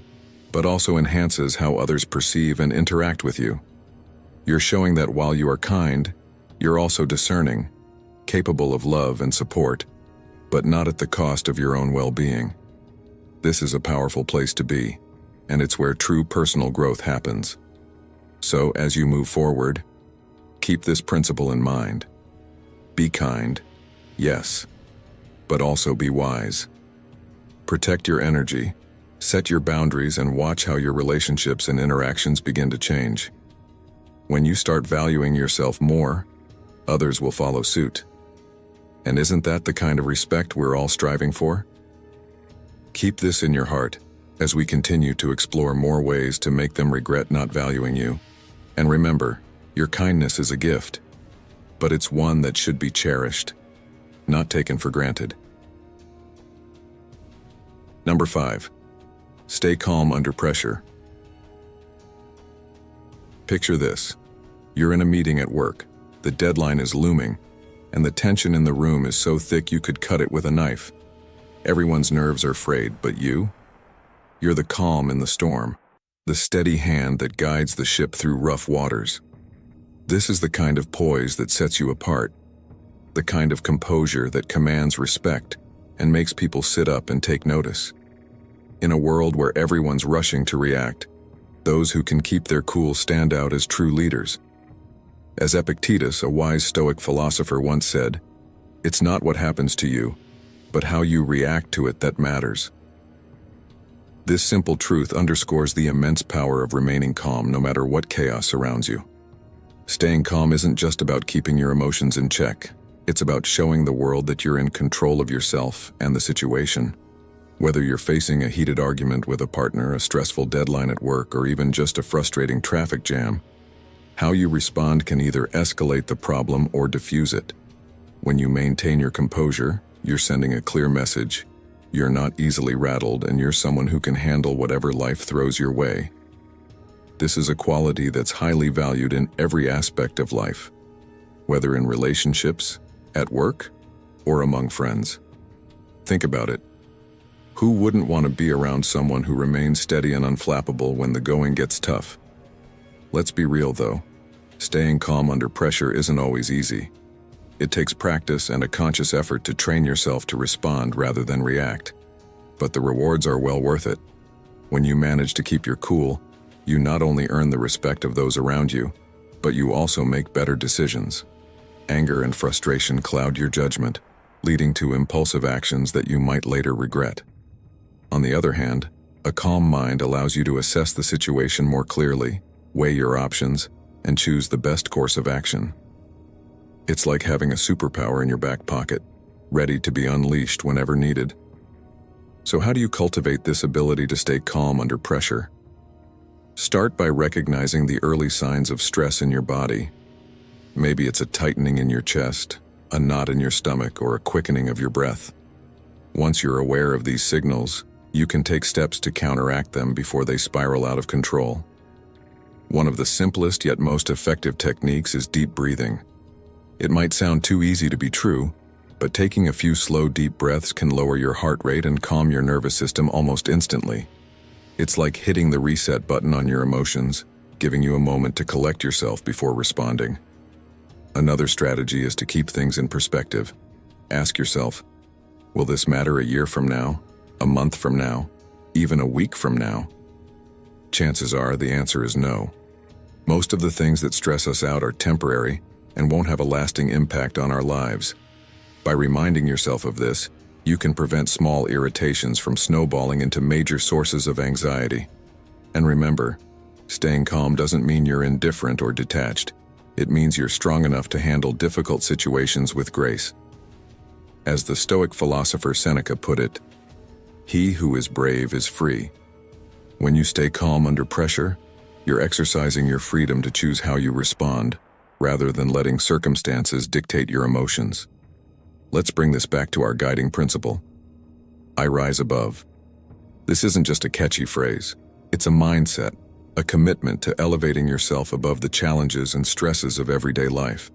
but also enhances how others perceive and interact with you. You're showing that while you are kind, you're also discerning, capable of love and support, but not at the cost of your own well-being. This is a powerful place to be, and it's where true personal growth happens. So, as you move forward, keep this principle in mind. Be kind, yes, but also be wise. Protect your energy, set your boundaries, and watch how your relationships and interactions begin to change. When you start valuing yourself more, others will follow suit. And isn't that the kind of respect we're all striving for? Keep this in your heart as we continue to explore more ways to make them regret not valuing you. And remember, your kindness is a gift, but it's one that should be cherished, not taken for granted. Number 5. Stay calm under pressure. Picture this. You're in a meeting at work. The deadline is looming, and the tension in the room is so thick you could cut it with a knife. Everyone's nerves are frayed, but you? You're the calm in the storm, the steady hand that guides the ship through rough waters. This is the kind of poise that sets you apart, the kind of composure that commands respect and makes people sit up and take notice. In a world where everyone's rushing to react, those who can keep their cool stand out as true leaders. As Epictetus, a wise Stoic philosopher, once said, "It's not what happens to you, but how you react to it that matters." This simple truth underscores the immense power of remaining calm no matter what chaos surrounds you. Staying calm isn't just about keeping your emotions in check. It's about showing the world that you're in control of yourself and the situation. Whether you're facing a heated argument with a partner, a stressful deadline at work, or even just a frustrating traffic jam, how you respond can either escalate the problem or diffuse it. When you maintain your composure, you're sending a clear message. You're not easily rattled, and you're someone who can handle whatever life throws your way. This is a quality that's highly valued in every aspect of life, whether in relationships, at work, or among friends. Think about it. Who wouldn't want to be around someone who remains steady and unflappable when the going gets tough? Let's be real though. Staying calm under pressure isn't always easy. It takes practice and a conscious effort to train yourself to respond rather than react. But the rewards are well worth it. When you manage to keep your cool, you not only earn the respect of those around you, but you also make better decisions. Anger and frustration cloud your judgment, leading to impulsive actions that you might later regret. On the other hand, a calm mind allows you to assess the situation more clearly, weigh your options, and choose the best course of action. It's like having a superpower in your back pocket, ready to be unleashed whenever needed. So how do you cultivate this ability to stay calm under pressure? Start by recognizing the early signs of stress in your body. Maybe it's a tightening in your chest, a knot in your stomach, or a quickening of your breath. Once you're aware of these signals, you can take steps to counteract them before they spiral out of control. One of the simplest yet most effective techniques is deep breathing. It might sound too easy to be true, but taking a few slow, deep breaths can lower your heart rate and calm your nervous system almost instantly. It's like hitting the reset button on your emotions, giving you a moment to collect yourself before responding. Another strategy is to keep things in perspective. Ask yourself, will this matter a year from now, a month from now, even a week from now? Chances are the answer is no. Most of the things that stress us out are temporary and won't have a lasting impact on our lives. By reminding yourself of this, you can prevent small irritations from snowballing into major sources of anxiety. And remember, staying calm doesn't mean you're indifferent or detached. It means you're strong enough to handle difficult situations with grace. As the Stoic philosopher Seneca put it, "He who is brave is free." When you stay calm under pressure, you're exercising your freedom to choose how you respond, rather than letting circumstances dictate your emotions. Let's bring this back to our guiding principle. I rise above. This isn't just a catchy phrase. It's a mindset, a commitment to elevating yourself above the challenges and stresses of everyday life.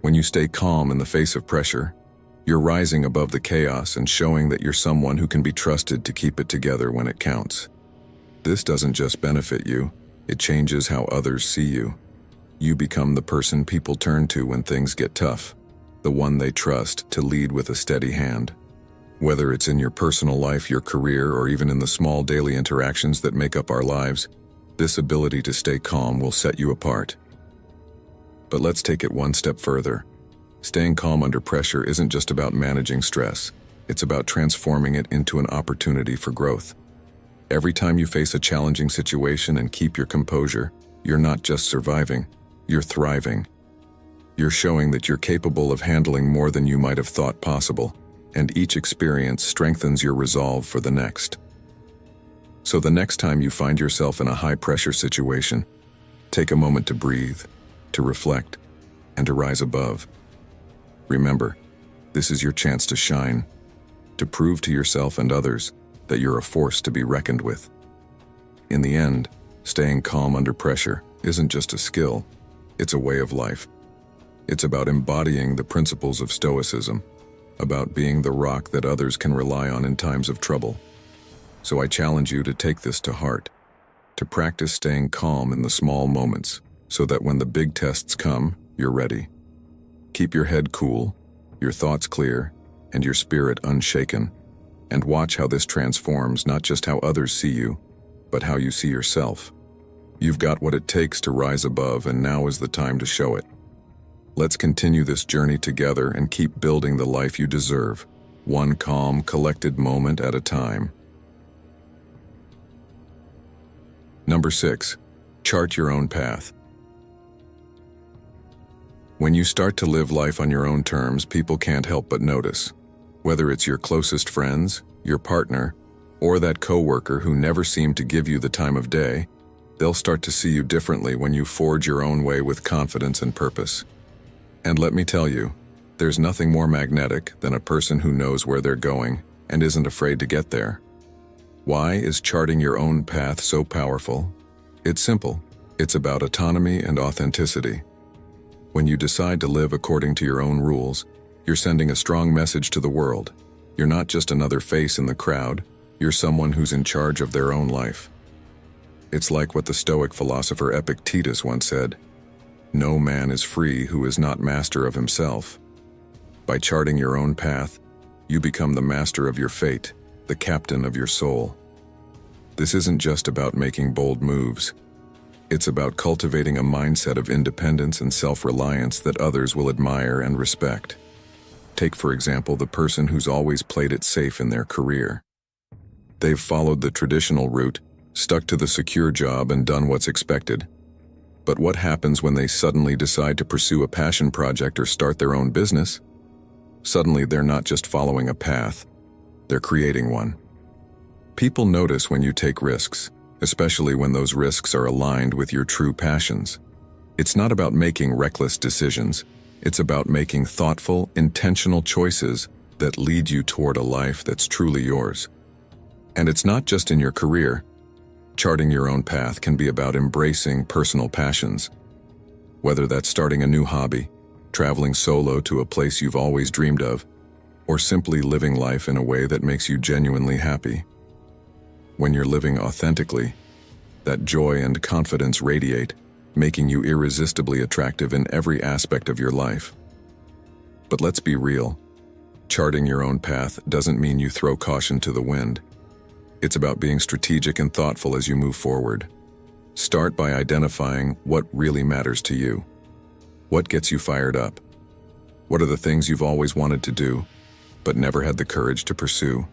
When you stay calm in the face of pressure, you're rising above the chaos and showing that you're someone who can be trusted to keep it together when it counts. This doesn't just benefit you, it changes how others see you. You become the person people turn to when things get tough, the one they trust to lead with a steady hand. Whether it's in your personal life, your career, or even in the small daily interactions that make up our lives, this ability to stay calm will set you apart. But let's take it one step further. Staying calm under pressure isn't just about managing stress, it's about transforming it into an opportunity for growth. Every time you face a challenging situation and keep your composure, you're not just surviving, you're thriving. You're showing that you're capable of handling more than you might have thought possible, and each experience strengthens your resolve for the next. So the next time you find yourself in a high-pressure situation, take a moment to breathe, to reflect, and to rise above. Remember, this is your chance to shine, to prove to yourself and others that you're a force to be reckoned with. In the end, staying calm under pressure isn't just a skill, it's a way of life. It's about embodying the principles of Stoicism, about being the rock that others can rely on in times of trouble. So I challenge you to take this to heart, to practice staying calm in the small moments, so that when the big tests come, you're ready. Keep your head cool, your thoughts clear, and your spirit unshaken, and watch how this transforms not just how others see you, but how you see yourself. You've got what it takes to rise above, and now is the time to show it. Let's continue this journey together and keep building the life you deserve, one calm, collected moment at a time. Number 6, chart your own path. When you start to live life on your own terms, people can't help but notice. Whether it's your closest friends, your partner, or that coworker who never seemed to give you the time of day, they'll start to see you differently when you forge your own way with confidence and purpose. And let me tell you, there's nothing more magnetic than a person who knows where they're going and isn't afraid to get there. Why is charting your own path so powerful? It's simple. It's about autonomy and authenticity. When you decide to live according to your own rules, you're sending a strong message to the world. You're not just another face in the crowd, you're someone who's in charge of their own life. It's like what the Stoic philosopher Epictetus once said, "No man is free who is not master of himself." By charting your own path, you become the master of your fate, the captain of your soul. This isn't just about making bold moves. It's about cultivating a mindset of independence and self-reliance that others will admire and respect. Take, for example, the person who's always played it safe in their career. They've followed the traditional route, stuck to the secure job, and done what's expected. But what happens when they suddenly decide to pursue a passion project or start their own business? Suddenly, they're not just following a path, they're creating one. People notice when you take risks, especially when those risks are aligned with your true passions. It's not about making reckless decisions, it's about making thoughtful, intentional choices that lead you toward a life that's truly yours. And it's not just in your career. Charting your own path can be about embracing personal passions. Whether that's starting a new hobby, traveling solo to a place you've always dreamed of, or simply living life in a way that makes you genuinely happy. When you're living authentically, that joy and confidence radiate, making you irresistibly attractive in every aspect of your life. But let's be real. Charting your own path doesn't mean you throw caution to the wind. It's about being strategic and thoughtful as you move forward. Start by identifying what really matters to you. What gets you fired up? What are the things you've always wanted to do, but never had the courage to pursue?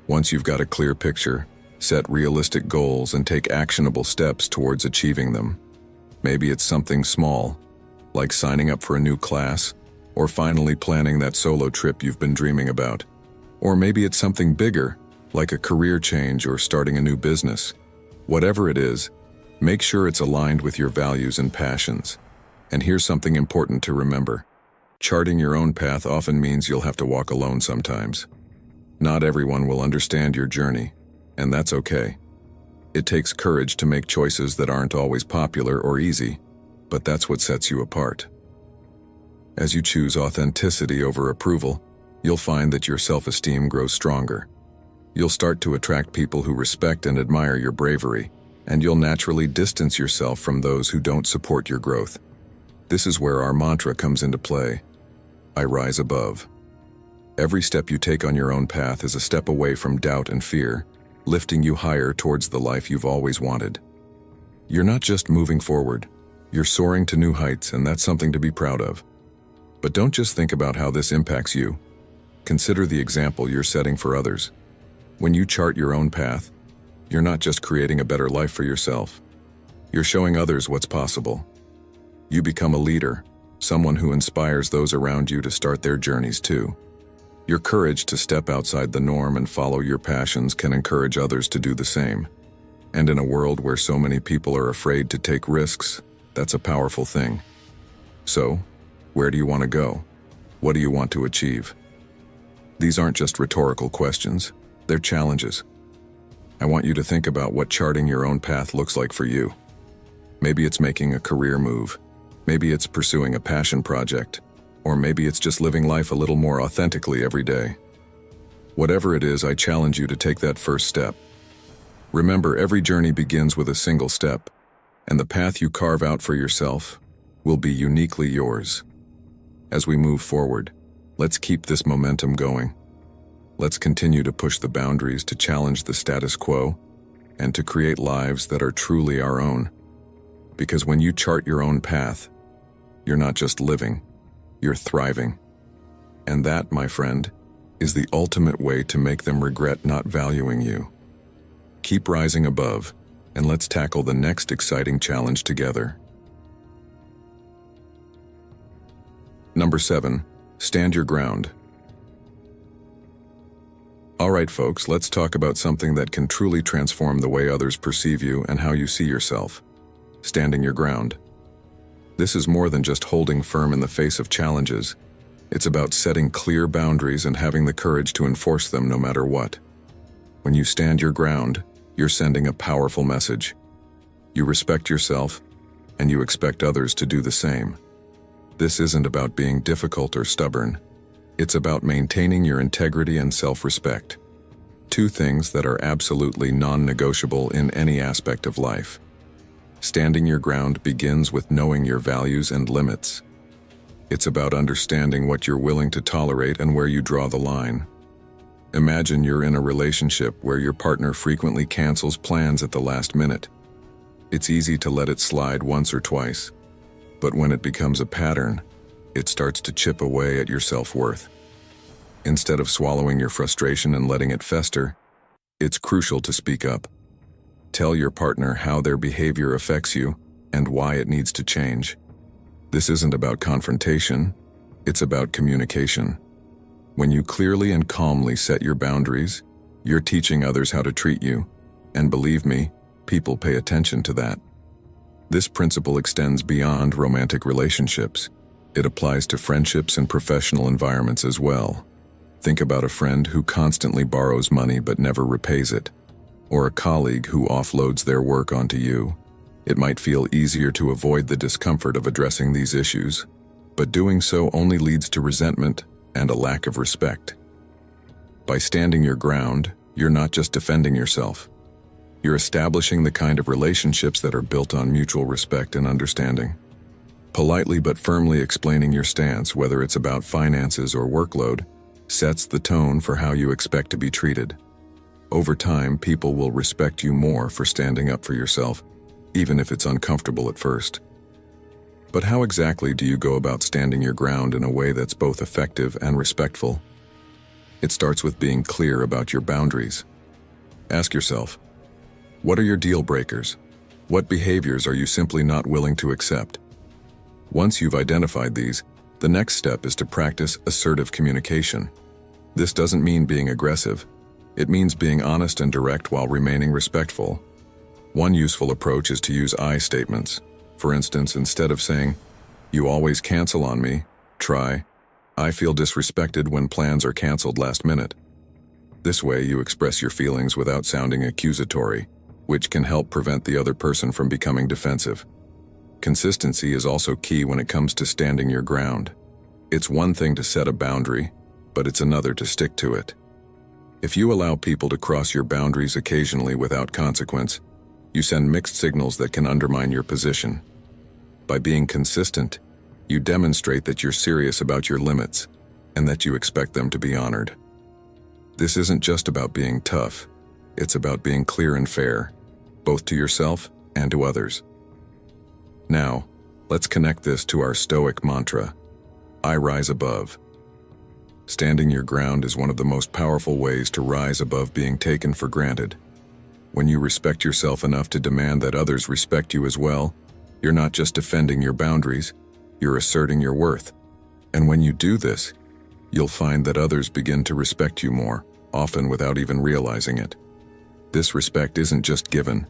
Once you've got a clear picture, set realistic goals and take actionable steps towards achieving them. Maybe it's something small, like signing up for a new class, or finally planning that solo trip you've been dreaming about. Or maybe it's something bigger, like a career change or starting a new business. Whatever it is, make sure it's aligned with your values and passions. And here's something important to remember. Charting your own path often means you'll have to walk alone sometimes. Not everyone will understand your journey, and that's okay. It takes courage to make choices that aren't always popular or easy, but that's what sets you apart. As you choose authenticity over approval, you'll find that your self-esteem grows stronger. You'll start to attract people who respect and admire your bravery, and you'll naturally distance yourself from those who don't support your growth. This is where our mantra comes into play. I rise above. Every step you take on your own path is a step away from doubt and fear, lifting you higher towards the life you've always wanted. You're not just moving forward, you're soaring to new heights, and that's something to be proud of. But don't just think about how this impacts you. Consider the example you're setting for others. When you chart your own path, you're not just creating a better life for yourself. You're showing others what's possible. You become a leader, someone who inspires those around you to start their journeys too. Your courage to step outside the norm and follow your passions can encourage others to do the same. And in a world where so many people are afraid to take risks, that's a powerful thing. So, where do you want to go? What do you want to achieve? These aren't just rhetorical questions, they're challenges. I want you to think about what charting your own path looks like for you. Maybe it's making a career move. Maybe it's pursuing a passion project, or maybe it's just living life a little more authentically every day. Whatever it is, I challenge you to take that first step. Remember, every journey begins with a single step, and the path you carve out for yourself will be uniquely yours. As we move forward, let's keep this momentum going. Let's continue to push the boundaries, to challenge the status quo, and to create lives that are truly our own. Because when you chart your own path, you're not just living, you're thriving. And that, my friend, is the ultimate way to make them regret not valuing you. Keep rising above, and let's tackle the next exciting challenge together. Number 7, stand your ground. All right, folks, let's talk about something that can truly transform the way others perceive you and how you see yourself. Standing your ground. This is more than just holding firm in the face of challenges. It's about setting clear boundaries and having the courage to enforce them no matter what. When you stand your ground, you're sending a powerful message. You respect yourself, and you expect others to do the same. This isn't about being difficult or stubborn. It's about maintaining your integrity and self-respect. Two things that are absolutely non-negotiable in any aspect of life. Standing your ground begins with knowing your values and limits. It's about understanding what you're willing to tolerate and where you draw the line. Imagine you're in a relationship where your partner frequently cancels plans at the last minute. It's easy to let it slide once or twice, but when it becomes a pattern, it starts to chip away at your self-worth. Instead of swallowing your frustration and letting it fester, it's crucial to speak up. Tell your partner how their behavior affects you and why it needs to change. This isn't about confrontation, it's about communication. When you clearly and calmly set your boundaries, you're teaching others how to treat you, and believe me, people pay attention to that. This principle extends beyond romantic relationships. It applies to friendships and professional environments as well. Think about a friend who constantly borrows money but never repays it, or a colleague who offloads their work onto you. It might feel easier to avoid the discomfort of addressing these issues, but doing so only leads to resentment and a lack of respect. By standing your ground, you're not just defending yourself. You're establishing the kind of relationships that are built on mutual respect and understanding. Politely but firmly explaining your stance, whether it's about finances or workload, sets the tone for how you expect to be treated. Over time, people will respect you more for standing up for yourself, even if it's uncomfortable at first. But how exactly do you go about standing your ground in a way that's both effective and respectful? It starts with being clear about your boundaries. Ask yourself, what are your deal breakers? What behaviors are you simply not willing to accept? Once you've identified these, the next step is to practice assertive communication. This doesn't mean being aggressive. It means being honest and direct while remaining respectful. One useful approach is to use I statements. For instance, instead of saying, "You always cancel on me," try, "I feel disrespected when plans are canceled last minute." This way, you express your feelings without sounding accusatory, which can help prevent the other person from becoming defensive. Consistency is also key when it comes to standing your ground. It's one thing to set a boundary, but it's another to stick to it. If you allow people to cross your boundaries occasionally without consequence, you send mixed signals that can undermine your position. By being consistent, you demonstrate that you're serious about your limits and that you expect them to be honored. This isn't just about being tough, it's about being clear and fair, both to yourself and to others. Now, let's connect this to our Stoic mantra, I rise above. Standing your ground is one of the most powerful ways to rise above being taken for granted. When you respect yourself enough to demand that others respect you as well, you're not just defending your boundaries, you're asserting your worth. And when you do this, you'll find that others begin to respect you more, often without even realizing it. This respect isn't just given,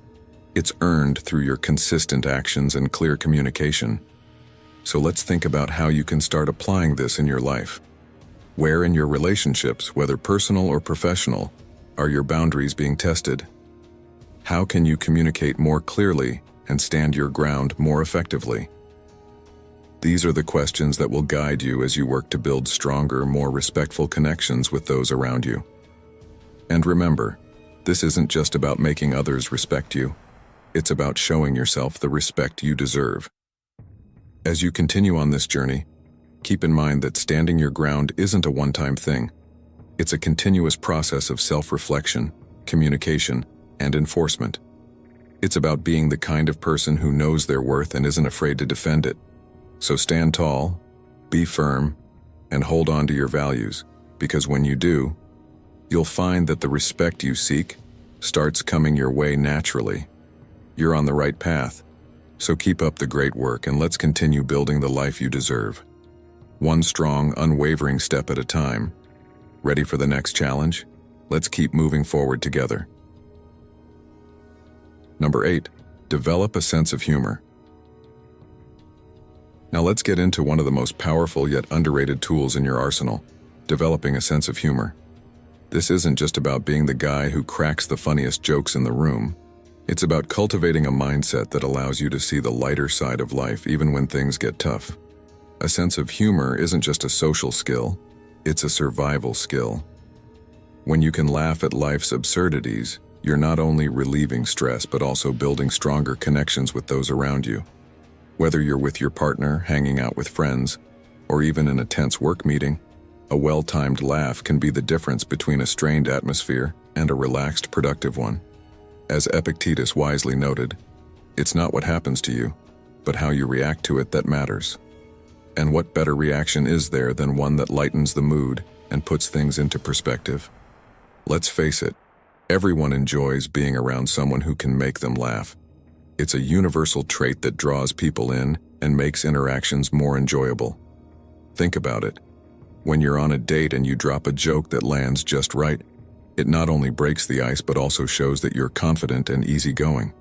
it's earned through your consistent actions and clear communication. So let's think about how you can start applying this in your life. Where in your relationships, whether personal or professional, are your boundaries being tested? How can you communicate more clearly and stand your ground more effectively? These are the questions that will guide you as you work to build stronger, more respectful connections with those around you. And remember, this isn't just about making others respect you. It's about showing yourself the respect you deserve. As you continue on this journey, keep in mind that standing your ground isn't a one-time thing. It's a continuous process of self-reflection, communication, and enforcement. It's about being the kind of person who knows their worth and isn't afraid to defend it. So stand tall, be firm, and hold on to your values, because when you do, you'll find that the respect you seek starts coming your way naturally. You're on the right path, so keep up the great work and let's continue building the life you deserve. One strong, unwavering step at a time. Ready for the next challenge? Let's keep moving forward together. Number 8, develop a sense of humor. Now let's get into one of the most powerful yet underrated tools in your arsenal, developing a sense of humor. This isn't just about being the guy who cracks the funniest jokes in the room. It's about cultivating a mindset that allows you to see the lighter side of life even when things get tough. A sense of humor isn't just a social skill, it's a survival skill. When you can laugh at life's absurdities, you're not only relieving stress but also building stronger connections with those around you. Whether you're with your partner, hanging out with friends, or even in a tense work meeting, a well-timed laugh can be the difference between a strained atmosphere and a relaxed, productive one. As Epictetus wisely noted, it's not what happens to you, but how you react to it that matters. And what better reaction is there than one that lightens the mood and puts things into perspective? Let's face it, everyone enjoys being around someone who can make them laugh. It's a universal trait that draws people in and makes interactions more enjoyable. Think about it. When you're on a date and you drop a joke that lands just right, it not only breaks the ice but also shows that you're confident and easygoing.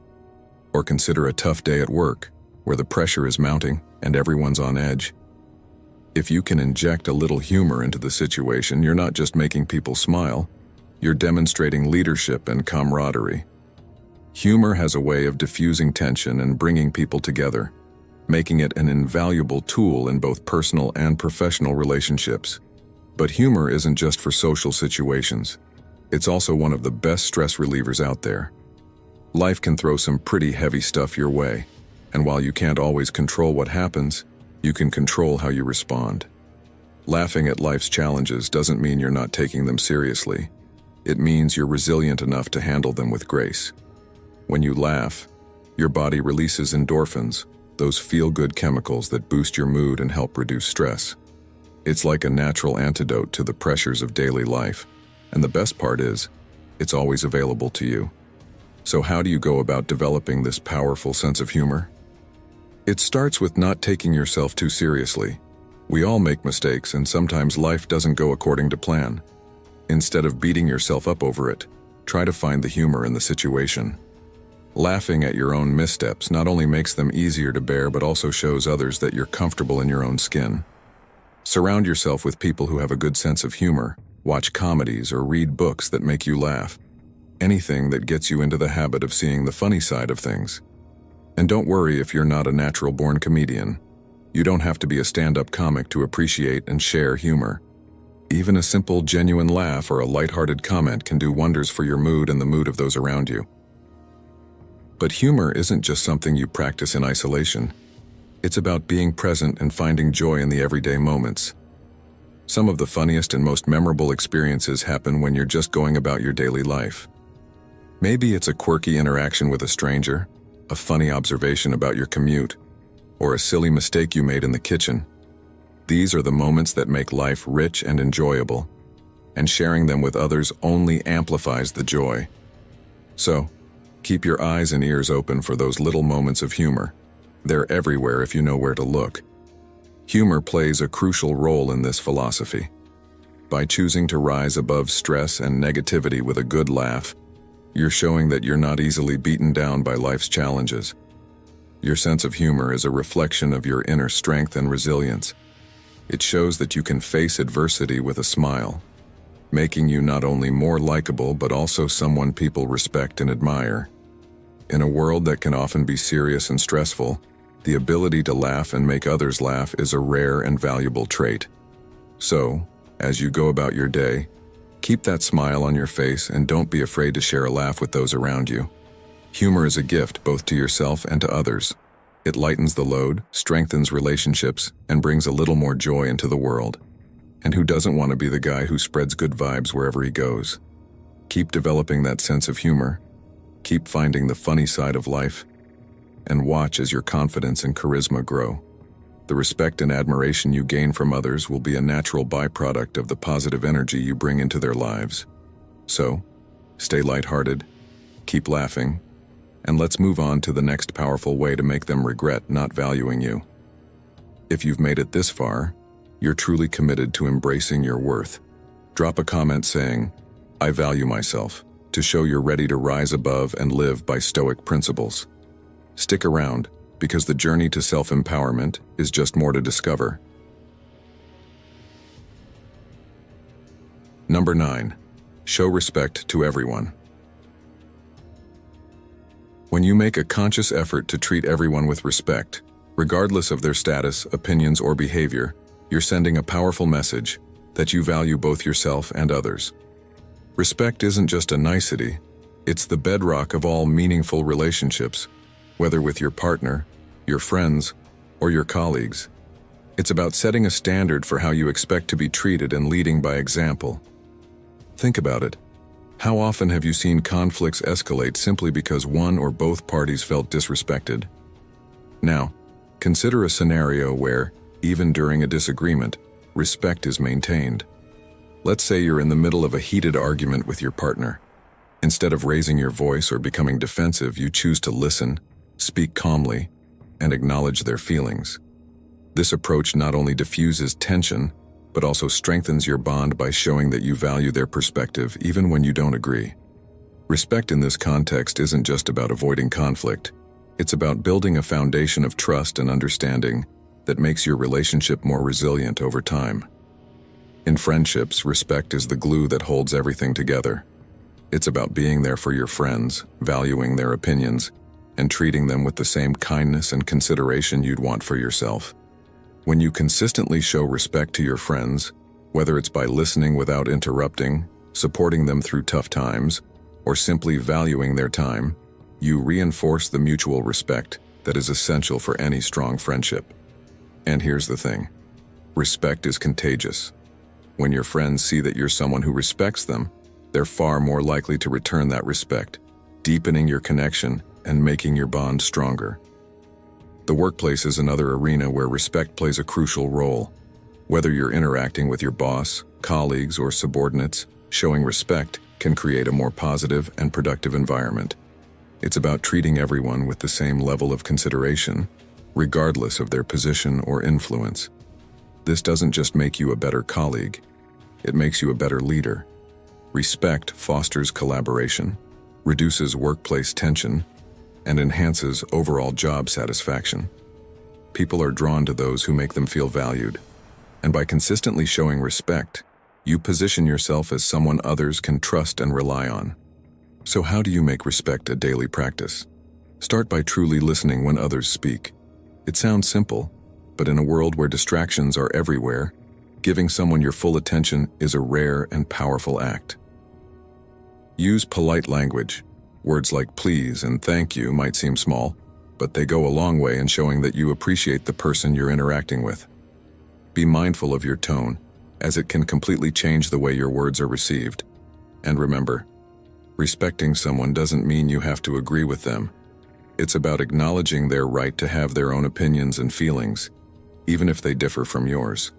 Or consider a tough day at work, where the pressure is mounting and everyone's on edge. If you can inject a little humor into the situation, you're not just making people smile, you're demonstrating leadership and camaraderie. Humor has a way of diffusing tension and bringing people together, making it an invaluable tool in both personal and professional relationships. But humor isn't just for social situations. It's also one of the best stress relievers out there. Life can throw some pretty heavy stuff your way, and while you can't always control what happens, you can control how you respond. Laughing at life's challenges doesn't mean you're not taking them seriously. It means you're resilient enough to handle them with grace. When you laugh, your body releases endorphins, those feel-good chemicals that boost your mood and help reduce stress. It's like a natural antidote to the pressures of daily life, and the best part is, it's always available to you. So how do you go about developing this powerful sense of humor? It starts with not taking yourself too seriously. We all make mistakes, and sometimes life doesn't go according to plan. Instead of beating yourself up over it, try to find the humor in the situation. Laughing at your own missteps not only makes them easier to bear but also shows others that you're comfortable in your own skin. Surround yourself with people who have a good sense of humor, watch comedies or read books that make you laugh. Anything that gets you into the habit of seeing the funny side of things. And don't worry if you're not a natural-born comedian. You don't have to be a stand-up comic to appreciate and share humor. Even a simple, genuine laugh or a lighthearted comment can do wonders for your mood and the mood of those around you. But humor isn't just something you practice in isolation. It's about being present and finding joy in the everyday moments. Some of the funniest and most memorable experiences happen when you're just going about your daily life. Maybe it's a quirky interaction with a stranger, a funny observation about your commute, or a silly mistake you made in the kitchen. These are the moments that make life rich and enjoyable, and sharing them with others only amplifies the joy. So, keep your eyes and ears open for those little moments of humor. They're everywhere if you know where to look. Humor plays a crucial role in this philosophy. By choosing to rise above stress and negativity with a good laugh, you're showing that you're not easily beaten down by life's challenges. Your sense of humor is a reflection of your inner strength and resilience. It shows that you can face adversity with a smile, making you not only more likable but also someone people respect and admire. In a world that can often be serious and stressful, The ability to laugh and make others laugh is a rare and valuable trait. So, as you go about your day, keep that smile on your face and don't be afraid to share a laugh with those around you. Humor is a gift both to yourself and to others. It lightens the load, strengthens relationships, and brings a little more joy into the world. And who doesn't want to be the guy who spreads good vibes wherever he goes? Keep developing that sense of humor. Keep finding the funny side of life. And watch as your confidence and charisma grow. The respect and admiration you gain from others will be a natural byproduct of the positive energy you bring into their lives. So, stay lighthearted, keep laughing, and let's move on to the next powerful way to make them regret not valuing you. If you've made it this far, you're truly committed to embracing your worth. Drop a comment saying, "I value myself," to show you're ready to rise above and live by Stoic principles. Stick around, because the journey to self-empowerment is just more to discover. Number 9. Show respect to everyone. When you make a conscious effort to treat everyone with respect, regardless of their status, opinions, or behavior, you're sending a powerful message that you value both yourself and others. Respect isn't just a nicety, it's the bedrock of all meaningful relationships, whether with your partner, your friends, or your colleagues. It's about setting a standard for how you expect to be treated and leading by example. Think about it. How often have you seen conflicts escalate simply because one or both parties felt disrespected? Now, consider a scenario where, even during a disagreement, respect is maintained. Let's say you're in the middle of a heated argument with your partner. Instead of raising your voice or becoming defensive, you choose to listen, speak calmly, and acknowledge their feelings. This approach not only diffuses tension, but also strengthens your bond by showing that you value their perspective even when you don't agree. Respect in this context isn't just about avoiding conflict. It's about building a foundation of trust and understanding that makes your relationship more resilient over time. In friendships, respect is the glue that holds everything together. It's about being there for your friends, valuing their opinions, and treating them with the same kindness and consideration you'd want for yourself. When you consistently show respect to your friends, whether it's by listening without interrupting, supporting them through tough times, or simply valuing their time, you reinforce the mutual respect that is essential for any strong friendship. And here's the thing. Respect is contagious. When your friends see that you're someone who respects them, they're far more likely to return that respect, deepening your connection and making your bond stronger. The workplace is another arena where respect plays a crucial role. Whether you're interacting with your boss, colleagues, or subordinates, showing respect can create a more positive and productive environment. It's about treating everyone with the same level of consideration, regardless of their position or influence. This doesn't just make you a better colleague, it makes you a better leader. Respect fosters collaboration, reduces workplace tension, and enhances overall job satisfaction. People are drawn to those who make them feel valued, and by consistently showing respect, you position yourself as someone others can trust and rely on. So how do you make respect a daily practice? Start by truly listening when others speak. It sounds simple, but in a world where distractions are everywhere, giving someone your full attention is a rare and powerful act. Use polite language. Words like please and thank you might seem small, but they go a long way in showing that you appreciate the person you're interacting with. Be mindful of your tone, as it can completely change the way your words are received. And remember, respecting someone doesn't mean you have to agree with them. It's about acknowledging their right to have their own opinions and feelings, even if they differ from yours.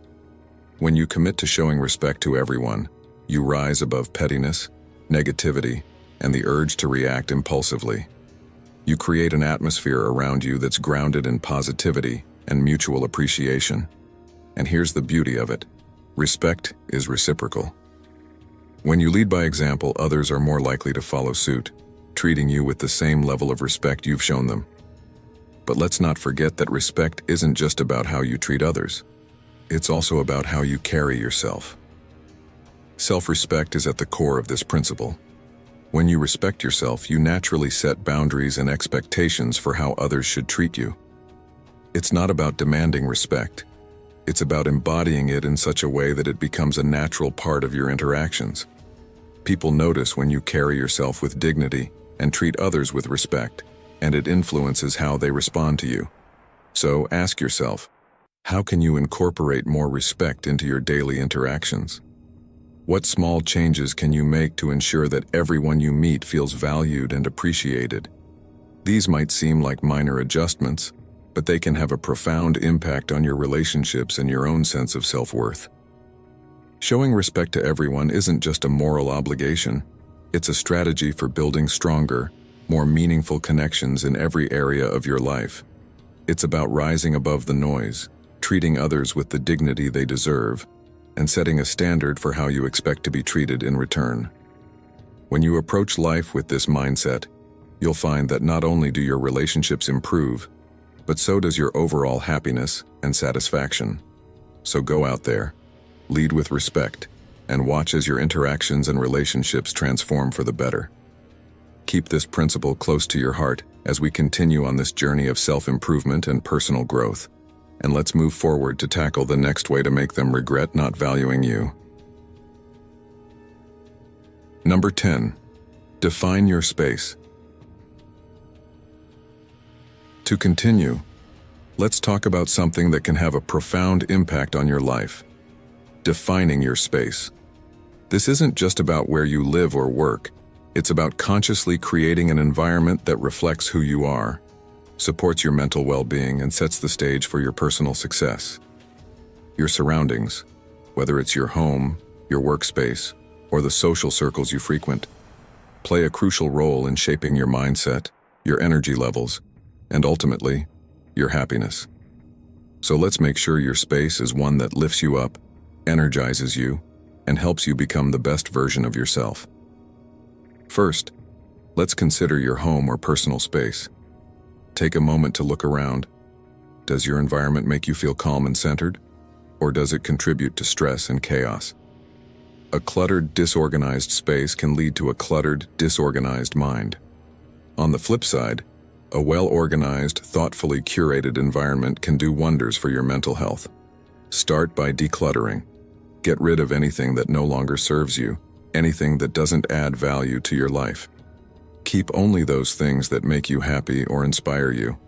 When you commit to showing respect to everyone, you rise above pettiness, negativity, and the urge to react impulsively. You create an atmosphere around you that's grounded in positivity and mutual appreciation. And here's the beauty of it. Respect is reciprocal. When you lead by example, others are more likely to follow suit, treating you with the same level of respect you've shown them. But let's not forget that respect isn't just about how you treat others. It's also about how you carry yourself. Self-respect is at the core of this principle. When you respect yourself, you naturally set boundaries and expectations for how others should treat you. It's not about demanding respect. It's about embodying it in such a way that it becomes a natural part of your interactions. People notice when you carry yourself with dignity and treat others with respect, and it influences how they respond to you. So ask yourself, how can you incorporate more respect into your daily interactions? What small changes can you make to ensure that everyone you meet feels valued and appreciated? These might seem like minor adjustments, but they can have a profound impact on your relationships and your own sense of self-worth. Showing respect to everyone isn't just a moral obligation, it's a strategy for building stronger, more meaningful connections in every area of your life. It's about rising above the noise, treating others with the dignity they deserve, and setting a standard for how you expect to be treated in return. When you approach life with this mindset, you'll find that not only do your relationships improve, but so does your overall happiness and satisfaction. So go out there, lead with respect, and watch as your interactions and relationships transform for the better. Keep this principle close to your heart as we continue on this journey of self-improvement and personal growth. And let's move forward to tackle the next way to make them regret not valuing you. Number 10. Define your space. To continue, let's talk about something that can have a profound impact on your life. Defining your space. This isn't just about where you live or work. It's about consciously creating an environment that reflects who you are, supports your mental well-being, and sets the stage for your personal success. Your surroundings, whether it's your home, your workspace, or the social circles you frequent, play a crucial role in shaping your mindset, your energy levels, and ultimately, your happiness. So let's make sure your space is one that lifts you up, energizes you, and helps you become the best version of yourself. First, let's consider your home or personal space. Take a moment to look around. Does your environment make you feel calm and centered? Or does it contribute to stress and chaos? A cluttered, disorganized space can lead to a cluttered, disorganized mind. On the flip side, a well-organized, thoughtfully curated environment can do wonders for your mental health. Start by decluttering. Get rid of anything that no longer serves you, anything that doesn't add value to your life. Keep only those things that make you happy or inspire you.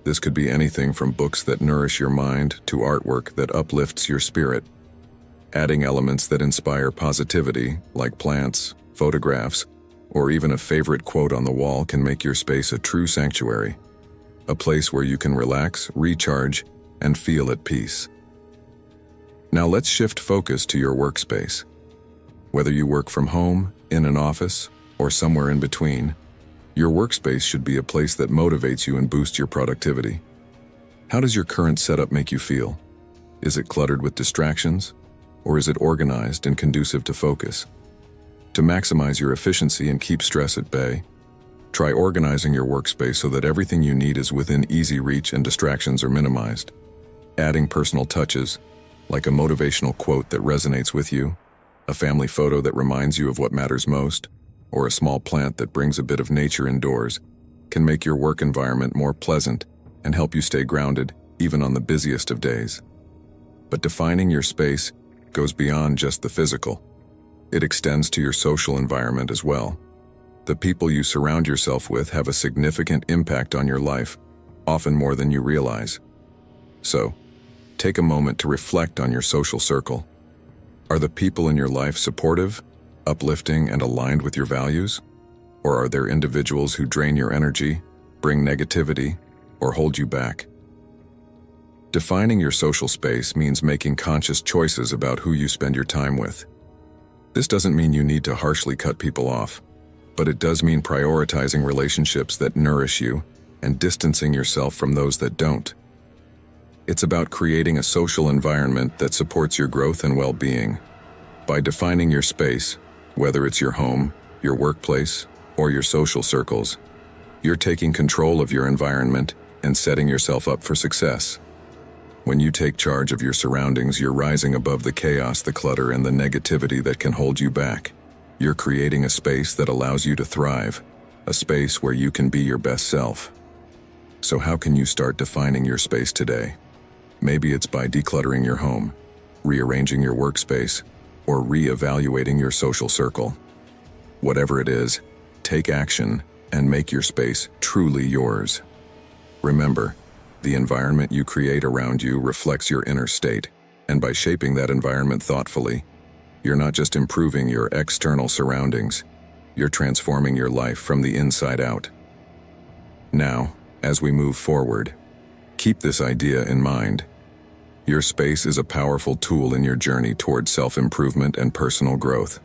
This could be anything from books that nourish your mind to artwork that uplifts your spirit. Adding elements that inspire positivity, like plants, photographs, or even a favorite quote on the wall can make your space a true sanctuary, a place where you can relax, recharge, and feel at peace. Now let's shift focus to your workspace. Whether you work from home, in an office, or somewhere in between, your workspace should be a place that motivates you and boosts your productivity. How does your current setup make you feel? Is it cluttered with distractions, or is it organized and conducive to focus? To maximize your efficiency and keep stress at bay, try organizing your workspace so that everything you need is within easy reach and distractions are minimized. Adding personal touches, like a motivational quote that resonates with you, a family photo that reminds you of what matters most, or a small plant that brings a bit of nature indoors, can make your work environment more pleasant and help you stay grounded even on the busiest of days. But defining your space goes beyond just the physical. It extends to your social environment as well. The people you surround yourself with have a significant impact on your life, often more than you realize. So, take a moment to reflect on your social circle. Are the people in your life supportive, uplifting, and aligned with your values? Or are there individuals who drain your energy, bring negativity, or hold you back? Defining your social space means making conscious choices about who you spend your time with. This doesn't mean you need to harshly cut people off, but it does mean prioritizing relationships that nourish you and distancing yourself from those that don't. It's about creating a social environment that supports your growth and well-being. By defining your space, whether it's your home, your workplace, or your social circles, you're taking control of your environment and setting yourself up for success. When you take charge of your surroundings, you're rising above the chaos, the clutter, and the negativity that can hold you back. You're creating a space that allows you to thrive, a space where you can be your best self. So how can you start defining your space today? Maybe it's by decluttering your home, rearranging your workspace, or re-evaluating your social circle. Whatever it is, take action and make your space truly yours. Remember, the environment you create around you reflects your inner state, and by shaping that environment thoughtfully, you're not just improving your external surroundings, you're transforming your life from the inside out. Now, as we move forward, keep this idea in mind. Your space is a powerful tool in your journey toward self-improvement and personal growth.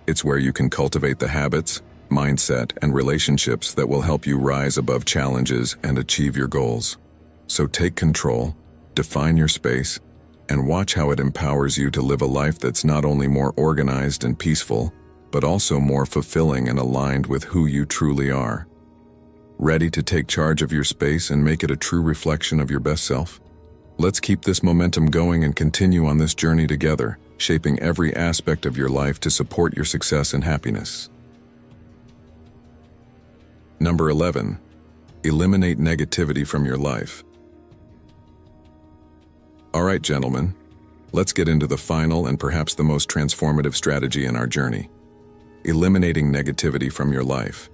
It's where you can cultivate the habits, mindset, and relationships that will help you rise above challenges and achieve your goals. So take control, define your space, and watch how it empowers you to live a life that's not only more organized and peaceful, but also more fulfilling and aligned with who you truly are. Ready to take charge of your space and make it a true reflection of your best self? Let's keep this momentum going and continue on this journey together, shaping every aspect of your life to support your success and happiness. Number 11. Eliminate negativity from your life. All right, gentlemen, let's get into the final and perhaps the most transformative strategy in our journey. Eliminating negativity from your life.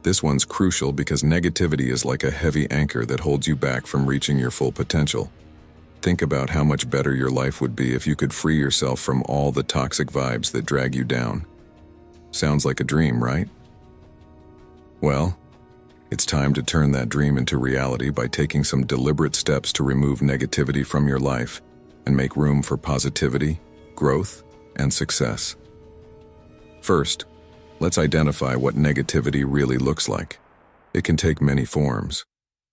This one's crucial because negativity is like a heavy anchor that holds you back from reaching your full potential. Think about how much better your life would be if you could free yourself from all the toxic vibes that drag you down. Sounds like a dream, right? Well, it's time to turn that dream into reality by taking some deliberate steps to remove negativity from your life and make room for positivity, growth, and success. First, let's identify what negativity really looks like. It can take many forms.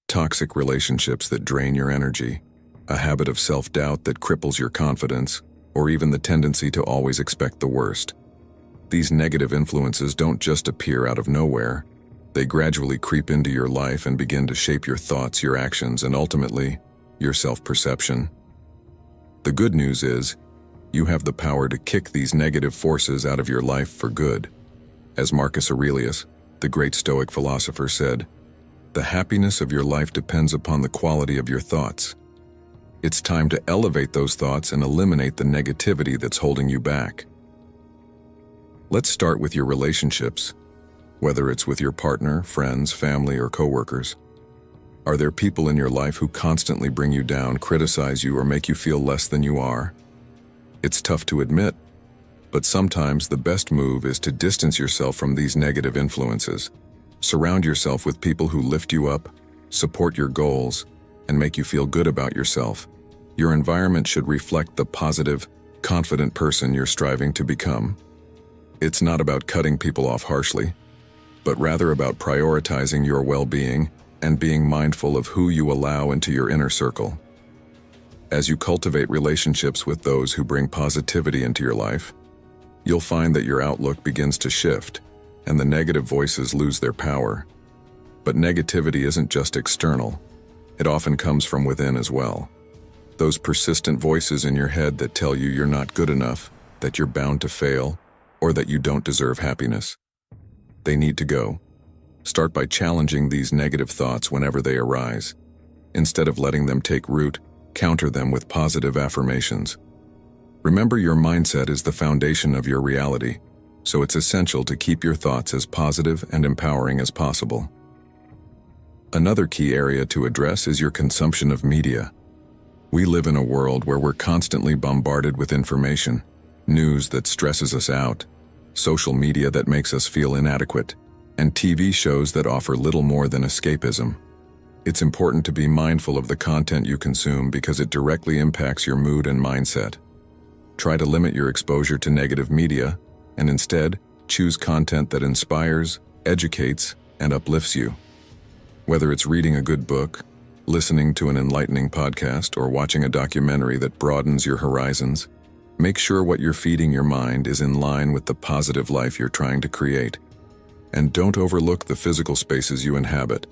Toxic relationships that drain your energy, a habit of self-doubt that cripples your confidence, or even the tendency to always expect the worst. These negative influences don't just appear out of nowhere. They gradually creep into your life and begin to shape your thoughts, your actions, and ultimately, your self-perception. The good news is, you have the power to kick these negative forces out of your life for good. As Marcus Aurelius, the great Stoic philosopher, said, "The happiness of your life depends upon the quality of your thoughts." It's time to elevate those thoughts and eliminate the negativity that's holding you back. Let's start with your relationships. Whether it's with your partner, friends, family, or coworkers. Are there people in your life who constantly bring you down, criticize you, or make you feel less than you are? It's tough to admit, but sometimes the best move is to distance yourself from these negative influences. Surround yourself with people who lift you up, support your goals, and make you feel good about yourself. Your environment should reflect the positive, confident person you're striving to become. It's not about cutting people off harshly, but rather about prioritizing your well-being and being mindful of who you allow into your inner circle. As you cultivate relationships with those who bring positivity into your life, you'll find that your outlook begins to shift and the negative voices lose their power. But negativity isn't just external. It often comes from within as well. Those persistent voices in your head that tell you you're not good enough, that you're bound to fail, or that you don't deserve happiness. They need to go. Start by challenging these negative thoughts whenever they arise. Instead of letting them take root, counter them with positive affirmations. Remember, your mindset is the foundation of your reality, so it's essential to keep your thoughts as positive and empowering as possible. Another key area to address is your consumption of media. We live in a world where we're constantly bombarded with information, news that stresses us out, social media that makes us feel inadequate, and TV shows that offer little more than escapism. It's important to be mindful of the content you consume because it directly impacts your mood and mindset. Try to limit your exposure to negative media, and instead, choose content that inspires, educates, and uplifts you. Whether it's reading a good book, listening to an enlightening podcast, or watching a documentary that broadens your horizons, make sure what you're feeding your mind is in line with the positive life you're trying to create. And don't overlook the physical spaces you inhabit.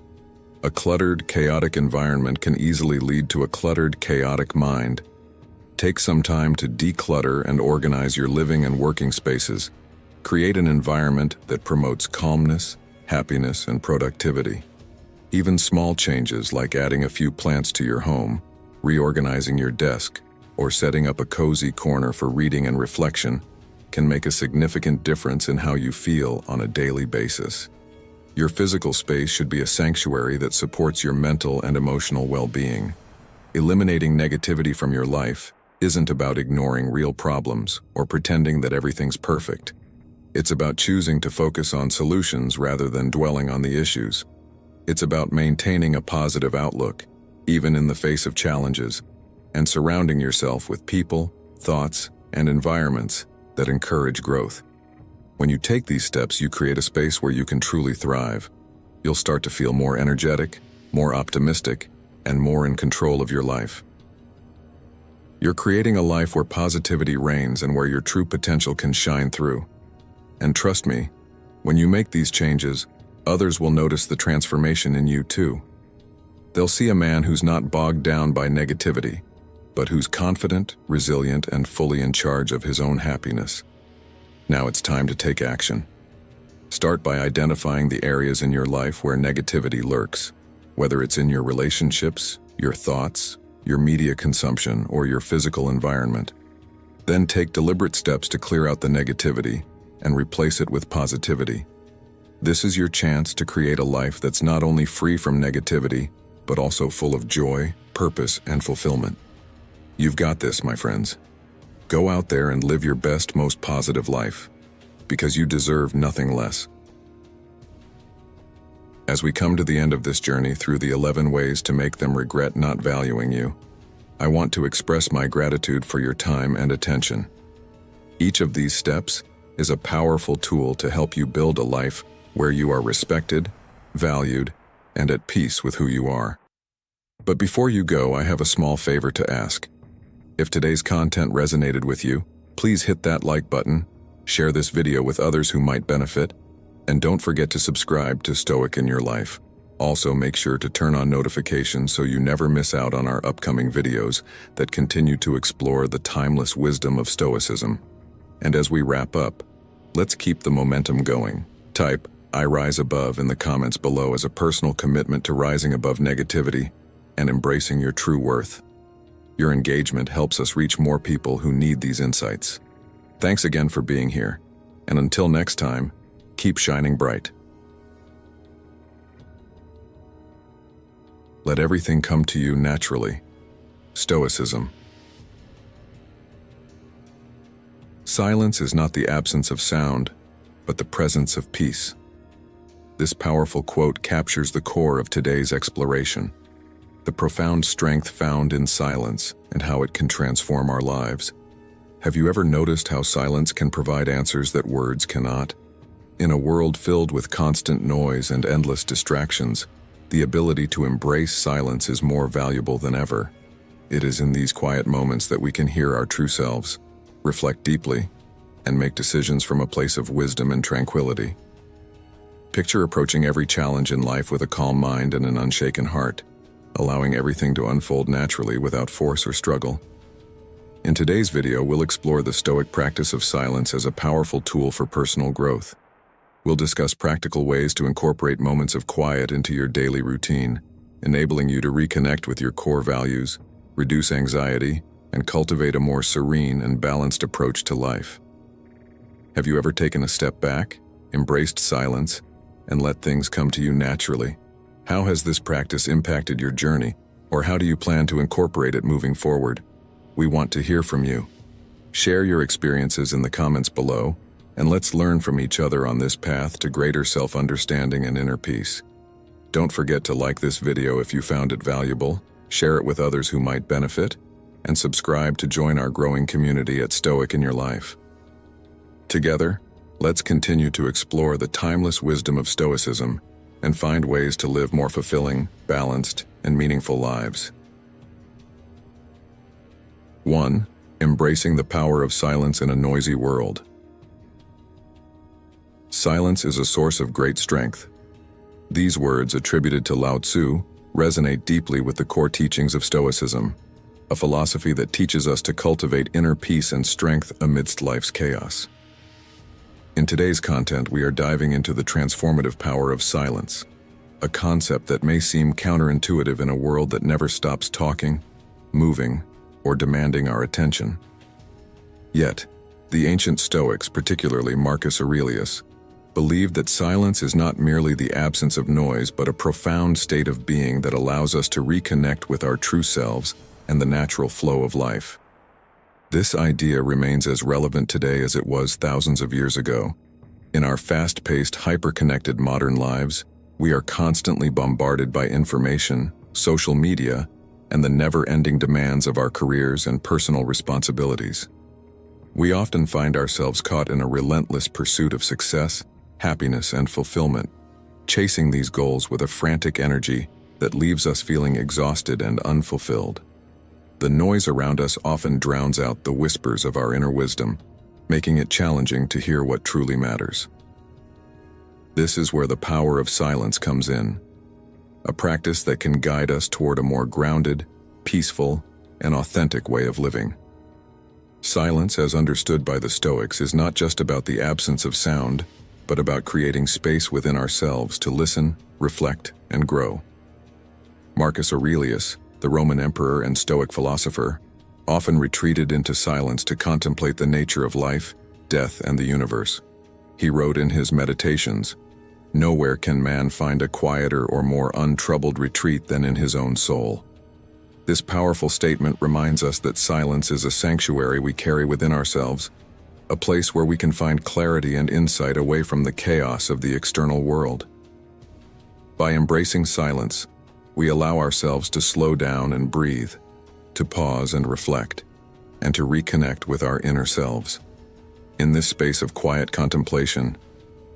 A cluttered, chaotic environment can easily lead to a cluttered, chaotic mind. Take some time to declutter and organize your living and working spaces. Create an environment that promotes calmness, happiness, and productivity. Even small changes like adding a few plants to your home, reorganizing your desk, or setting up a cozy corner for reading and reflection can make a significant difference in how you feel on a daily basis. Your physical space should be a sanctuary that supports your mental and emotional well-being. Eliminating negativity from your life isn't about ignoring real problems or pretending that everything's perfect. It's about choosing to focus on solutions rather than dwelling on the issues. It's about maintaining a positive outlook, even in the face of challenges, and surrounding yourself with people, thoughts, and environments that encourage growth. When you take these steps, you create a space where you can truly thrive. You'll start to feel more energetic, more optimistic, and more in control of your life. You're creating a life where positivity reigns and where your true potential can shine through. And trust me, when you make these changes, others will notice the transformation in you too. They'll see a man who's not bogged down by negativity, but who's confident, resilient, and fully in charge of his own happiness. Now it's time to take action. Start by identifying the areas in your life where negativity lurks, whether it's in your relationships, your thoughts, your media consumption, or your physical environment. Then take deliberate steps to clear out the negativity and replace it with positivity. This is your chance to create a life that's not only free from negativity, but also full of joy, purpose, and fulfillment. You've got this, my friends. Go out there and live your best, most positive life, because you deserve nothing less. As we come to the end of this journey through the 11 ways to make them regret not valuing you, I want to express my gratitude for your time and attention. Each of these steps is a powerful tool to help you build a life where you are respected, valued, and at peace with who you are. But before you go, I have a small favor to ask. If today's content resonated with you, please hit that like button, share this video with others who might benefit, and don't forget to subscribe to Stoic in Your Life. Also, make sure to turn on notifications so you never miss out on our upcoming videos that continue to explore the timeless wisdom of Stoicism. And as we wrap up, let's keep the momentum going. Type "I rise above" in the comments below as a personal commitment to rising above negativity and embracing your true worth. Your engagement helps us reach more people who need these insights. Thanks again for being here, and until next time, keep shining bright. Let everything come to you naturally. Stoicism. Silence is not the absence of sound, but the presence of peace. This powerful quote captures the core of today's exploration, the profound strength found in silence and how it can transform our lives. Have you ever noticed how silence can provide answers that words cannot? In a world filled with constant noise and endless distractions, the ability to embrace silence is more valuable than ever. It is in these quiet moments that we can hear our true selves, reflect deeply, and make decisions from a place of wisdom and tranquility. Picture approaching every challenge in life with a calm mind and an unshaken heart, allowing everything to unfold naturally without force or struggle. In today's video, we'll explore the Stoic practice of silence as a powerful tool for personal growth. We'll discuss practical ways to incorporate moments of quiet into your daily routine, enabling you to reconnect with your core values, reduce anxiety, and cultivate a more serene and balanced approach to life. Have you ever taken a step back, embraced silence, and let things come to you naturally? How has this practice impacted your journey, or how do you plan to incorporate it moving forward? We want to hear from you. Share your experiences in the comments below, and let's learn from each other on this path to greater self-understanding and inner peace. Don't forget to like this video if you found it valuable, share it with others who might benefit, and subscribe to join our growing community at Stoic in Your Life. Together, let's continue to explore the timeless wisdom of Stoicism and find ways to live more fulfilling, balanced, and meaningful lives. 1. Embracing the power of silence in a noisy world. Silence is a source of great strength. These words, attributed to Lao Tzu, resonate deeply with the core teachings of Stoicism, a philosophy that teaches us to cultivate inner peace and strength amidst life's chaos. In today's content, we are diving into the transformative power of silence, a concept that may seem counterintuitive in a world that never stops talking, moving, or demanding our attention. Yet, the ancient Stoics, particularly Marcus Aurelius, believed that silence is not merely the absence of noise but a profound state of being that allows us to reconnect with our true selves and the natural flow of life. This idea remains as relevant today as it was thousands of years ago. In our fast-paced, hyper-connected modern lives, we are constantly bombarded by information, social media, and the never-ending demands of our careers and personal responsibilities. We often find ourselves caught in a relentless pursuit of success, happiness, and fulfillment, chasing these goals with a frantic energy that leaves us feeling exhausted and unfulfilled. The noise around us often drowns out the whispers of our inner wisdom, making it challenging to hear what truly matters. This is where the power of silence comes in, a practice that can guide us toward a more grounded, peaceful, and authentic way of living. Silence, as understood by the Stoics, is not just about the absence of sound, but about creating space within ourselves to listen, reflect, and grow. Marcus Aurelius, the Roman emperor and Stoic philosopher, often retreated into silence to contemplate the nature of life, death, and the universe. He wrote in his Meditations, "Nowhere can man find a quieter or more untroubled retreat than in his own soul." This powerful statement reminds us that silence is a sanctuary we carry within ourselves, a place where we can find clarity and insight away from the chaos of the external world. By embracing silence, we allow ourselves to slow down and breathe, to pause and reflect, and to reconnect with our inner selves. In this space of quiet contemplation,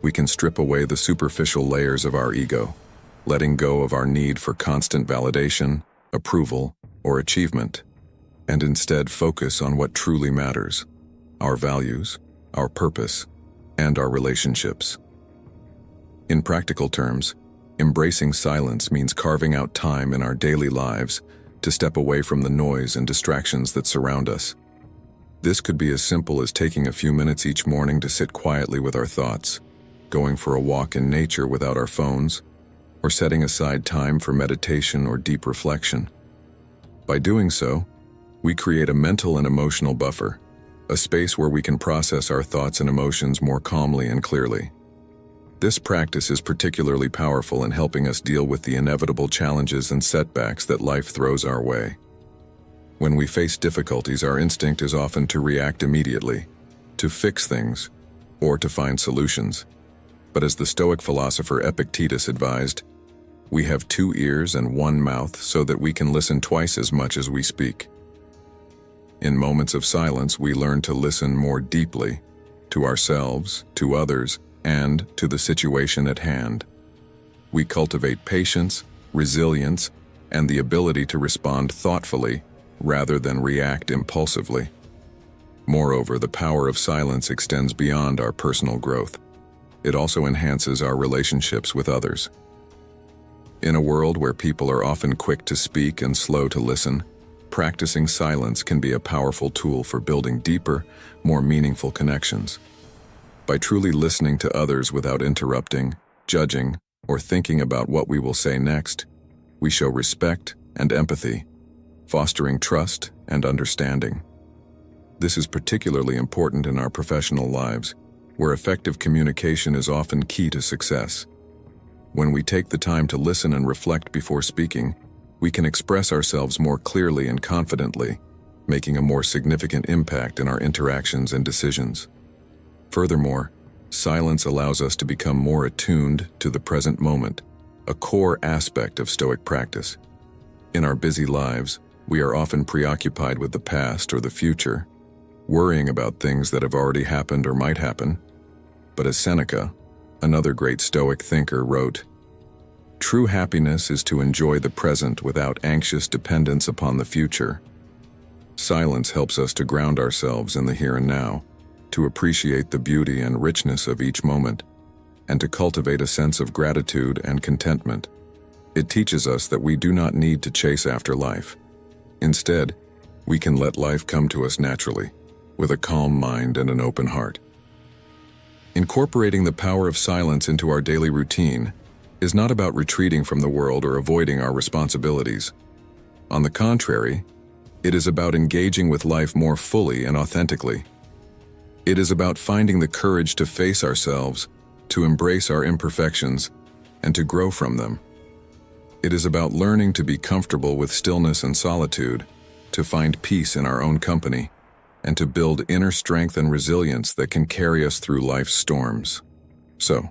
we can strip away the superficial layers of our ego, letting go of our need for constant validation, approval, or achievement, and instead focus on what truly matters: our values, our purpose, and our relationships. In practical terms, embracing silence means carving out time in our daily lives to step away from the noise and distractions that surround us. This could be as simple as taking a few minutes each morning to sit quietly with our thoughts, going for a walk in nature without our phones, or setting aside time for meditation or deep reflection. By doing so, we create a mental and emotional buffer, a space where we can process our thoughts and emotions more calmly and clearly. This practice is particularly powerful in helping us deal with the inevitable challenges and setbacks that life throws our way. When we face difficulties, our instinct is often to react immediately, to fix things, or to find solutions. But as the Stoic philosopher Epictetus advised, we have 2 ears and 1 mouth so that we can listen twice as much as we speak. In moments of silence, we learn to listen more deeply, to ourselves, to others, and to the situation at hand. We cultivate patience, resilience, and the ability to respond thoughtfully rather than react impulsively. Moreover, the power of silence extends beyond our personal growth. It also enhances our relationships with others. In a world where people are often quick to speak and slow to listen, practicing silence can be a powerful tool for building deeper, more meaningful connections. By truly listening to others without interrupting, judging, or thinking about what we will say next, we show respect and empathy, fostering trust and understanding. This is particularly important in our professional lives, where effective communication is often key to success. When we take the time to listen and reflect before speaking, we can express ourselves more clearly and confidently, making a more significant impact in our interactions and decisions. Furthermore, silence allows us to become more attuned to the present moment, a core aspect of Stoic practice. In our busy lives, we are often preoccupied with the past or the future, worrying about things that have already happened or might happen. But as Seneca, another great Stoic thinker, wrote, "True happiness is to enjoy the present without anxious dependence upon the future." Silence helps us to ground ourselves in the here and now, to appreciate the beauty and richness of each moment, and to cultivate a sense of gratitude and contentment. It teaches us that we do not need to chase after life. Instead, we can let life come to us naturally, with a calm mind and an open heart. Incorporating the power of silence into our daily routine is not about retreating from the world or avoiding our responsibilities. On the contrary, it is about engaging with life more fully and authentically. It is about finding the courage to face ourselves, to embrace our imperfections, and to grow from them. It is about learning to be comfortable with stillness and solitude, to find peace in our own company, and to build inner strength and resilience that can carry us through life's storms. So,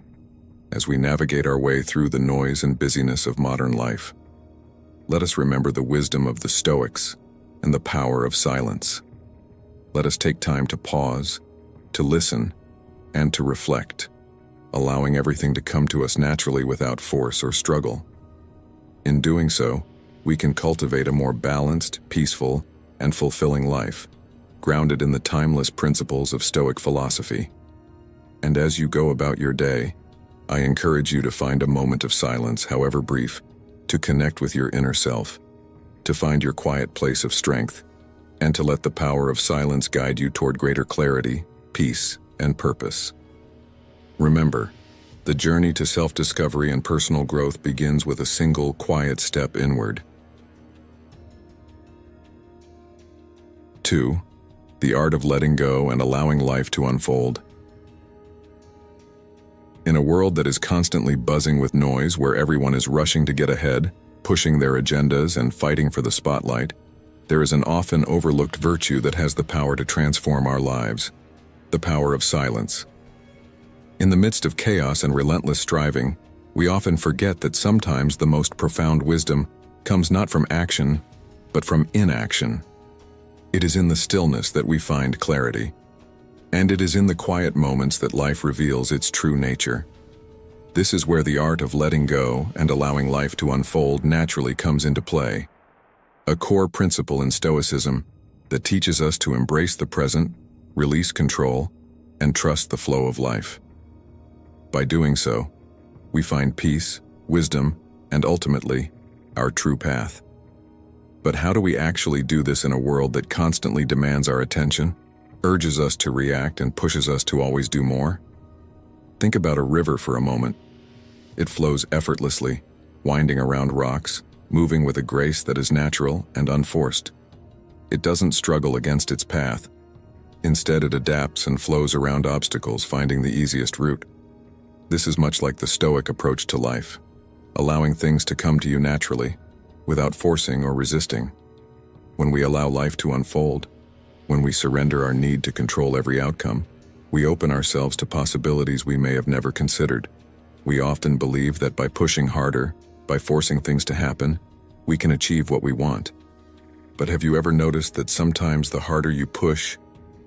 as we navigate our way through the noise and busyness of modern life, let us remember the wisdom of the Stoics and the power of silence. Let us take time to pause, to listen, and to reflect, allowing everything to come to us naturally without force or struggle. In doing so, we can cultivate a more balanced, peaceful, and fulfilling life, grounded in the timeless principles of Stoic philosophy. And as you go about your day, I encourage you to find a moment of silence, however brief, to connect with your inner self, to find your quiet place of strength, and to let the power of silence guide you toward greater clarity, peace, and purpose. Remember, the journey to self-discovery and personal growth begins with a single, quiet step inward. 2. The art of letting go and allowing life to unfold. In a world that is constantly buzzing with noise, where everyone is rushing to get ahead, pushing their agendas, and fighting for the spotlight, there is an often overlooked virtue that has the power to transform our lives: the power of silence. In the midst of chaos and relentless striving, we often forget that sometimes the most profound wisdom comes not from action, but from inaction. It is in the stillness that we find clarity, and it is in the quiet moments that life reveals its true nature. This is where the art of letting go and allowing life to unfold naturally comes into play, a core principle in Stoicism that teaches us to embrace the present, release control, and trust the flow of life. By doing so, we find peace, wisdom, and ultimately, our true path. But how do we actually do this in a world that constantly demands our attention, urges us to react, and pushes us to always do more? Think about a river for a moment. It flows effortlessly, winding around rocks, moving with a grace that is natural and unforced. It doesn't struggle against its path. Instead, it adapts and flows around obstacles, finding the easiest route. This is much like the Stoic approach to life, allowing things to come to you naturally, without forcing or resisting. When we allow life to unfold, when we surrender our need to control every outcome, we open ourselves to possibilities we may have never considered. We often believe that by pushing harder, by forcing things to happen, we can achieve what we want. But have you ever noticed that sometimes the harder you push,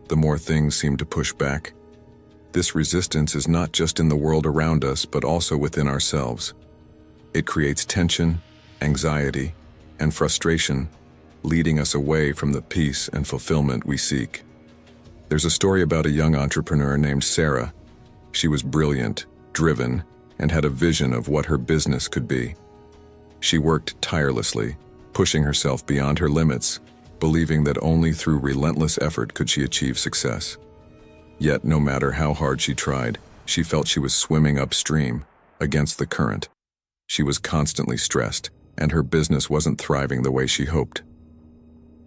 the more things seem to push back? This resistance is not just in the world around us, but also within ourselves. It creates tension, anxiety, and frustration, leading us away from the peace and fulfillment we seek. There's a story about a young entrepreneur named Sarah. She was brilliant, driven, and had a vision of what her business could be. She worked tirelessly, pushing herself beyond her limits, believing that only through relentless effort could she achieve success. Yet, no matter how hard she tried, she felt she was swimming upstream, against the current. She was constantly stressed, and her business wasn't thriving the way she hoped.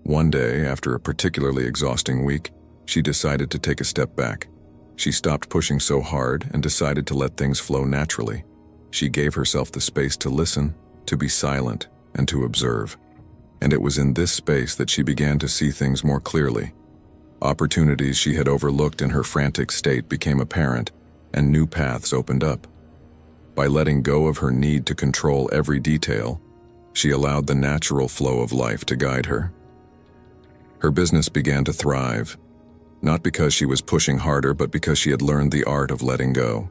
One day, after a particularly exhausting week, she decided to take a step back. She stopped pushing so hard and decided to let things flow naturally. She gave herself the space to listen, to be silent, and to observe. And it was in this space that she began to see things more clearly. Opportunities she had overlooked in her frantic state became apparent, and new paths opened up. By letting go of her need to control every detail, she allowed the natural flow of life to guide her. Her business began to thrive, not because she was pushing harder, but because she had learned the art of letting go.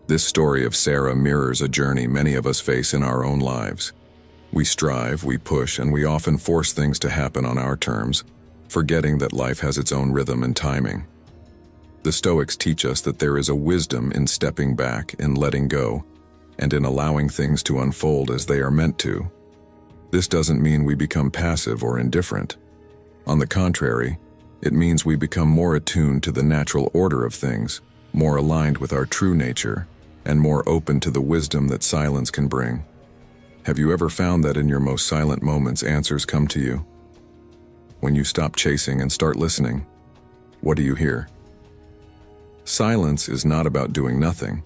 This story of Sarah mirrors a journey many of us face in our own lives. We strive, we push, and we often force things to happen on our terms, forgetting that life has its own rhythm and timing. The Stoics teach us that there is a wisdom in stepping back, in letting go, and in allowing things to unfold as they are meant to. This doesn't mean we become passive or indifferent. On the contrary, it means we become more attuned to the natural order of things, more aligned with our true nature, and more open to the wisdom that silence can bring. Have you ever found that in your most silent moments, answers come to you? When you stop chasing and start listening, what do you hear? Silence is not about doing nothing.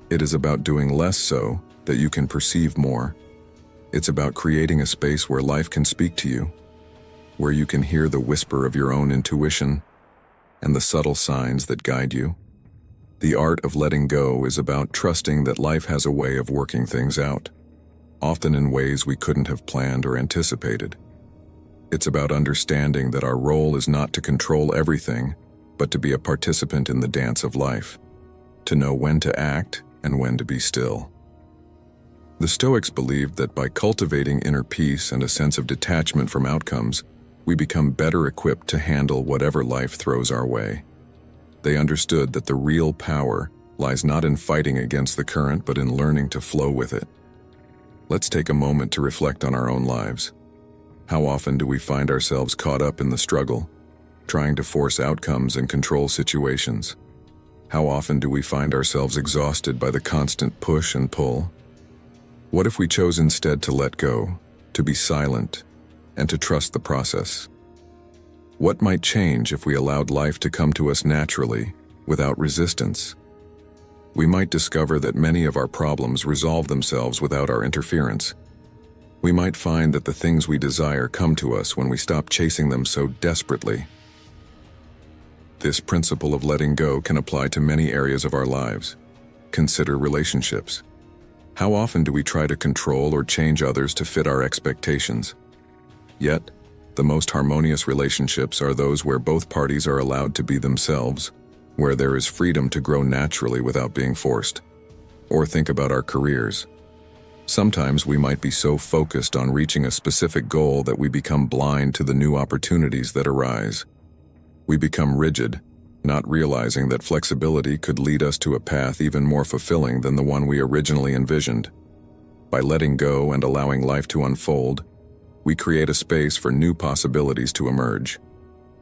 It is about doing less so that you can perceive more. It's about creating a space where life can speak to you, where you can hear the whisper of your own intuition and the subtle signs that guide you. The art of letting go is about trusting that life has a way of working things out, often in ways we couldn't have planned or anticipated. It's about understanding that our role is not to control everything, but to be a participant in the dance of life, to know when to act and when to be still. The Stoics believed that by cultivating inner peace and a sense of detachment from outcomes, we become better equipped to handle whatever life throws our way. They understood that the real power lies not in fighting against the current, but in learning to flow with it. Let's take a moment to reflect on our own lives. How often do we find ourselves caught up in the struggle, trying to force outcomes and control situations? How often do we find ourselves exhausted by the constant push and pull? What if we chose instead to let go, to be silent, and to trust the process? What might change if we allowed life to come to us naturally, without resistance? We might discover that many of our problems resolve themselves without our interference. We might find that the things we desire come to us when we stop chasing them so desperately. This principle of letting go can apply to many areas of our lives. Consider relationships. How often do we try to control or change others to fit our expectations? Yet, the most harmonious relationships are those where both parties are allowed to be themselves, where there is freedom to grow naturally without being forced. Or think about our careers. Sometimes we might be so focused on reaching a specific goal that we become blind to the new opportunities that arise. We become rigid, not realizing that flexibility could lead us to a path even more fulfilling than the one we originally envisioned. By letting go and allowing life to unfold, we create a space for new possibilities to emerge.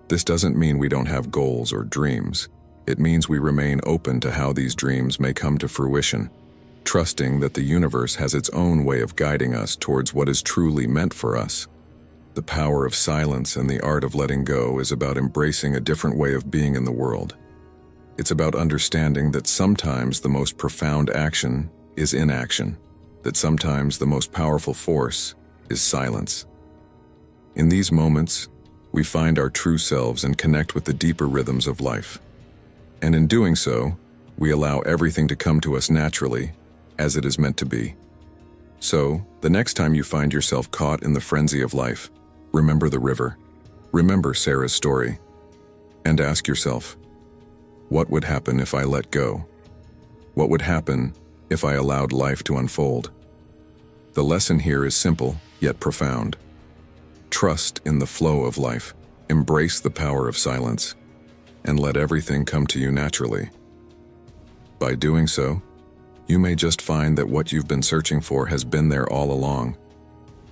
This doesn't mean we don't have goals or dreams. It means we remain open to how these dreams may come to fruition, trusting that the universe has its own way of guiding us towards what is truly meant for us. The power of silence and the art of letting go is about embracing a different way of being in the world. It's about understanding that sometimes the most profound action is inaction, that sometimes the most powerful force is silence. In these moments, we find our true selves and connect with the deeper rhythms of life. And in doing so, we allow everything to come to us naturally, as it is meant to be. So, the next time you find yourself caught in the frenzy of life, remember the river, remember Sarah's story, and ask yourself, what would happen if I let go? What would happen if I allowed life to unfold? The lesson here is simple, yet profound. Trust in the flow of life, embrace the power of silence, and let everything come to you naturally. By doing so, you may just find that what you've been searching for has been there all along,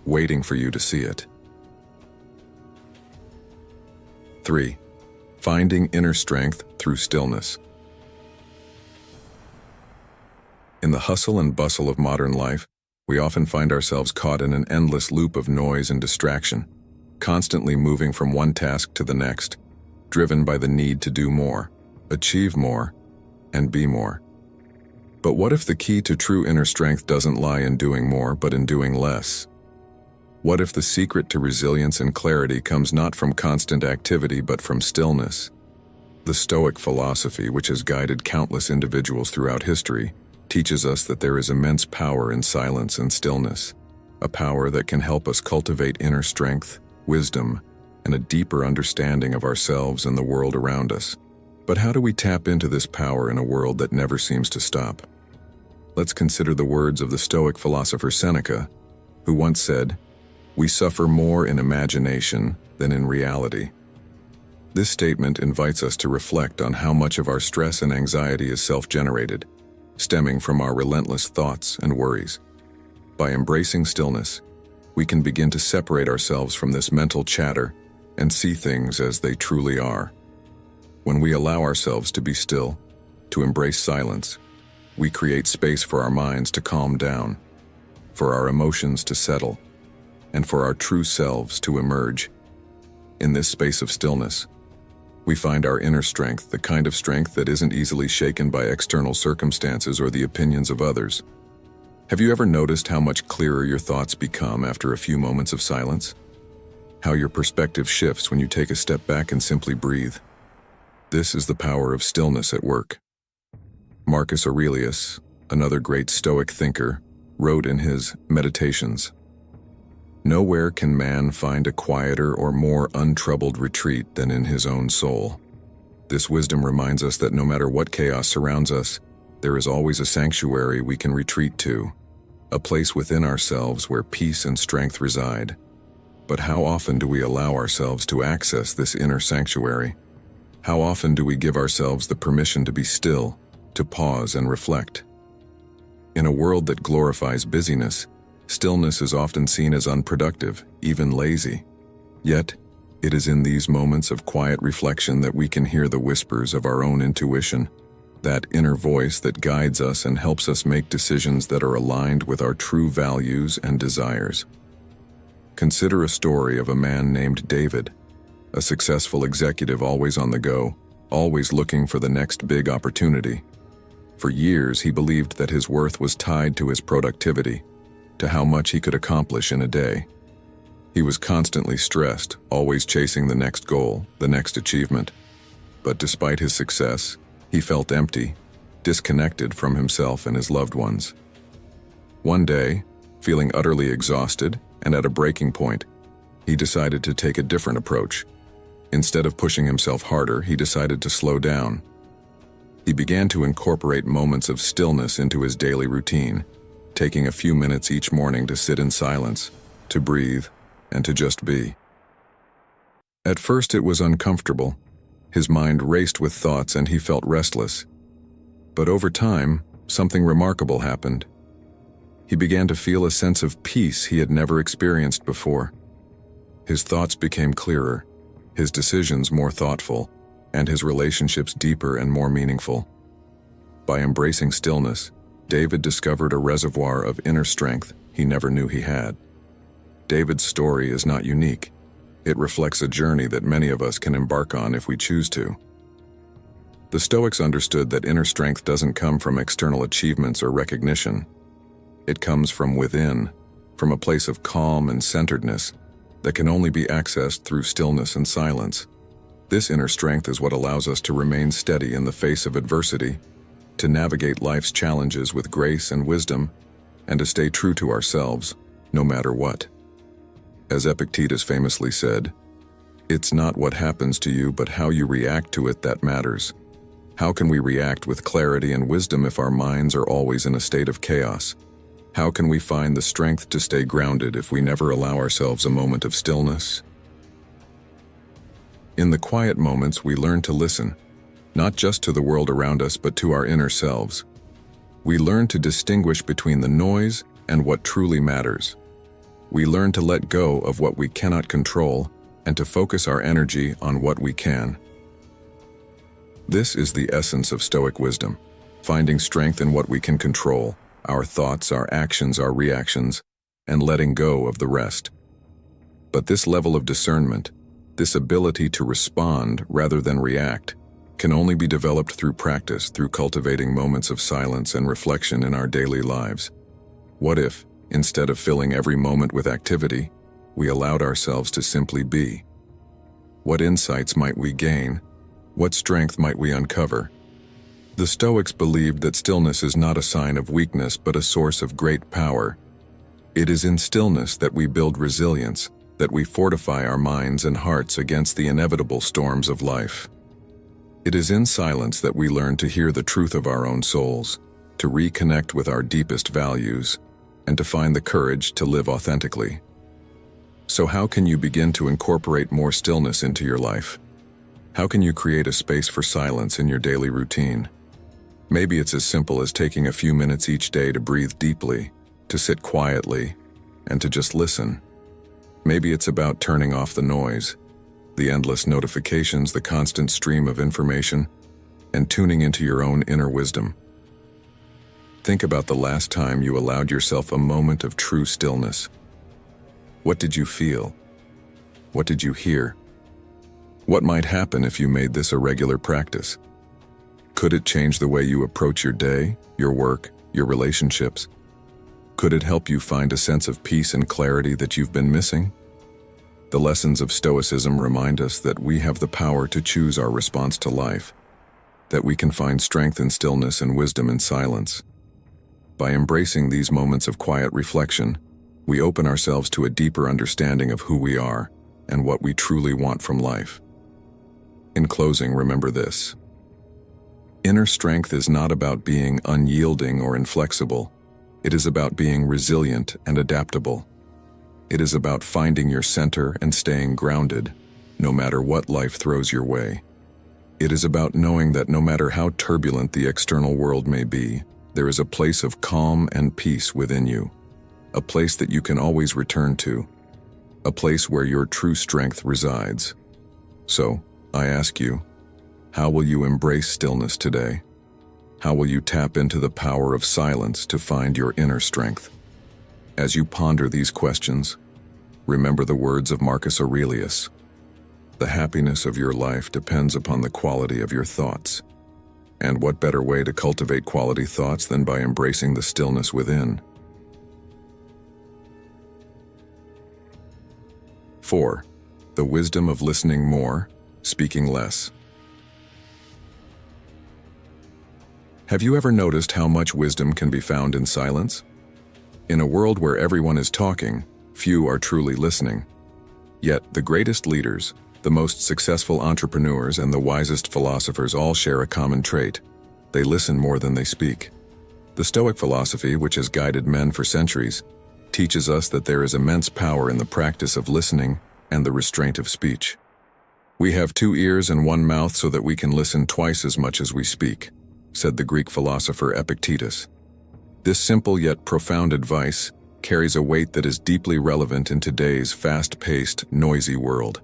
waiting for you to see it. 3. Finding inner strength through stillness. In the hustle and bustle of modern life, we often find ourselves caught in an endless loop of noise and distraction, constantly moving from one task to the next, driven by the need to do more, achieve more, and be more. But what if the key to true inner strength doesn't lie in doing more, but in doing less? What if the secret to resilience and clarity comes not from constant activity, but from stillness? The Stoic philosophy, which has guided countless individuals throughout history, teaches us that there is immense power in silence and stillness, a power that can help us cultivate inner strength, wisdom, and a deeper understanding of ourselves and the world around us. But how do we tap into this power in a world that never seems to stop? Let's consider the words of the Stoic philosopher Seneca, who once said, "We suffer more in imagination than in reality." This statement invites us to reflect on how much of our stress and anxiety is self-generated, stemming from our relentless thoughts and worries. By embracing stillness, we can begin to separate ourselves from this mental chatter and see things as they truly are. When we allow ourselves to be still, to embrace silence, We create space for our minds to calm down, for our emotions to settle, and for our true selves to emerge. In this space of stillness, we find our inner strength, the kind of strength that isn't easily shaken by external circumstances or the opinions of others. Have you ever noticed how much clearer your thoughts become after a few moments of silence? How your perspective shifts when you take a step back and simply breathe? This is the power of stillness at work. Marcus Aurelius, another great Stoic thinker, wrote in his Meditations, "Nowhere can man find a quieter or more untroubled retreat than in his own soul." This wisdom reminds us that no matter what chaos surrounds us, there is always a sanctuary we can retreat to, a place within ourselves where peace and strength reside. But how often do we allow ourselves to access this inner sanctuary? How often do we give ourselves the permission to be still, to pause and reflect? In a world that glorifies busyness, stillness is often seen as unproductive, even lazy. Yet, it is in these moments of quiet reflection that we can hear the whispers of our own intuition, that inner voice that guides us and helps us make decisions that are aligned with our true values and desires. Consider a story of a man named David, a successful executive always on the go, always looking for the next big opportunity. For years, he believed that his worth was tied to his productivity, to how much he could accomplish in a day. He was constantly stressed, always chasing the next goal, the next achievement. But despite his success, he felt empty, disconnected from himself and his loved ones. One day, feeling utterly exhausted and at a breaking point, he decided to take a different approach. Instead of pushing himself harder, he decided to slow down. He began to incorporate moments of stillness into his daily routine, taking a few minutes each morning to sit in silence, to breathe, and to just be. At first it was uncomfortable. His mind raced with thoughts and he felt restless. But over time, something remarkable happened. He began to feel a sense of peace he had never experienced before. His thoughts became clearer, his decisions more thoughtful, and his relationships deeper and more meaningful. By embracing stillness, David discovered a reservoir of inner strength he never knew he had. David's story is not unique. It reflects a journey that many of us can embark on if we choose to. The Stoics understood that inner strength doesn't come from external achievements or recognition. It comes from within, from a place of calm and centeredness that can only be accessed through stillness and silence. This inner strength is what allows us to remain steady in the face of adversity, to navigate life's challenges with grace and wisdom, and to stay true to ourselves, no matter what. As Epictetus famously said, "It's not what happens to you, but how you react to it that matters." How can we react with clarity and wisdom if our minds are always in a state of chaos? How can we find the strength to stay grounded if we never allow ourselves a moment of stillness? In the quiet moments, we learn to listen, not just to the world around us, but to our inner selves. We learn to distinguish between the noise and what truly matters. We learn to let go of what we cannot control and to focus our energy on what we can. This is the essence of Stoic wisdom, finding strength in what we can control, our thoughts, our actions, our reactions, and letting go of the rest. But this level of discernment, this ability to respond rather than react, can only be developed through practice, through cultivating moments of silence and reflection in our daily lives. What if, instead of filling every moment with activity, we allowed ourselves to simply be? What insights might we gain? What strength might we uncover? The Stoics believed that stillness is not a sign of weakness but a source of great power. It is in stillness that we build resilience, that we fortify our minds and hearts against the inevitable storms of life. It is in silence that we learn to hear the truth of our own souls, to reconnect with our deepest values, and to find the courage to live authentically. So how can you begin to incorporate more stillness into your life? How can you create a space for silence in your daily routine? Maybe it's as simple as taking a few minutes each day to breathe deeply, to sit quietly, and to just listen. Maybe it's about turning off the noise, the endless notifications, the constant stream of information, and tuning into your own inner wisdom. Think about the last time you allowed yourself a moment of true stillness. What did you feel? What did you hear? What might happen if you made this a regular practice? Could it change the way you approach your day, your work, your relationships? Could it help you find a sense of peace and clarity that you've been missing? The lessons of Stoicism remind us that we have the power to choose our response to life, that we can find strength in stillness and wisdom in silence. By embracing these moments of quiet reflection, we open ourselves to a deeper understanding of who we are and what we truly want from life. In closing, remember this. Inner strength is not about being unyielding or inflexible. It is about being resilient and adaptable. It is about finding your center and staying grounded, no matter what life throws your way. It is about knowing that no matter how turbulent the external world may be, there is a place of calm and peace within you, a place that you can always return to, a place where your true strength resides. So, I ask you, how will you embrace stillness today? How will you tap into the power of silence to find your inner strength? As you ponder these questions, remember the words of Marcus Aurelius. The happiness of your life depends upon the quality of your thoughts. And what better way to cultivate quality thoughts than by embracing the stillness within? 4. The wisdom of listening more, speaking less. Have you ever noticed how much wisdom can be found in silence? In a world where everyone is talking, few are truly listening. Yet, the greatest leaders, the most successful entrepreneurs, and the wisest philosophers all share a common trait. They listen more than they speak. The Stoic philosophy, which has guided men for centuries, teaches us that there is immense power in the practice of listening and the restraint of speech. We have 2 ears and 1 mouth so that we can listen twice as much as we speak, said the Greek philosopher Epictetus. This simple yet profound advice carries a weight that is deeply relevant in today's fast-paced, noisy world.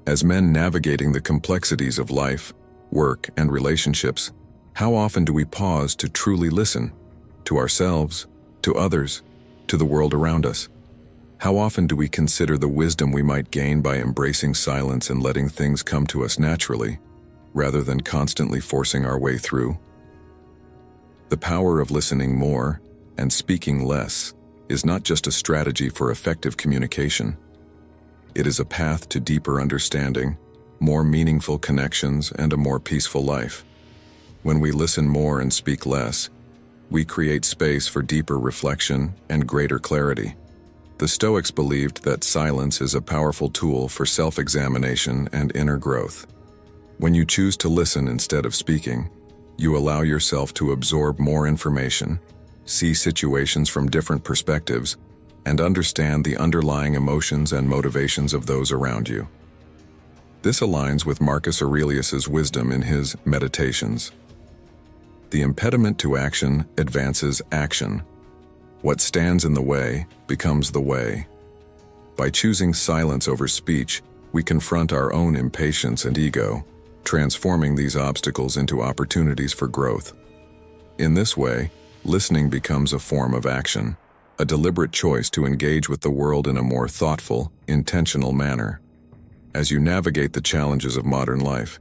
As men navigating the complexities of life, work, and relationships, how often do we pause to truly listen? To ourselves, to others, to the world around us? How often do we consider the wisdom we might gain by embracing silence and letting things come to us naturally, rather than constantly forcing our way through? The power of listening more and speaking less is not just a strategy for effective communication. It is a path to deeper understanding, more meaningful connections, and a more peaceful life. When we listen more and speak less, we create space for deeper reflection and greater clarity. The Stoics believed that silence is a powerful tool for self-examination and inner growth. When you choose to listen instead of speaking, you allow yourself to absorb more information, see situations from different perspectives, and understand the underlying emotions and motivations of those around you. This aligns with Marcus Aurelius's wisdom in his Meditations. The impediment to action advances action. What stands in the way becomes the way. By choosing silence over speech, we confront our own impatience and ego, transforming these obstacles into opportunities for growth. In this way, listening becomes a form of action, a deliberate choice to engage with the world in a more thoughtful, intentional manner. As you navigate the challenges of modern life,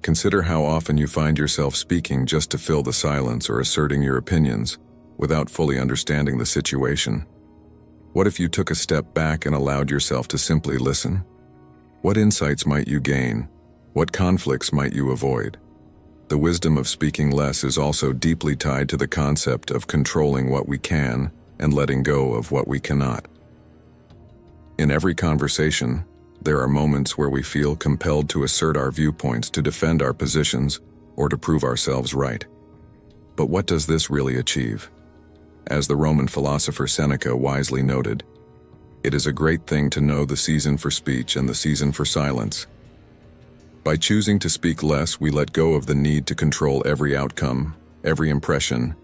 consider how often you find yourself speaking just to fill the silence or asserting your opinions, without fully understanding the situation. What if you took a step back and allowed yourself to simply listen? What insights might you gain? What conflicts might you avoid? The wisdom of speaking less is also deeply tied to the concept of controlling what we can and letting go of what we cannot. In every conversation, there are moments where we feel compelled to assert our viewpoints, to defend our positions, or to prove ourselves right. But what does this really achieve? As the Roman philosopher Seneca wisely noted, "It is a great thing to know the season for speech and the season for silence." By choosing to speak less, we let go of the need to control every outcome, every impression,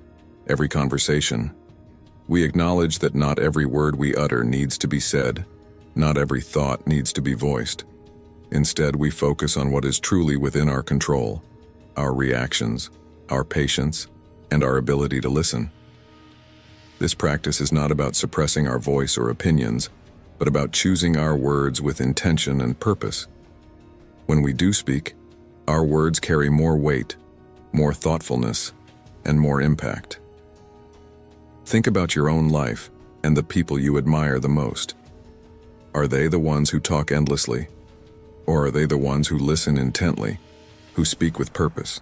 every conversation. We acknowledge that not every word we utter needs to be said, not every thought needs to be voiced. Instead, we focus on what is truly within our control: our reactions, our patience, and our ability to listen. This practice is not about suppressing our voice or opinions, but about choosing our words with intention and purpose. When we do speak, our words carry more weight, more thoughtfulness, and more impact. Think about your own life and the people you admire the most. Are they the ones who talk endlessly? Or are they the ones who listen intently, who speak with purpose?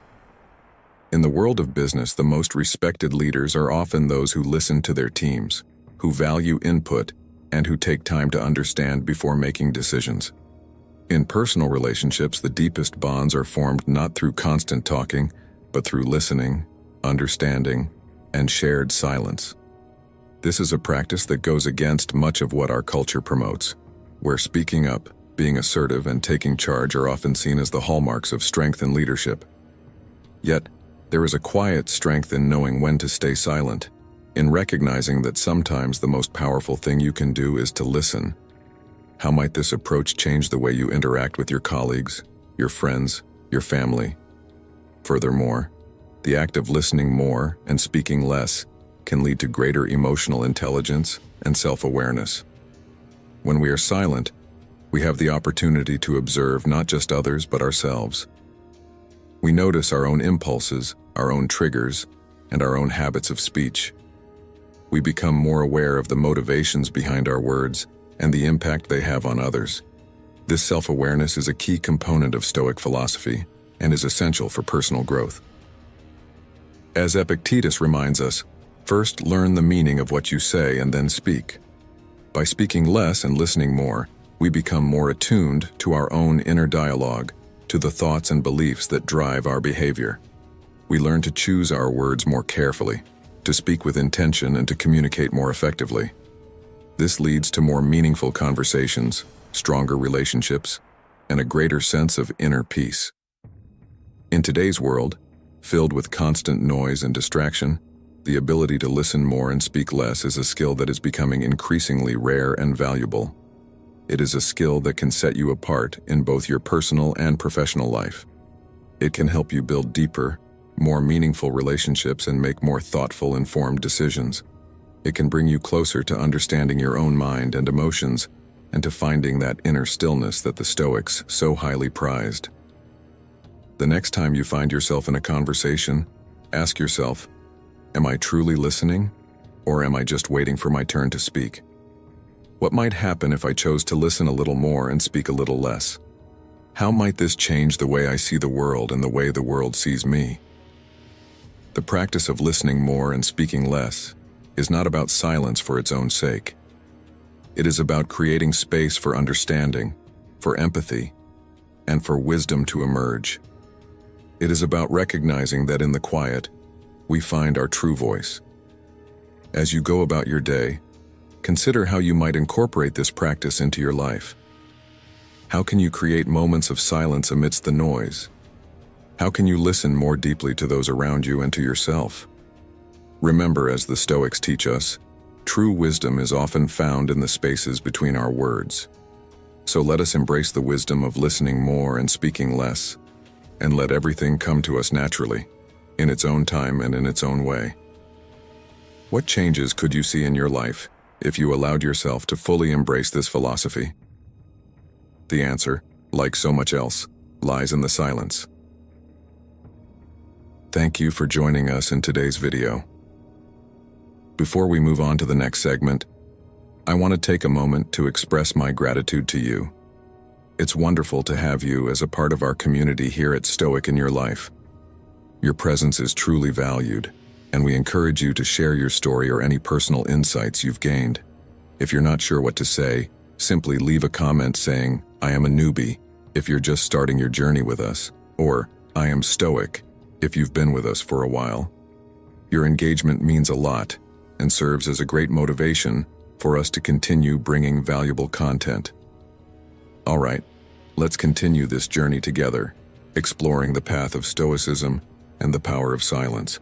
In the world of business, the most respected leaders are often those who listen to their teams, who value input, and who take time to understand before making decisions. In personal relationships, the deepest bonds are formed not through constant talking, but through listening, understanding, and shared silence. This is a practice that goes against much of what our culture promotes, where speaking up, being assertive, and taking charge are often seen as the hallmarks of strength and leadership. Yet, there is a quiet strength in knowing when to stay silent, in recognizing that sometimes the most powerful thing you can do is to listen. How might this approach change the way you interact with your colleagues, your friends, your family? Furthermore, the act of listening more and speaking less can lead to greater emotional intelligence and self-awareness. When we are silent, we have the opportunity to observe not just others but ourselves. We notice our own impulses, our own triggers, and our own habits of speech. We become more aware of the motivations behind our words and the impact they have on others. This self-awareness is a key component of Stoic philosophy and is essential for personal growth. As Epictetus reminds us, first learn the meaning of what you say and then speak. By speaking less and listening more, we become more attuned to our own inner dialogue, to the thoughts and beliefs that drive our behavior. We learn to choose our words more carefully, to speak with intention, and to communicate more effectively. This leads to more meaningful conversations, stronger relationships, and a greater sense of inner peace. In today's world, filled with constant noise and distraction, the ability to listen more and speak less is a skill that is becoming increasingly rare and valuable. It is a skill that can set you apart in both your personal and professional life. It can help you build deeper, more meaningful relationships and make more thoughtful, informed decisions. It can bring you closer to understanding your own mind and emotions and to finding that inner stillness that the Stoics so highly prized. The next time you find yourself in a conversation, ask yourself, am I truly listening, or am I just waiting for my turn to speak? What might happen if I chose to listen a little more and speak a little less? How might this change the way I see the world and the way the world sees me? The practice of listening more and speaking less is not about silence for its own sake. It is about creating space for understanding, for empathy, and for wisdom to emerge. It is about recognizing that in the quiet, we find our true voice. As you go about your day, consider how you might incorporate this practice into your life. How can you create moments of silence amidst the noise? How can you listen more deeply to those around you and to yourself? Remember, as the Stoics teach us, true wisdom is often found in the spaces between our words. So let us embrace the wisdom of listening more and speaking less, and let everything come to us naturally, in its own time and in its own way. What changes could you see in your life if you allowed yourself to fully embrace this philosophy? The answer, like so much else, lies in the silence. Thank you for joining us in today's video. Before we move on to the next segment, I want to take a moment to express my gratitude to you. It's wonderful to have you as a part of our community here at Stoic in Your Life. Your presence is truly valued, and we encourage you to share your story or any personal insights you've gained. If you're not sure what to say, simply leave a comment saying, "I am a newbie," if you're just starting your journey with us, or "I am Stoic," if you've been with us for a while. Your engagement means a lot and serves as a great motivation for us to continue bringing valuable content. All right, let's continue this journey together, exploring the path of Stoicism and the power of silence.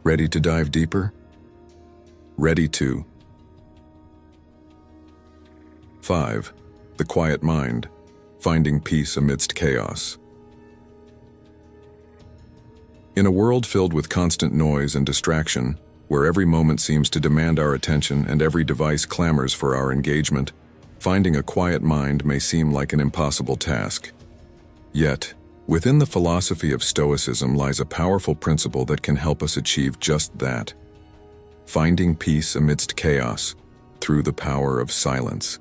Ready to dive deeper? Ready to. 5. The quiet mind, finding peace amidst chaos. In a world filled with constant noise and distraction, where every moment seems to demand our attention and every device clamors for our engagement, finding a quiet mind may seem like an impossible task. Yet, within the philosophy of Stoicism lies a powerful principle that can help us achieve just that: finding peace amidst chaos through the power of silence.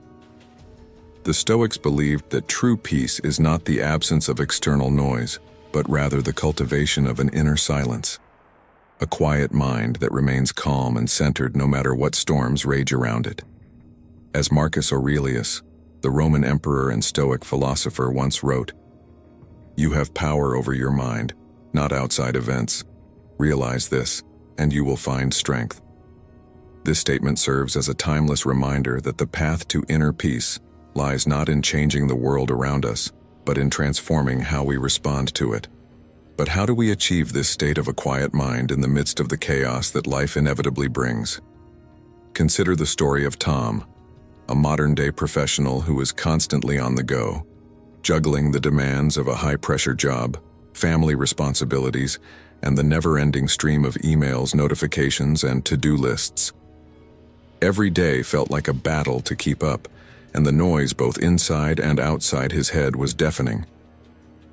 The Stoics believed that true peace is not the absence of external noise, but rather the cultivation of an inner silence, a quiet mind that remains calm and centered no matter what storms rage around it. As Marcus Aurelius, the Roman emperor and Stoic philosopher, once wrote, "You have power over your mind, not outside events. Realize this, and you will find strength." This statement serves as a timeless reminder that the path to inner peace lies not in changing the world around us, but in transforming how we respond to it. But how do we achieve this state of a quiet mind in the midst of the chaos that life inevitably brings? Consider the story of Tom, a modern-day professional who is constantly on the go, juggling the demands of a high-pressure job, family responsibilities, and the never-ending stream of emails, notifications, and to-do lists. Every day felt like a battle to keep up, and the noise both inside and outside his head was deafening.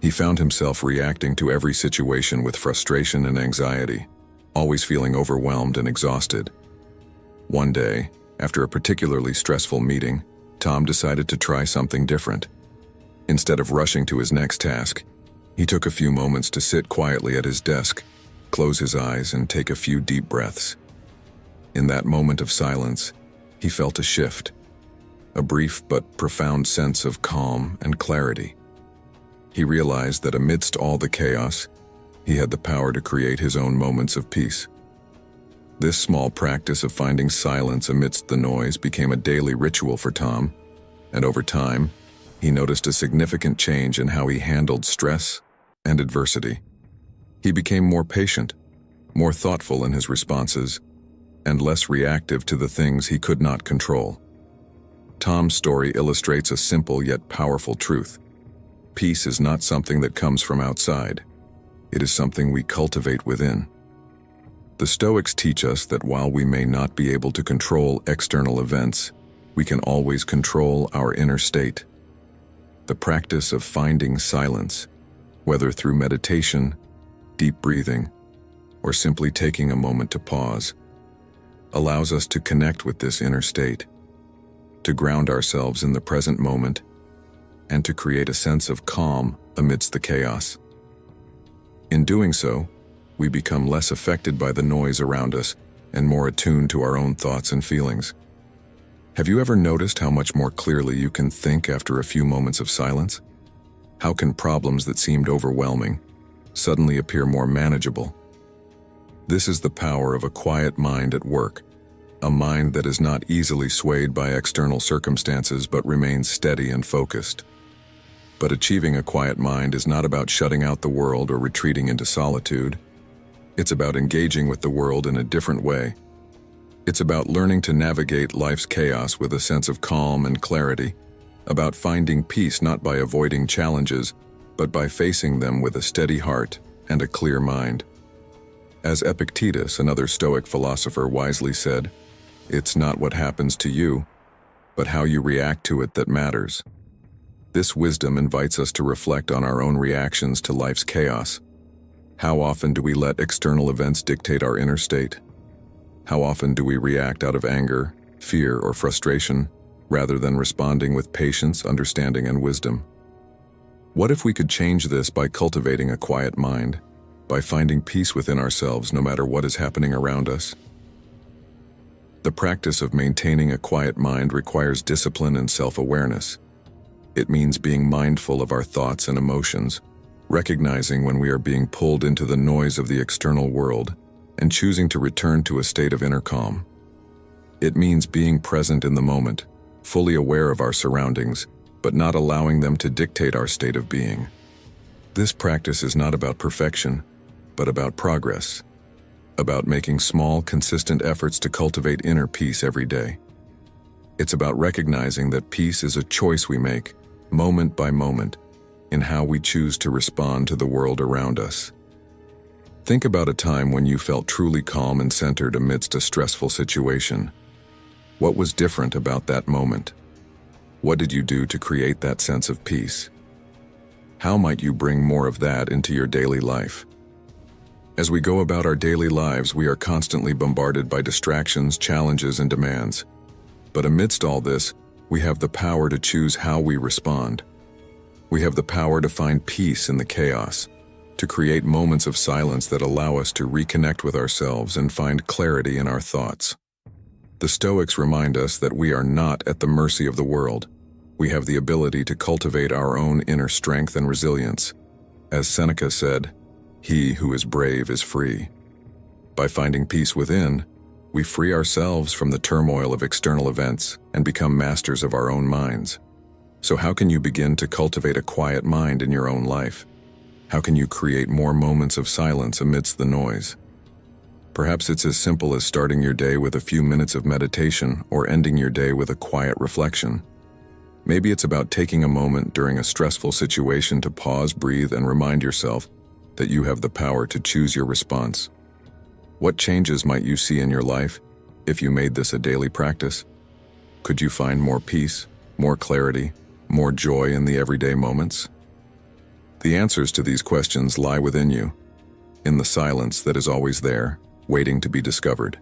He found himself reacting to every situation with frustration and anxiety, always feeling overwhelmed and exhausted. One day, after a particularly stressful meeting, Tom decided to try something different. Instead of rushing to his next task, he took a few moments to sit quietly at his desk, close his eyes, and take a few deep breaths. In that moment of silence, he felt a shift, a brief but profound sense of calm and clarity. He realized that amidst all the chaos, he had the power to create his own moments of peace. This small practice of finding silence amidst the noise became a daily ritual for Tom, and over time, he noticed a significant change in how he handled stress and adversity. He became more patient, more thoughtful in his responses, and less reactive to the things he could not control. Tom's story illustrates a simple yet powerful truth. Peace is not something that comes from outside. It is something we cultivate within. The Stoics teach us that while we may not be able to control external events, we can always control our inner state. The practice of finding silence, whether through meditation, deep breathing, or simply taking a moment to pause, allows us to connect with this inner state, to ground ourselves in the present moment, and to create a sense of calm amidst the chaos. In doing so, we become less affected by the noise around us and more attuned to our own thoughts and feelings. Have you ever noticed how much more clearly you can think after a few moments of silence? How can problems that seemed overwhelming suddenly appear more manageable? This is the power of a quiet mind at work, a mind that is not easily swayed by external circumstances but remains steady and focused. But achieving a quiet mind is not about shutting out the world or retreating into solitude. It's about engaging with the world in a different way. It's about learning to navigate life's chaos with a sense of calm and clarity, about finding peace not by avoiding challenges, but by facing them with a steady heart and a clear mind. As Epictetus, another Stoic philosopher, wisely said, "It's not what happens to you, but how you react to it that matters." This wisdom invites us to reflect on our own reactions to life's chaos. How often do we let external events dictate our inner state? How often do we react out of anger, fear, or frustration, rather than responding with patience, understanding, and wisdom? What if we could change this by cultivating a quiet mind, by finding peace within ourselves no matter what is happening around us? The practice of maintaining a quiet mind requires discipline and self-awareness. It means being mindful of our thoughts and emotions, recognizing when we are being pulled into the noise of the external world, and choosing to return to a state of inner calm. It means being present in the moment, fully aware of our surroundings, but not allowing them to dictate our state of being. This practice is not about perfection, but about progress, about making small, consistent efforts to cultivate inner peace every day. It's about recognizing that peace is a choice we make, moment by moment, in how we choose to respond to the world around us. Think about a time when you felt truly calm and centered amidst a stressful situation. What was different about that moment? What did you do to create that sense of peace? How might you bring more of that into your daily life? As we go about our daily lives, we are constantly bombarded by distractions, challenges, and demands. But amidst all this, we have the power to choose how we respond. We have the power to find peace in the chaos, to create moments of silence that allow us to reconnect with ourselves and find clarity in our thoughts. The Stoics remind us that we are not at the mercy of the world. We have the ability to cultivate our own inner strength and resilience. As Seneca said, "He who is brave is free." By finding peace within, we free ourselves from the turmoil of external events and become masters of our own minds. So how can you begin to cultivate a quiet mind in your own life? How can you create more moments of silence amidst the noise? Perhaps it's as simple as starting your day with a few minutes of meditation or ending your day with a quiet reflection. Maybe it's about taking a moment during a stressful situation to pause, breathe, and remind yourself that you have the power to choose your response. What changes might you see in your life if you made this a daily practice? Could you find more peace, more clarity, more joy in the everyday moments? The answers to these questions lie within you, in the silence that is always there, waiting to be discovered.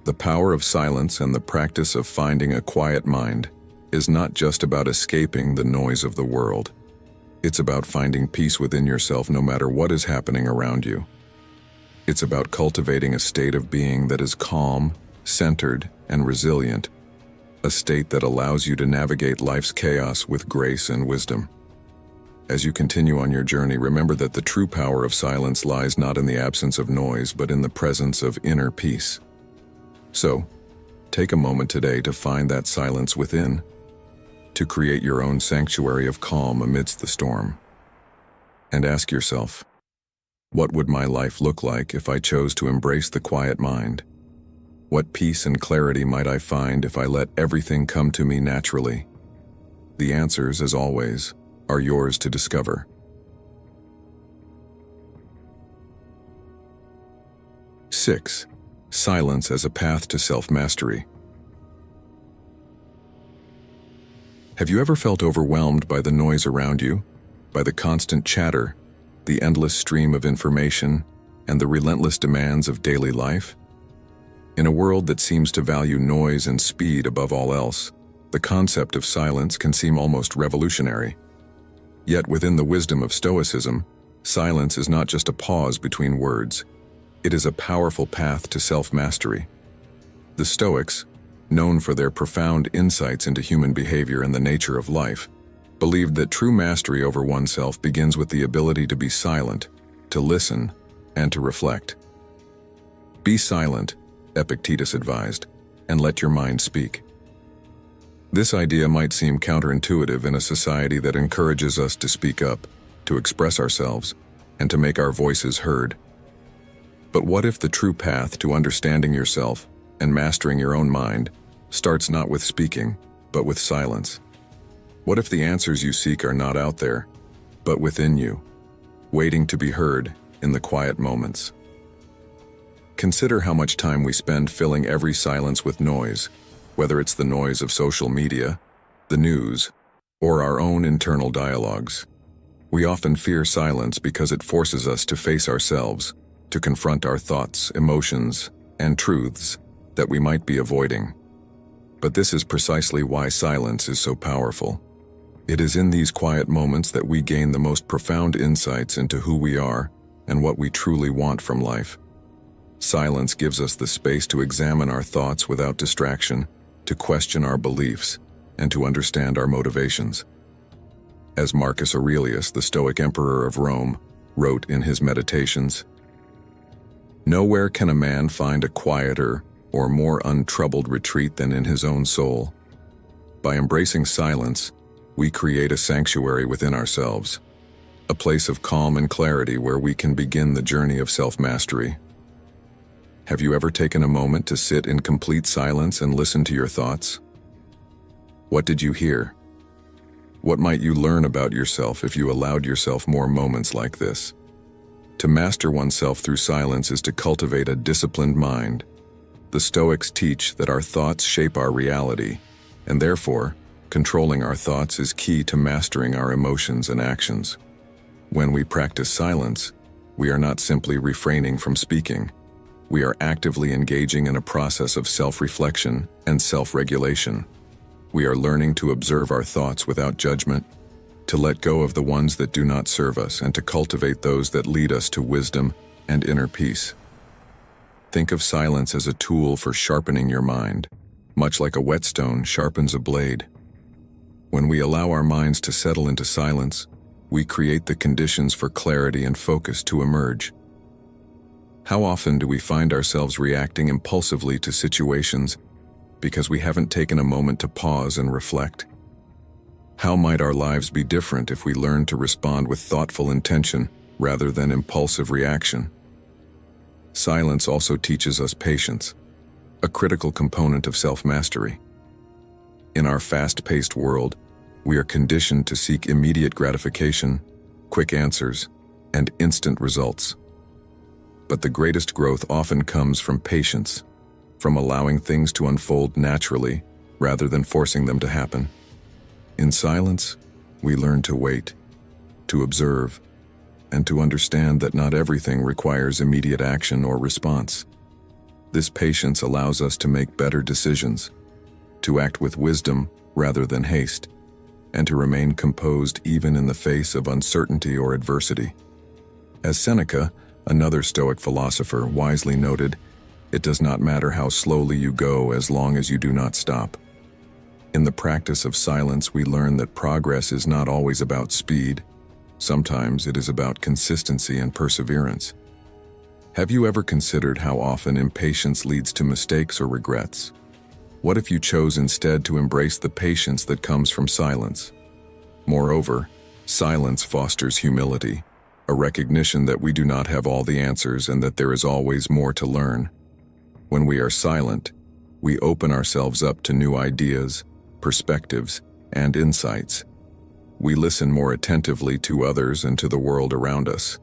The power of silence and the practice of finding a quiet mind is not just about escaping the noise of the world. It's about finding peace within yourself no matter what is happening around you. It's about cultivating a state of being that is calm, centered, and resilient, a state that allows you to navigate life's chaos with grace and wisdom. As you continue on your journey, remember that the true power of silence lies not in the absence of noise, but in the presence of inner peace. So, take a moment today to find that silence within, to create your own sanctuary of calm amidst the storm. And ask yourself, what would my life look like if I chose to embrace the quiet mind? What peace and clarity might I find if I let everything come to me naturally? The answers, as always, are yours to discover. Six, silence as a path to self-mastery. Have you ever felt overwhelmed by the noise around you, by the constant chatter, the endless stream of information, and the relentless demands of daily life? In a world that seems to value noise and speed above all else, the concept of silence can seem almost revolutionary. Yet within the wisdom of Stoicism, silence is not just a pause between words. It is a powerful path to self-mastery. The Stoics, known for their profound insights into human behavior and the nature of life, believed that true mastery over oneself begins with the ability to be silent, to listen, and to reflect. Be silent, Epictetus advised, and let your mind speak. This idea might seem counterintuitive in a society that encourages us to speak up, to express ourselves, and to make our voices heard. But what if the true path to understanding yourself and mastering your own mind starts not with speaking, but with silence? What if the answers you seek are not out there, but within you, waiting to be heard in the quiet moments? Consider how much time we spend filling every silence with noise, whether it's the noise of social media, the news, or our own internal dialogues. We often fear silence because it forces us to face ourselves, to confront our thoughts, emotions, and truths that we might be avoiding. But this is precisely why silence is so powerful. It is in these quiet moments that we gain the most profound insights into who we are and what we truly want from life. Silence gives us the space to examine our thoughts without distraction, to question our beliefs, and to understand our motivations. As Marcus Aurelius, the Stoic emperor of Rome, wrote in his Meditations, "Nowhere can a man find a quieter or more untroubled retreat than in his own soul. By embracing silence, we create a sanctuary within ourselves, a place of calm and clarity where we can begin the journey of self-mastery." Have you ever taken a moment to sit in complete silence and listen to your thoughts? What did you hear? What might you learn about yourself if you allowed yourself more moments like this? To master oneself through silence is to cultivate a disciplined mind. The Stoics teach that our thoughts shape our reality, and therefore, controlling our thoughts is key to mastering our emotions and actions. When we practice silence, we are not simply refraining from speaking. We are actively engaging in a process of self-reflection and self-regulation. We are learning to observe our thoughts without judgment, to let go of the ones that do not serve us, and to cultivate those that lead us to wisdom and inner peace. Think of silence as a tool for sharpening your mind, much like a whetstone sharpens a blade. When we allow our minds to settle into silence, we create the conditions for clarity and focus to emerge. How often do we find ourselves reacting impulsively to situations because we haven't taken a moment to pause and reflect? How might our lives be different if we learned to respond with thoughtful intention rather than impulsive reaction? Silence also teaches us patience, a critical component of self-mastery. In our fast-paced world, we are conditioned to seek immediate gratification, quick answers, and instant results. But the greatest growth often comes from patience, from allowing things to unfold naturally rather than forcing them to happen. In silence, we learn to wait, to observe, and to understand that not everything requires immediate action or response. This patience allows us to make better decisions, to act with wisdom rather than haste, and to remain composed even in the face of uncertainty or adversity. As Seneca, another Stoic philosopher, wisely noted, "It does not matter how slowly you go as long as you do not stop." In the practice of silence, we learn that progress is not always about speed. Sometimes it is about consistency and perseverance. Have you ever considered how often impatience leads to mistakes or regrets? What if you chose instead to embrace the patience that comes from silence? Moreover, silence fosters humility, a recognition that we do not have all the answers and that there is always more to learn. When we are silent, we open ourselves up to new ideas, perspectives, and insights. We listen more attentively to others and to the world around us.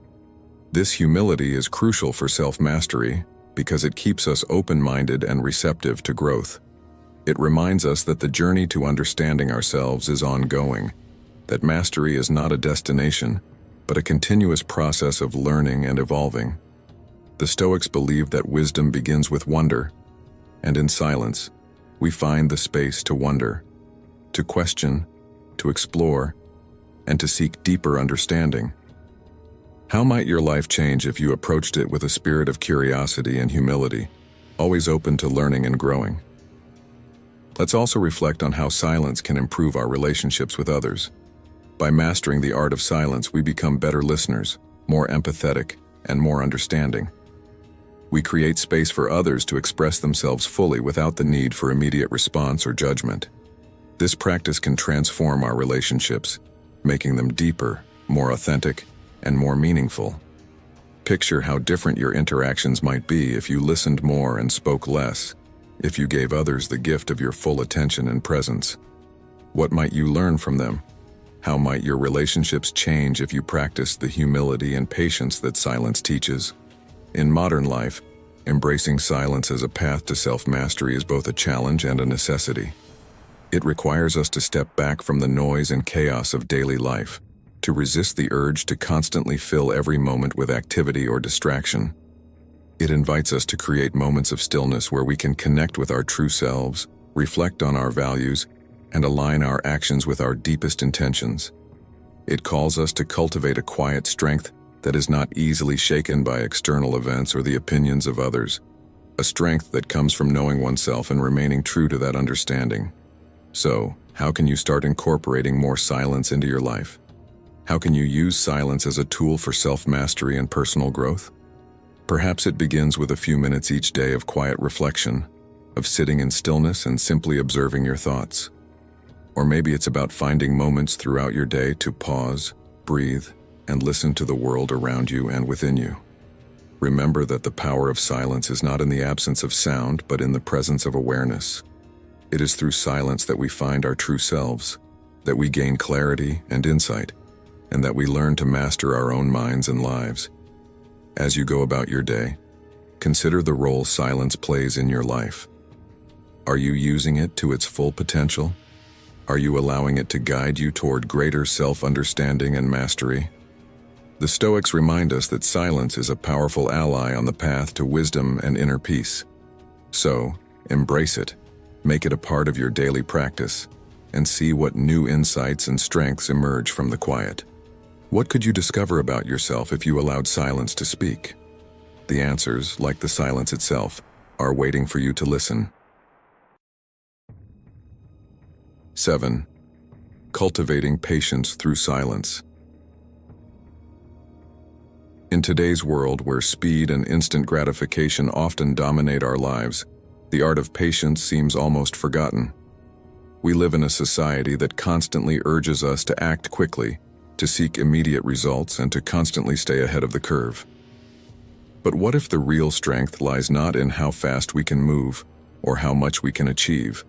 This humility is crucial for self-mastery because it keeps us open-minded and receptive to growth. It reminds us that the journey to understanding ourselves is ongoing, that mastery is not a destination, but a continuous process of learning and evolving. The Stoics believe that wisdom begins with wonder, and in silence, we find the space to wonder, to question, to explore, and to seek deeper understanding. How might your life change if you approached it with a spirit of curiosity and humility, always open to learning and growing? Let's also reflect on how silence can improve our relationships with others. By mastering the art of silence, we become better listeners, more empathetic, and more understanding. We create space for others to express themselves fully without the need for immediate response or judgment. This practice can transform our relationships, making them deeper, more authentic, and more meaningful. Picture how different your interactions might be if you listened more and spoke less, if you gave others the gift of your full attention and presence. What might you learn from them? How might your relationships change if you practiced the humility and patience that silence teaches? In modern life, embracing silence as a path to self-mastery is both a challenge and a necessity. It requires us to step back from the noise and chaos of daily life, to resist the urge to constantly fill every moment with activity or distraction. It invites us to create moments of stillness where we can connect with our true selves, reflect on our values, and align our actions with our deepest intentions. It calls us to cultivate a quiet strength that is not easily shaken by external events or the opinions of others, a strength that comes from knowing oneself and remaining true to that understanding. So, how can you start incorporating more silence into your life? How can you use silence as a tool for self-mastery and personal growth? Perhaps it begins with a few minutes each day of quiet reflection, of sitting in stillness and simply observing your thoughts. Or maybe it's about finding moments throughout your day to pause, breathe, and listen to the world around you and within you. Remember that the power of silence is not in the absence of sound, but in the presence of awareness. It is through silence that we find our true selves, that we gain clarity and insight, and that we learn to master our own minds and lives. As you go about your day, consider the role silence plays in your life. Are you using it to its full potential? Are you allowing it to guide you toward greater self-understanding and mastery? The Stoics remind us that silence is a powerful ally on the path to wisdom and inner peace. So, embrace it, make it a part of your daily practice, and see what new insights and strengths emerge from the quiet. What could you discover about yourself if you allowed silence to speak? The answers, like the silence itself, are waiting for you to listen. 7. Cultivating patience through silence. In today's world where speed and instant gratification often dominate our lives, the art of patience seems almost forgotten. We live in a society that constantly urges us to act quickly, to seek immediate results, and to constantly stay ahead of the curve. But what if the real strength lies not in how fast we can move or how much we can achieve,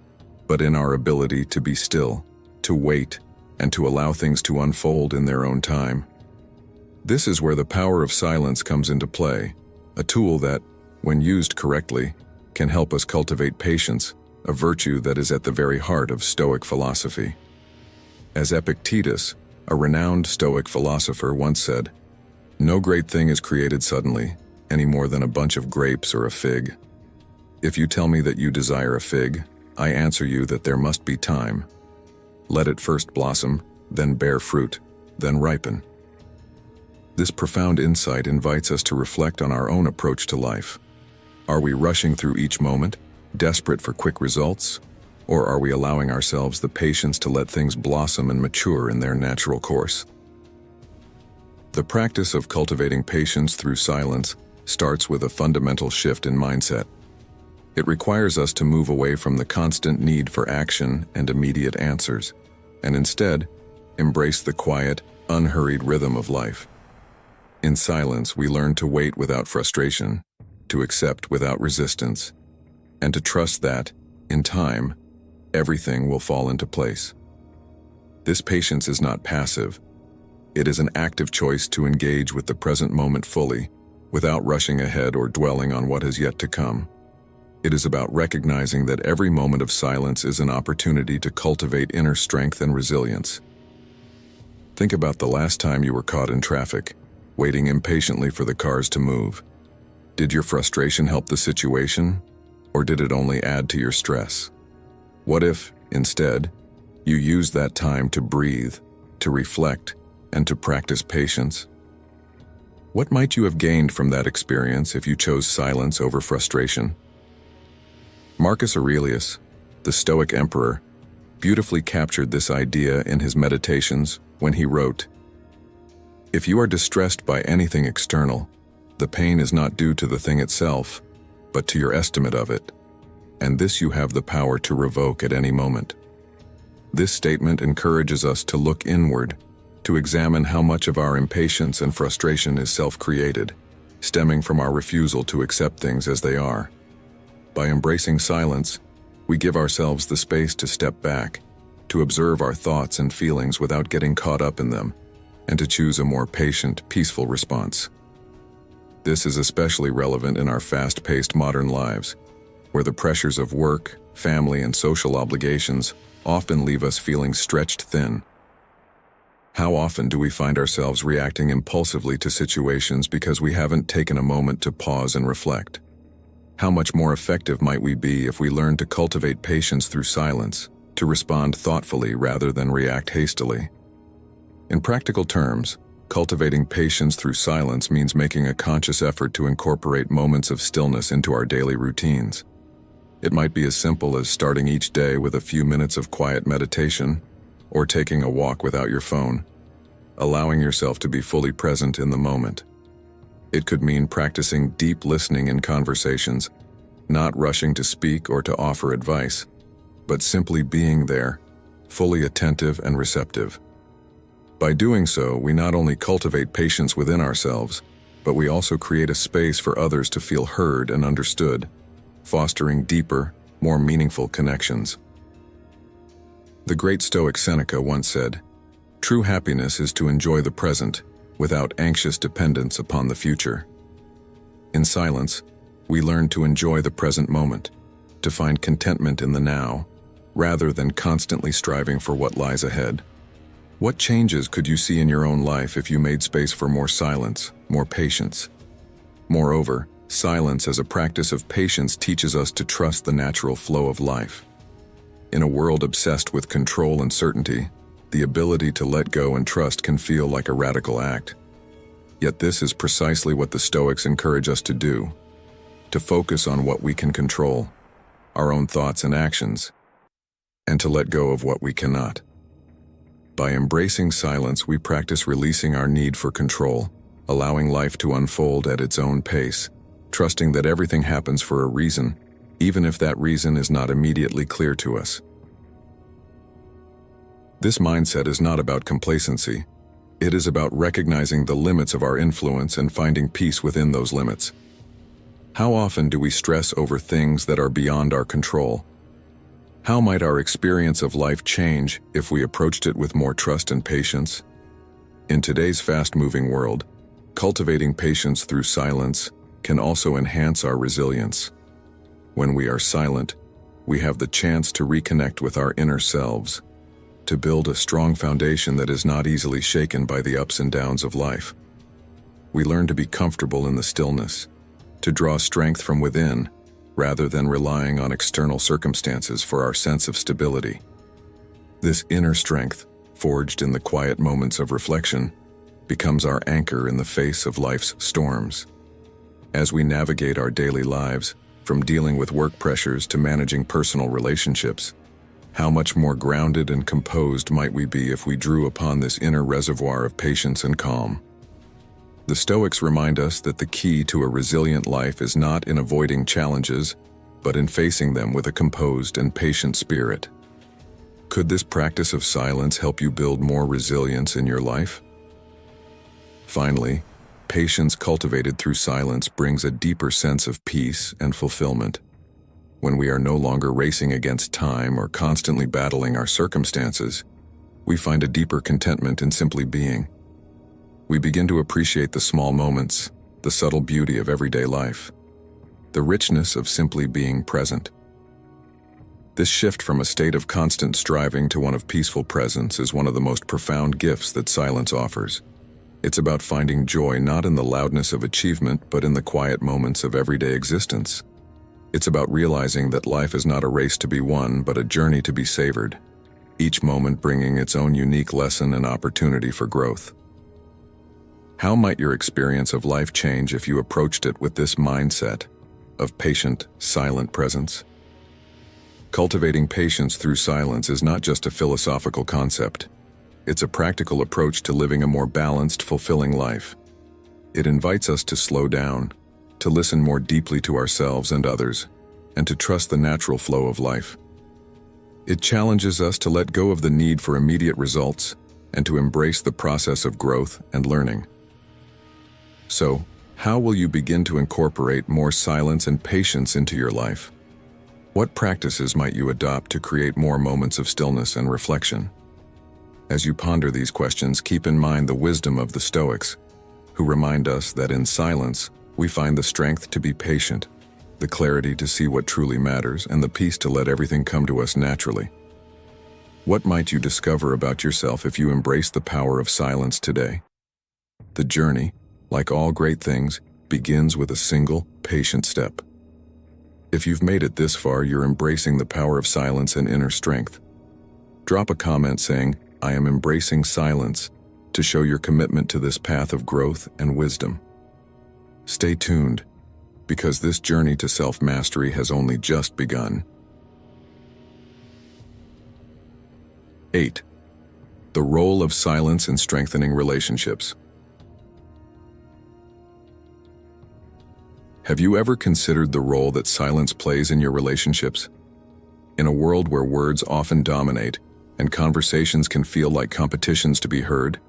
but in our ability to be still, to wait, and to allow things to unfold in their own time? This is where the power of silence comes into play, a tool that, when used correctly, can help us cultivate patience, a virtue that is at the very heart of Stoic philosophy. As Epictetus, a renowned Stoic philosopher, once said, "No great thing is created suddenly, any more than a bunch of grapes or a fig. If you tell me that you desire a fig, I answer you that there must be time. Let it first blossom, then bear fruit, then ripen." This profound insight invites us to reflect on our own approach to life. Are we rushing through each moment, desperate for quick results? Or are we allowing ourselves the patience to let things blossom and mature in their natural course? The practice of cultivating patience through silence starts with a fundamental shift in mindset. It requires us to move away from the constant need for action and immediate answers, and instead, embrace the quiet, unhurried rhythm of life. In silence, we learn to wait without frustration, to accept without resistance, and to trust that, in time, everything will fall into place. This patience is not passive. It is an active choice to engage with the present moment fully, without rushing ahead or dwelling on what has yet to come. It is about recognizing that every moment of silence is an opportunity to cultivate inner strength and resilience. Think about the last time you were caught in traffic, waiting impatiently for the cars to move. Did your frustration help the situation, or did it only add to your stress? What if, instead, you used that time to breathe, to reflect, and to practice patience? What might you have gained from that experience if you chose silence over frustration? Marcus Aurelius, the Stoic emperor, beautifully captured this idea in his Meditations when he wrote, "If you are distressed by anything external, the pain is not due to the thing itself, but to your estimate of it, and this you have the power to revoke at any moment." This statement encourages us to look inward, to examine how much of our impatience and frustration is self-created, stemming from our refusal to accept things as they are. By embracing silence, we give ourselves the space to step back, to observe our thoughts and feelings without getting caught up in them, and to choose a more patient, peaceful response. This is especially relevant in our fast-paced modern lives, where the pressures of work, family, and social obligations often leave us feeling stretched thin. How often do we find ourselves reacting impulsively to situations because we haven't taken a moment to pause and reflect? How much more effective might we be if we learned to cultivate patience through silence, to respond thoughtfully rather than react hastily? In practical terms, cultivating patience through silence means making a conscious effort to incorporate moments of stillness into our daily routines. It might be as simple as starting each day with a few minutes of quiet meditation, or taking a walk without your phone, allowing yourself to be fully present in the moment. It could mean practicing deep listening in conversations, not rushing to speak or to offer advice, but simply being there, fully attentive and receptive. By doing so, we not only cultivate patience within ourselves, but we also create a space for others to feel heard and understood, fostering deeper, more meaningful connections. The great Stoic Seneca once said, "True happiness is to enjoy the present, without anxious dependence upon the future." In silence, we learn to enjoy the present moment, to find contentment in the now, rather than constantly striving for what lies ahead. What changes could you see in your own life if you made space for more silence, more patience? Moreover, silence as a practice of patience teaches us to trust the natural flow of life. In a world obsessed with control and certainty, the ability to let go and trust can feel like a radical act. Yet this is precisely what the Stoics encourage us to do, to focus on what we can control, our own thoughts and actions, and to let go of what we cannot. By embracing silence, we practice releasing our need for control, allowing life to unfold at its own pace, trusting that everything happens for a reason, even if that reason is not immediately clear to us. This mindset is not about complacency. It is about recognizing the limits of our influence and finding peace within those limits. How often do we stress over things that are beyond our control? How might our experience of life change if we approached it with more trust and patience? In today's fast-moving world, cultivating patience through silence can also enhance our resilience. When we are silent, we have the chance to reconnect with our inner selves, to build a strong foundation that is not easily shaken by the ups and downs of life. We learn to be comfortable in the stillness, to draw strength from within, rather than relying on external circumstances for our sense of stability. This inner strength, forged in the quiet moments of reflection, becomes our anchor in the face of life's storms. As we navigate our daily lives, from dealing with work pressures to managing personal relationships, how much more grounded and composed might we be if we drew upon this inner reservoir of patience and calm? The Stoics remind us that the key to a resilient life is not in avoiding challenges, but in facing them with a composed and patient spirit. Could this practice of silence help you build more resilience in your life? Finally, patience cultivated through silence brings a deeper sense of peace and fulfillment. When we are no longer racing against time or constantly battling our circumstances, we find a deeper contentment in simply being. We begin to appreciate the small moments, the subtle beauty of everyday life, the richness of simply being present. This shift from a state of constant striving to one of peaceful presence is one of the most profound gifts that silence offers. It's about finding joy not in the loudness of achievement, but in the quiet moments of everyday existence. It's about realizing that life is not a race to be won, but a journey to be savored, each moment bringing its own unique lesson and opportunity for growth. How might your experience of life change if you approached it with this mindset of patient, silent presence? Cultivating patience through silence is not just a philosophical concept. It's a practical approach to living a more balanced, fulfilling life. It invites us to slow down, to listen more deeply to ourselves and others, and to trust the natural flow of life. It challenges us to let go of the need for immediate results and to embrace the process of growth and learning. So, how will you begin to incorporate more silence and patience into your life? What practices might you adopt to create more moments of stillness and reflection? As you ponder these questions, keep in mind the wisdom of the Stoics, who remind us that in silence, we find the strength to be patient, the clarity to see what truly matters, and the peace to let everything come to us naturally. What might you discover about yourself if you embrace the power of silence today? The journey, like all great things, begins with a single, patient step. If you've made it this far, you're embracing the power of silence and inner strength. Drop a comment saying, "I am embracing silence," to show your commitment to this path of growth and wisdom. Stay tuned, because this journey to self-mastery has only just begun. 8. The role of silence in strengthening relationships. Have you ever considered the role that silence plays in your relationships? In a world where words often dominate and conversations can feel like competitions to be heard,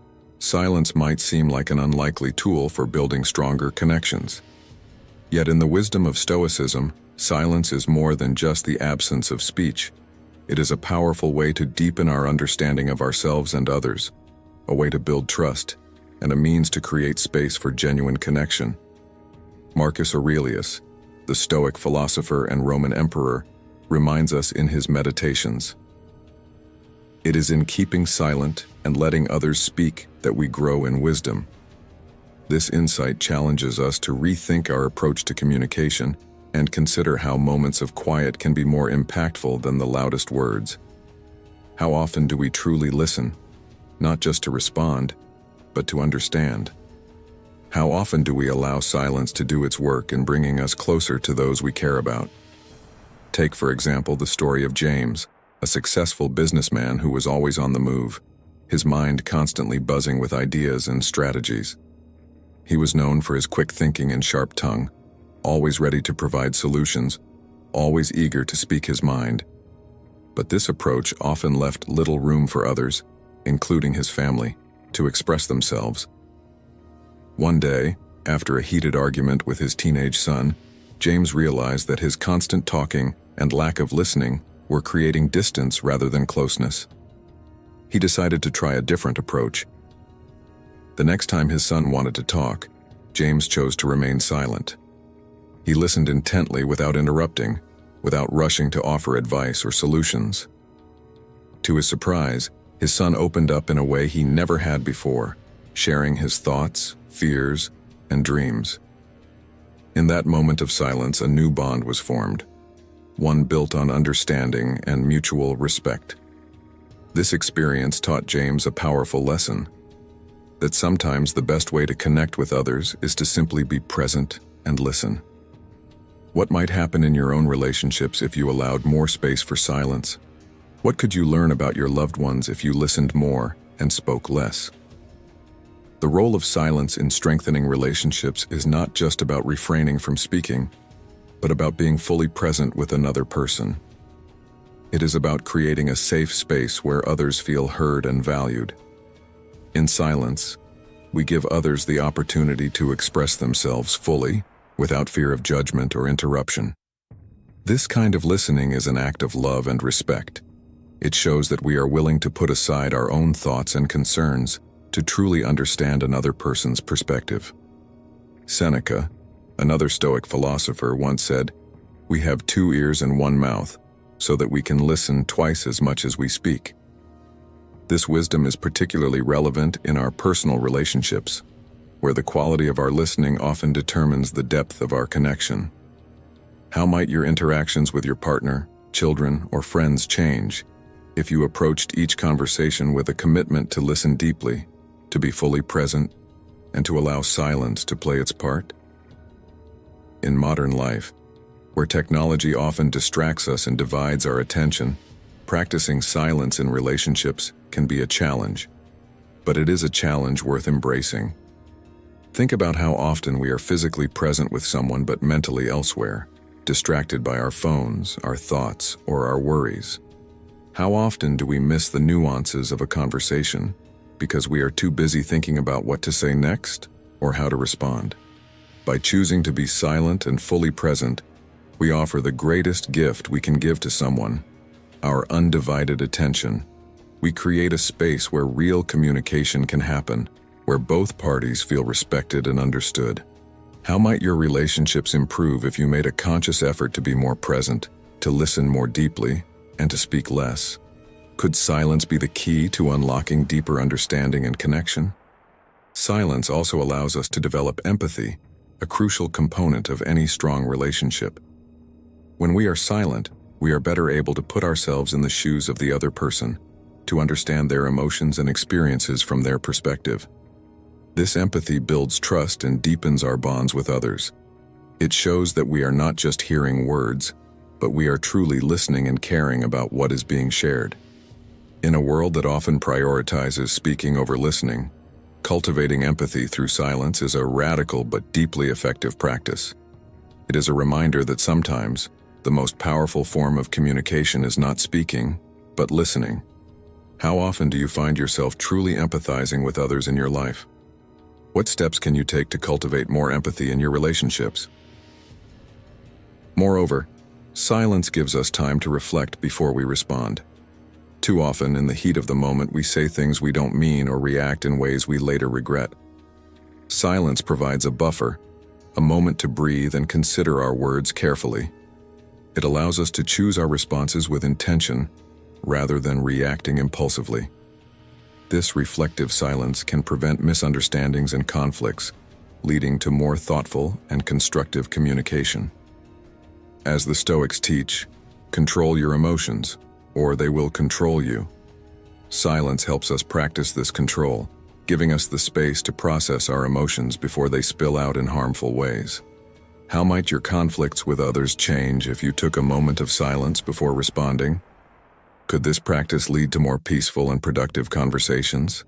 silence might seem like an unlikely tool for building stronger connections. Yet in the wisdom of Stoicism, silence is more than just the absence of speech. It is a powerful way to deepen our understanding of ourselves and others, a way to build trust, and a means to create space for genuine connection. Marcus Aurelius, the Stoic philosopher and Roman emperor, reminds us in his Meditations. It is in keeping silent and letting others speak that we grow in wisdom. This insight challenges us to rethink our approach to communication and consider how moments of quiet can be more impactful than the loudest words. How often do we truly listen, not just to respond, but to understand? How often do we allow silence to do its work in bringing us closer to those we care about? Take, for example, the story of James, a successful businessman who was always on the move, his mind constantly buzzing with ideas and strategies. He was known for his quick thinking and sharp tongue, always ready to provide solutions, always eager to speak his mind. But this approach often left little room for others, including his family, to express themselves. One day, after a heated argument with his teenage son, James realized that his constant talking and lack of listening were creating distance rather than closeness. He decided to try a different approach. The next time his son wanted to talk, James chose to remain silent. He listened intently without interrupting, without rushing to offer advice or solutions. To his surprise, his son opened up in a way he never had before, sharing his thoughts, fears, and dreams. In that moment of silence, a new bond was formed, one built on understanding and mutual respect. This experience taught James a powerful lesson, that sometimes the best way to connect with others is to simply be present and listen. What might happen in your own relationships if you allowed more space for silence? What could you learn about your loved ones if you listened more and spoke less? The role of silence in strengthening relationships is not just about refraining from speaking, but about being fully present with another person. It is about creating a safe space where others feel heard and valued. In silence, we give others the opportunity to express themselves fully, without fear of judgment or interruption. This kind of listening is an act of love and respect. It shows that we are willing to put aside our own thoughts and concerns to truly understand another person's perspective. Seneca, another Stoic philosopher, once said, "We have 2 ears and 1 mouth, so that we can listen twice as much as we speak." This wisdom is particularly relevant in our personal relationships, where the quality of our listening often determines the depth of our connection. How might your interactions with your partner, children, or friends change if you approached each conversation with a commitment to listen deeply, to be fully present, and to allow silence to play its part? In modern life, where technology often distracts us and divides our attention, practicing silence in relationships can be a challenge, but it is a challenge worth embracing. Think about how often we are physically present with someone but mentally elsewhere, distracted by our phones, our thoughts, or our worries. How often do we miss the nuances of a conversation because we are too busy thinking about what to say next or how to respond? By choosing to be silent and fully present, we offer the greatest gift we can give to someone, our undivided attention. We create a space where real communication can happen, where both parties feel respected and understood. How might your relationships improve if you made a conscious effort to be more present, to listen more deeply, and to speak less? Could silence be the key to unlocking deeper understanding and connection? Silence also allows us to develop empathy, a crucial component of any strong relationship. When we are silent, we are better able to put ourselves in the shoes of the other person, to understand their emotions and experiences from their perspective. This empathy builds trust and deepens our bonds with others. It shows that we are not just hearing words, but we are truly listening and caring about what is being shared. In a world that often prioritizes speaking over listening, cultivating empathy through silence is a radical but deeply effective practice. It is a reminder that sometimes the most powerful form of communication is not speaking, but listening. How often do you find yourself truly empathizing with others in your life? What steps can you take to cultivate more empathy in your relationships? Moreover, silence gives us time to reflect before we respond. Too often, in the heat of the moment, we say things we don't mean or react in ways we later regret. Silence provides a buffer, a moment to breathe and consider our words carefully. It allows us to choose our responses with intention rather than reacting impulsively. This reflective silence can prevent misunderstandings and conflicts, leading to more thoughtful and constructive communication. As the Stoics teach, control your emotions, or they will control you. Silence helps us practice this control, giving us the space to process our emotions before they spill out in harmful ways. How might your conflicts with others change if you took a moment of silence before responding? Could this practice lead to more peaceful and productive conversations?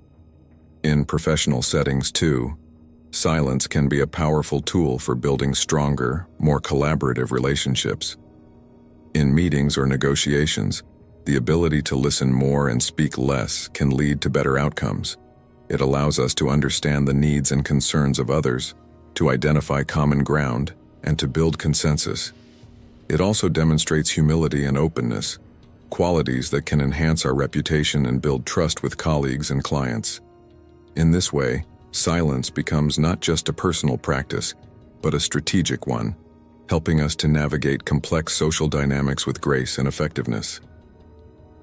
In professional settings, too, silence can be a powerful tool for building stronger, more collaborative relationships. In meetings or negotiations, the ability to listen more and speak less can lead to better outcomes. It allows us to understand the needs and concerns of others, to identify common ground, and to build consensus. It also demonstrates humility and openness, qualities that can enhance our reputation and build trust with colleagues and clients. In this way, silence becomes not just a personal practice, but a strategic one, helping us to navigate complex social dynamics with grace and effectiveness.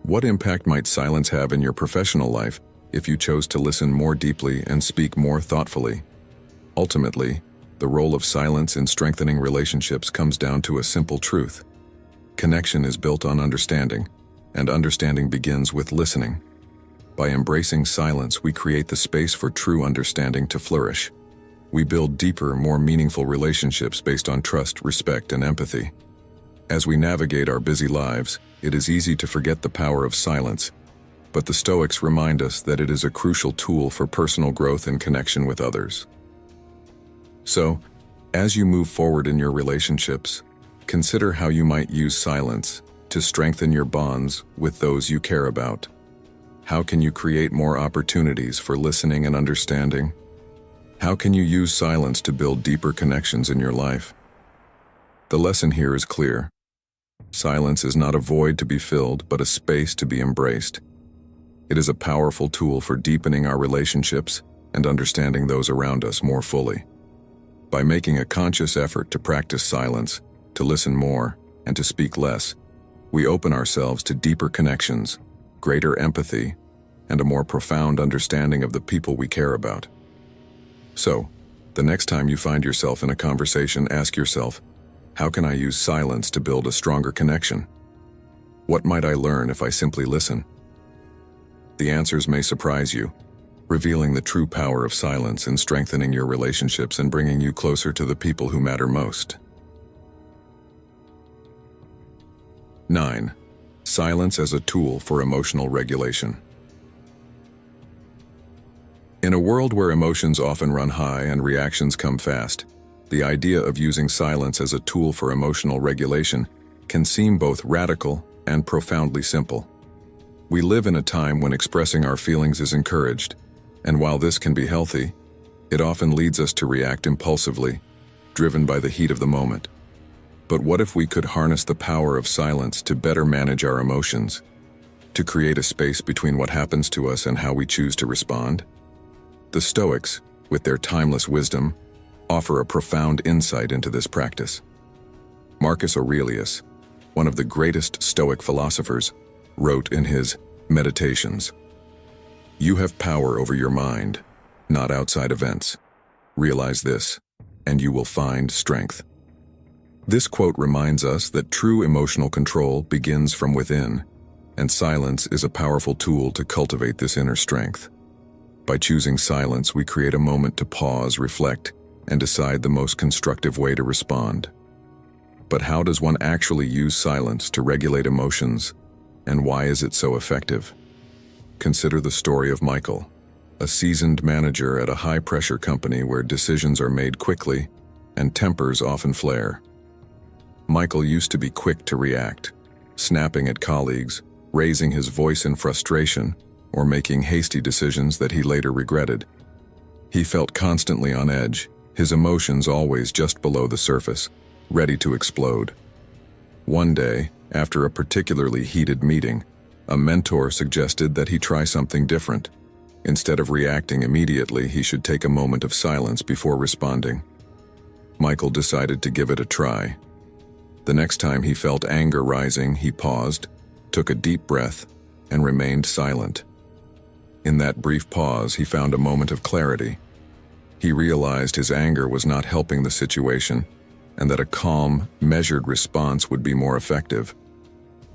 What impact might silence have in your professional life if you chose to listen more deeply and speak more thoughtfully? Ultimately, the role of silence in strengthening relationships comes down to a simple truth. Connection is built on understanding, and understanding begins with listening. By embracing silence, we create the space for true understanding to flourish. We build deeper, more meaningful relationships based on trust, respect, and empathy. As we navigate our busy lives, it is easy to forget the power of silence, but the Stoics remind us that it is a crucial tool for personal growth and connection with others. So, as you move forward in your relationships, consider how you might use silence to strengthen your bonds with those you care about. How can you create more opportunities for listening and understanding? How can you use silence to build deeper connections in your life? The lesson here is clear. Silence is not a void to be filled, but a space to be embraced. It is a powerful tool for deepening our relationships and understanding those around us more fully. By making a conscious effort to practice silence, to listen more, and to speak less, we open ourselves to deeper connections, greater empathy, and a more profound understanding of the people we care about. So, the next time you find yourself in a conversation, ask yourself, how can I use silence to build a stronger connection? What might I learn if I simply listen? The answers may surprise you, revealing the true power of silence in strengthening your relationships and bringing you closer to the people who matter most. 9. Silence as a tool for emotional regulation. In a world where emotions often run high and reactions come fast, the idea of using silence as a tool for emotional regulation can seem both radical and profoundly simple. We live in a time when expressing our feelings is encouraged, and while this can be healthy, it often leads us to react impulsively, driven by the heat of the moment. But what if we could harness the power of silence to better manage our emotions, to create a space between what happens to us and how we choose to respond? The Stoics, with their timeless wisdom, offer a profound insight into this practice. Marcus Aurelius, one of the greatest Stoic philosophers, wrote in his Meditations, "You have power over your mind, not outside events. Realize this, and you will find strength." This quote reminds us that true emotional control begins from within, and silence is a powerful tool to cultivate this inner strength. By choosing silence, we create a moment to pause, reflect, and decide the most constructive way to respond. But how does one actually use silence to regulate emotions, and why is it so effective? Consider the story of Michael, a seasoned manager at a high-pressure company where decisions are made quickly and tempers often flare. Michael used to be quick to react, snapping at colleagues, raising his voice in frustration, or making hasty decisions that he later regretted. He felt constantly on edge, his emotions always just below the surface, ready to explode. One day, after a particularly heated meeting, a mentor suggested that he try something different. Instead of reacting immediately, he should take a moment of silence before responding. Michael decided to give it a try. The next time he felt anger rising, he paused, took a deep breath, and remained silent. In that brief pause, he found a moment of clarity. He realized his anger was not helping the situation, and that a calm, measured response would be more effective.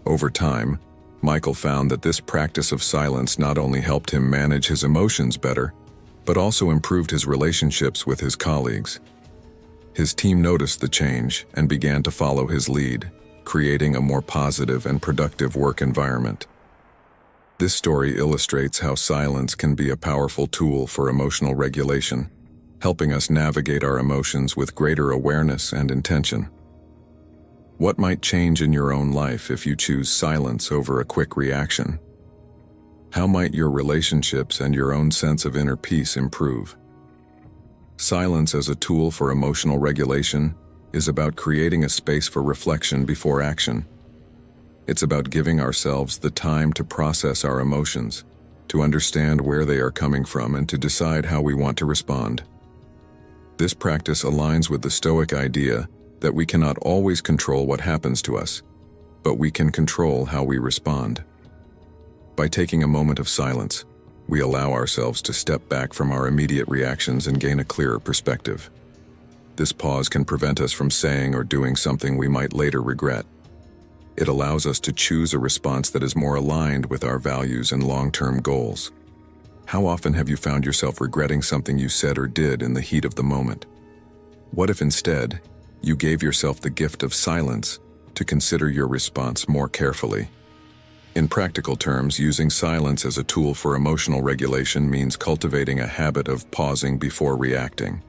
Over time, Michael found that this practice of silence not only helped him manage his emotions better, but also improved his relationships with his colleagues. His team noticed the change and began to follow his lead, creating a more positive and productive work environment. This story illustrates how silence can be a powerful tool for emotional regulation, helping us navigate our emotions with greater awareness and intention. What might change in your own life if you choose silence over a quick reaction? How might your relationships and your own sense of inner peace improve? Silence as a tool for emotional regulation is about creating a space for reflection before action. It's about giving ourselves the time to process our emotions, to understand where they are coming from, and to decide how we want to respond. This practice aligns with the Stoic idea that we cannot always control what happens to us, but we can control how we respond. By taking a moment of silence, we allow ourselves to step back from our immediate reactions and gain a clearer perspective. This pause can prevent us from saying or doing something we might later regret. It allows us to choose a response that is more aligned with our values and long-term goals. How often have you found yourself regretting something you said or did in the heat of the moment? What if instead, you gave yourself the gift of silence to consider your response more carefully? In practical terms, using silence as a tool for emotional regulation means cultivating a habit of pausing before reacting.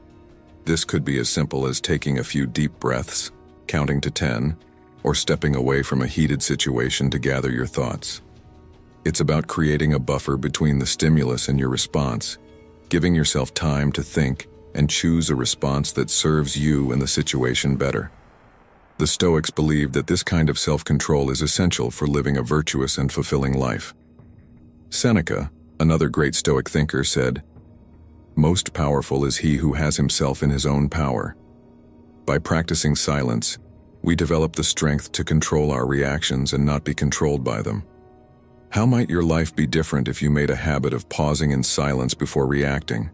This could be as simple as taking a few deep breaths, counting to 10, or stepping away from a heated situation to gather your thoughts. It's about creating a buffer between the stimulus and your response, giving yourself time to think and choose a response that serves you and the situation better. The Stoics believed that this kind of self-control is essential for living a virtuous and fulfilling life. Seneca, another great Stoic thinker, said, "Most powerful is he who has himself in his own power." By practicing silence, we develop the strength to control our reactions and not be controlled by them. How might your life be different if you made a habit of pausing in silence before reacting?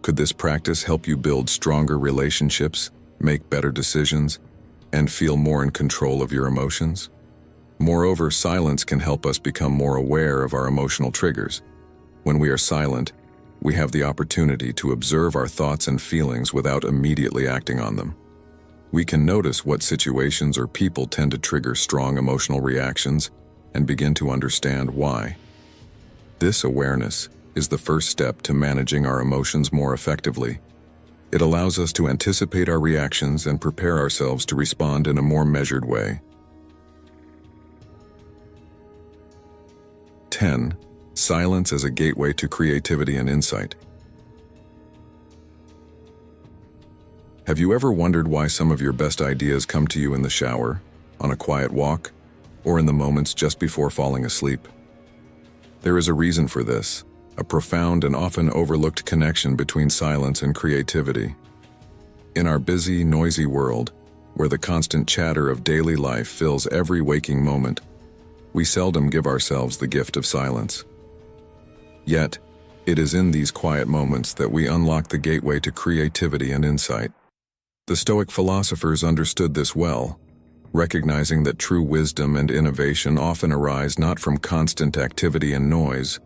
Could this practice help you build stronger relationships, make better decisions, and feel more in control of your emotions? Moreover, silence can help us become more aware of our emotional triggers. When we are silent, we have the opportunity to observe our thoughts and feelings without immediately acting on them. We can notice what situations or people tend to trigger strong emotional reactions and begin to understand why. This awareness is the first step to managing our emotions more effectively. It allows us to anticipate our reactions and prepare ourselves to respond in a more measured way. 10. Silence as a gateway to creativity and insight. Have you ever wondered why some of your best ideas come to you in the shower, on a quiet walk, or in the moments just before falling asleep? There is a reason for this, a profound and often overlooked connection between silence and creativity. In our busy, noisy world, where the constant chatter of daily life fills every waking moment, we seldom give ourselves the gift of silence. Yet, it is in these quiet moments that we unlock the gateway to creativity and insight. The Stoic philosophers understood this well, recognizing that true wisdom and innovation often arise not from constant activity and noise,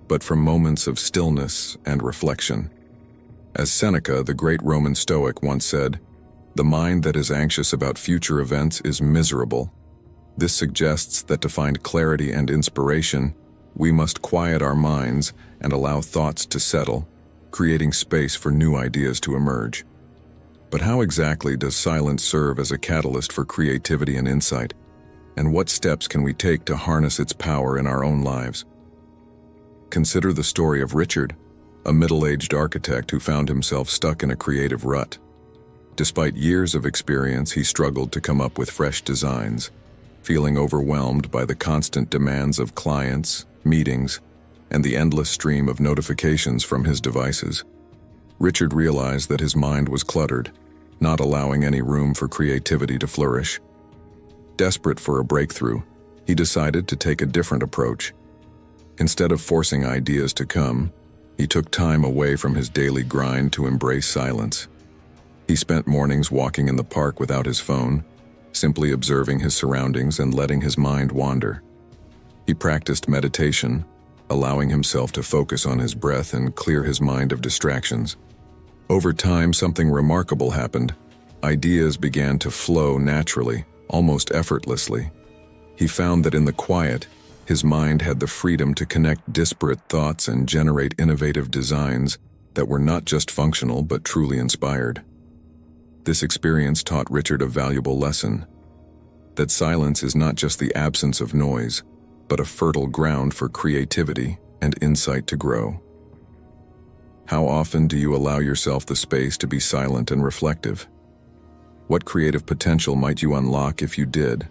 but from moments of stillness and reflection. As Seneca, the great Roman Stoic, once said, "The mind that is anxious about future events is miserable." This suggests that to find clarity and inspiration, we must quiet our minds and allow thoughts to settle, creating space for new ideas to emerge. But how exactly does silence serve as a catalyst for creativity and insight? And what steps can we take to harness its power in our own lives? Consider the story of Richard, a middle-aged architect who found himself stuck in a creative rut. Despite years of experience, he struggled to come up with fresh designs, feeling overwhelmed by the constant demands of clients, meetings, and the endless stream of notifications from his devices. Richard realized that his mind was cluttered, not allowing any room for creativity to flourish. Desperate for a breakthrough, he decided to take a different approach. Instead of forcing ideas to come, he took time away from his daily grind to embrace silence. He spent mornings walking in the park without his phone, simply observing his surroundings and letting his mind wander. He practiced meditation, allowing himself to focus on his breath and clear his mind of distractions. Over time, something remarkable happened. Ideas began to flow naturally, almost effortlessly. He found that in the quiet, his mind had the freedom to connect disparate thoughts and generate innovative designs that were not just functional but truly inspired. This experience taught Richard a valuable lesson: that silence is not just the absence of noise, but a fertile ground for creativity and insight to grow. How often do you allow yourself the space to be silent and reflective? What creative potential might you unlock if you did?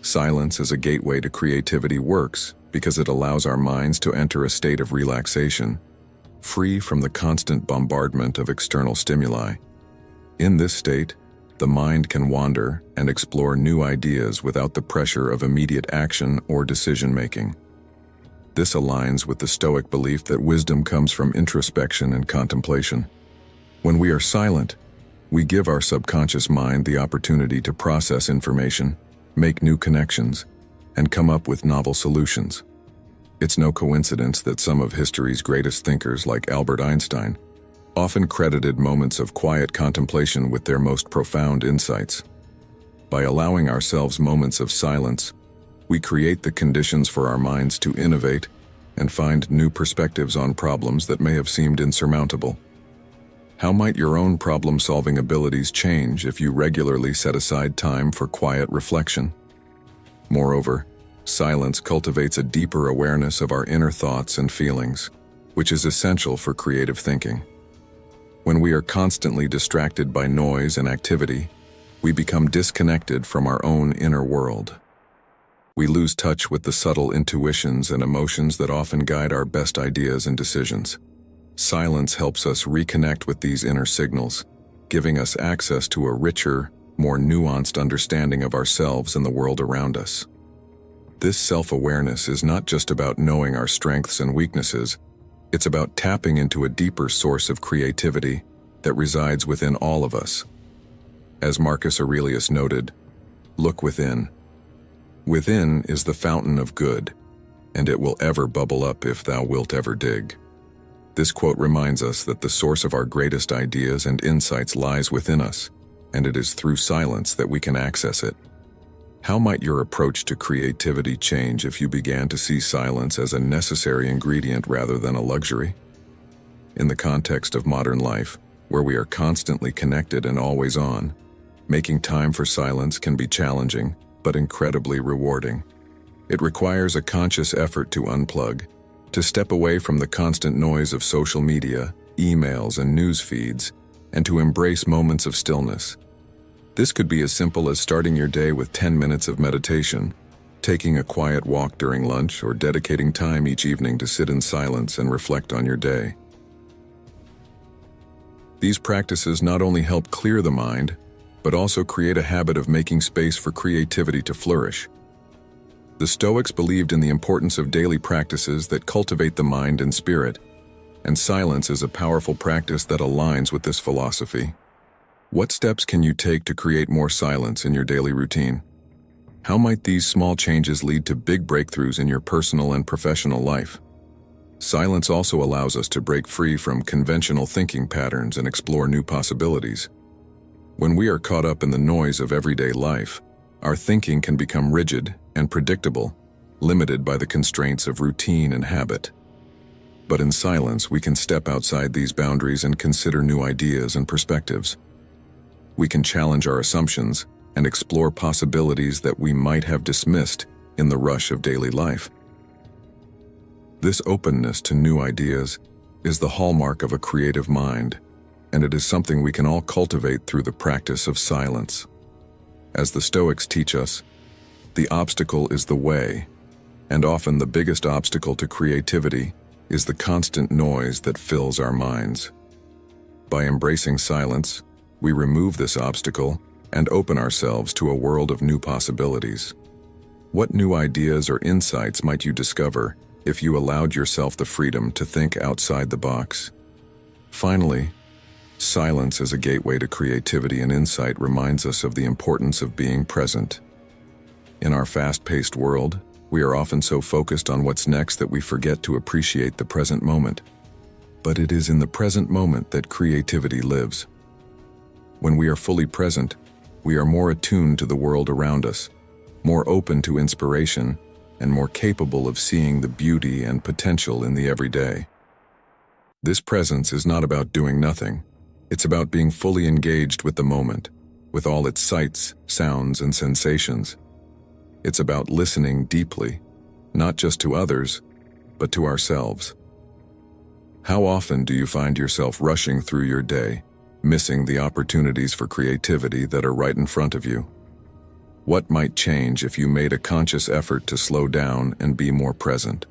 Silence as a gateway to creativity works because it allows our minds to enter a state of relaxation, free from the constant bombardment of external stimuli. In this state, the mind can wander and explore new ideas without the pressure of immediate action or decision-making. This aligns with the Stoic belief that wisdom comes from introspection and contemplation. When we are silent, we give our subconscious mind the opportunity to process information, make new connections, and come up with novel solutions. It's no coincidence that some of history's greatest thinkers, like Albert Einstein, often credited moments of quiet contemplation with their most profound insights. By allowing ourselves moments of silence, we create the conditions for our minds to innovate and find new perspectives on problems that may have seemed insurmountable. How might your own problem-solving abilities change if you regularly set aside time for quiet reflection? Moreover, silence cultivates a deeper awareness of our inner thoughts and feelings, which is essential for creative thinking. When we are constantly distracted by noise and activity, we become disconnected from our own inner world. We lose touch with the subtle intuitions and emotions that often guide our best ideas and decisions. Silence helps us reconnect with these inner signals, giving us access to a richer, more nuanced understanding of ourselves and the world around us. This self-awareness is not just about knowing our strengths and weaknesses, it's about tapping into a deeper source of creativity that resides within all of us. As Marcus Aurelius noted, "Look within. Within is the fountain of good, and it will ever bubble up if thou wilt ever dig." This quote reminds us that the source of our greatest ideas and insights lies within us, and it is through silence that we can access it. How might your approach to creativity change if you began to see silence as a necessary ingredient rather than a luxury? In the context of modern life, where we are constantly connected and always on, making time for silence can be challenging, but incredibly rewarding. It requires a conscious effort to unplug, to step away from the constant noise of social media, emails, and news feeds, and to embrace moments of stillness. This could be as simple as starting your day with 10 minutes of meditation, taking a quiet walk during lunch, or dedicating time each evening to sit in silence and reflect on your day. These practices not only help clear the mind, but also create a habit of making space for creativity to flourish. The Stoics believed in the importance of daily practices that cultivate the mind and spirit, and silence is a powerful practice that aligns with this philosophy. What steps can you take to create more silence in your daily routine? How might these small changes lead to big breakthroughs in your personal and professional life? Silence also allows us to break free from conventional thinking patterns and explore new possibilities. When we are caught up in the noise of everyday life, our thinking can become rigid and predictable, limited by the constraints of routine and habit. But in silence, we can step outside these boundaries and consider new ideas and perspectives. We can challenge our assumptions and explore possibilities that we might have dismissed in the rush of daily life. This openness to new ideas is the hallmark of a creative mind, and it is something we can all cultivate through the practice of silence. As the Stoics teach us, the obstacle is the way, and often the biggest obstacle to creativity is the constant noise that fills our minds. By embracing silence, we remove this obstacle and open ourselves to a world of new possibilities. What new ideas or insights might you discover if you allowed yourself the freedom to think outside the box? Finally, silence as a gateway to creativity and insight reminds us of the importance of being present. In our fast-paced world, we are often so focused on what's next that we forget to appreciate the present moment. But it is in the present moment that creativity lives. When we are fully present, we are more attuned to the world around us, more open to inspiration, and more capable of seeing the beauty and potential in the everyday. This presence is not about doing nothing. It's about being fully engaged with the moment, with all its sights, sounds, and sensations. It's about listening deeply, not just to others, but to ourselves. How often do you find yourself rushing through your day, missing the opportunities for creativity that are right in front of you? What might change if you made a conscious effort to slow down and be more present?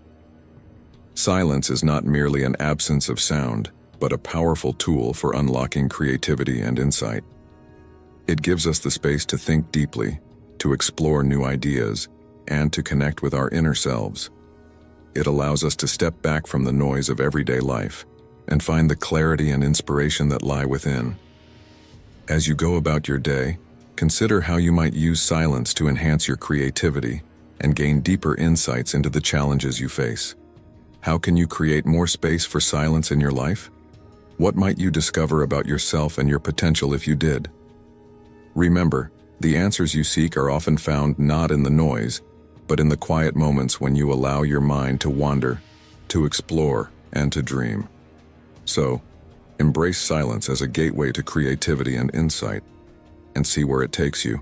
Silence is not merely an absence of sound, but a powerful tool for unlocking creativity and insight. It gives us the space to think deeply, to explore new ideas, and to connect with our inner selves. It allows us to step back from the noise of everyday life and find the clarity and inspiration that lie within. As you go about your day, consider how you might use silence to enhance your creativity and gain deeper insights into the challenges you face. How can you create more space for silence in your life? What might you discover about yourself and your potential if you did? Remember, the answers you seek are often found not in the noise, but in the quiet moments when you allow your mind to wander, to explore, and to dream. So, embrace silence as a gateway to creativity and insight, and see where it takes you.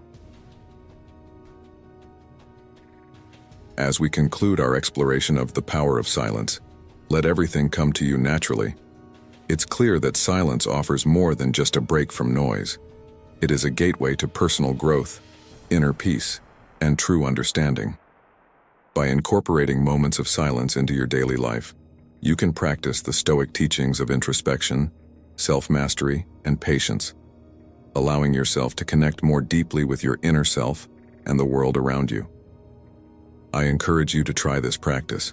As we conclude our exploration of the power of silence, let everything come to you naturally. It's clear that silence offers more than just a break from noise. It is a gateway to personal growth, inner peace, and true understanding. By incorporating moments of silence into your daily life, you can practice the Stoic teachings of introspection, self-mastery, and patience, allowing yourself to connect more deeply with your inner self and the world around you. I encourage you to try this practice.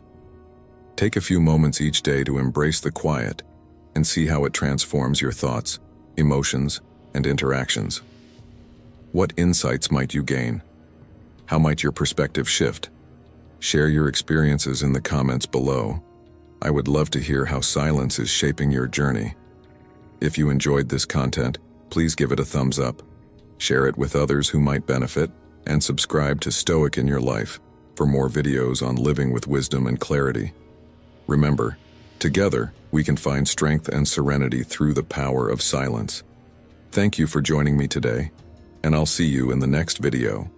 Take a few moments each day to embrace the quiet and see how it transforms your thoughts, emotions, and interactions. What insights might you gain? How might your perspective shift? Share your experiences in the comments below. I would love to hear how silence is shaping your journey. If you enjoyed this content, please give it a thumbs up, share it with others who might benefit, and subscribe to Stoic in Your Life for more videos on living with wisdom and clarity. Remember, together we can find strength and serenity through the power of silence. Thank you for joining me today, and I'll see you in the next video.